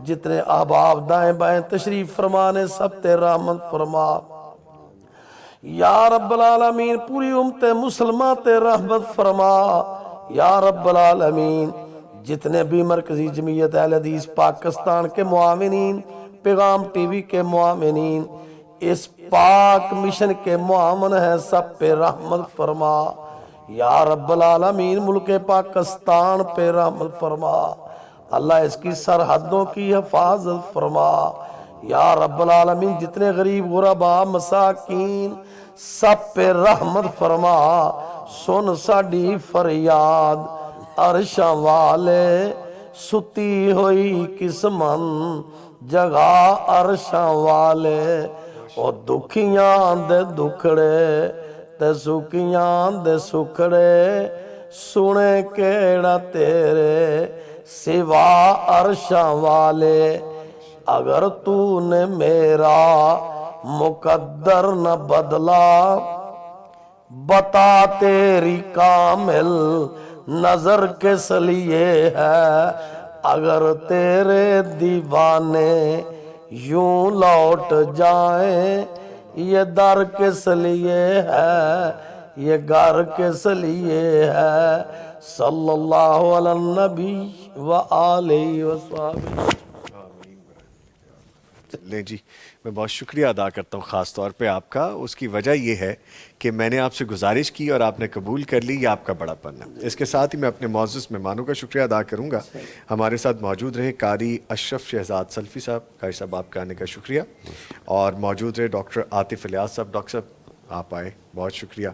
جتنے احباب دائیں بائیں تشریف فرمانے سب تے رحمت فرما۔ یا رب العالمین پوری امت مسلمہ تے رحمت فرما۔ یا رب العالمین جتنے بھی مرکزی جمعیت اہل حدیث پاکستان کے معاونین، پیغام ٹی وی کے معاونین، اس پاک مشن کے معاون ہیں سب پہ رحمت فرما۔ یا رب العالمین ملک پاکستان پہ رحمت فرما۔ اللہ اس کی سرحدوں کی حفاظت فرما۔ یا رب العالمین جتنے غریب غربا مساکین سب پہ رحمت فرما۔ سن ساڈی فریاد عرشاں والے ستی ہوئی قسمن جگہ عرشاں والے، او دکھیاں دے دکھڑے تے سکھیاں دے سکھڑے، سنے کیڑا تیرے سوا عرشاں والے۔ اگر تو نے میرا مقدر نہ بدلا، بتا تیری کامل نظر کس لیے ہے۔ اگر تیرے دیوانے یوں لوٹ جائیں، یہ در کس لیے ہے، یہ گھر کس لیے ہے۔ صلی اللہ علی النبی وآلہ وصحبہ۔ لیں جی، میں بہت شکریہ ادا کرتا ہوں خاص طور پہ آپ کا۔ اس کی وجہ یہ ہے کہ میں نے آپ سے گزارش کی اور آپ نے قبول کر لی، یہ آپ کا بڑا پن ہے۔ اس کے ساتھ ہی میں اپنے معزز مہمانوں کا شکریہ ادا کروں گا۔ ہمارے ساتھ موجود رہے قاری اشرف شہزاد سلفی صاحب، قاری صاحب آپ کا آنے کا شکریہ، اور موجود رہے ڈاکٹر عاطف الیاس صاحب۔ ڈاکٹر صاحب آپ آئے، بہت شکریہ۔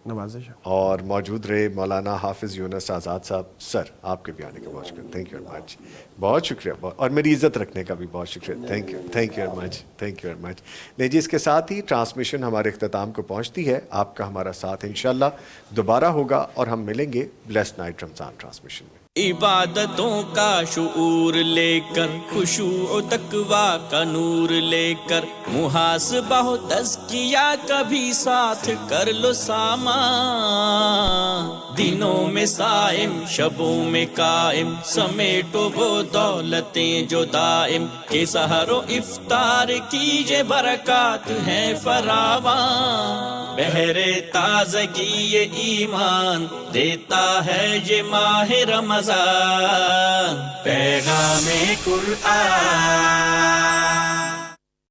نوازش۔ اور موجود رہے مولانا حافظ یونس آزاد صاحب۔ سر آپ کے بھی آنے کا بہت شکریہ، تھینک یو ویری مچ، بہت شکریہ، اور میری عزت رکھنے کا بھی بہت شکریہ، thank you very much, thank you very much. نہیں جی، اس کے ساتھ ہی ٹرانسمیشن ہمارے اختتام کو پہنچتی ہے۔ آپ کا ہمارا ساتھ انشاءاللہ دوبارہ ہوگا اور ہم ملیں گے بلیسڈ نائٹ رمضان ٹرانسمیشن میں۔ عبادتوں کا شعور لے کر، خشوع و تقویٰ کا نور لے کر، محاسبہ و تزکیہ کبھی ساتھ کر لو سامان۔ دنوں میں صائم، شبوں میں قائم، سمیٹو وہ دولتیں جو دائم، کہ سحر و افطار کیجے برکات ہیں فراواں۔ بہر تازگی یہ ایمان دیتا ہے یہ ماہ رمضان، پیغام قرآن۔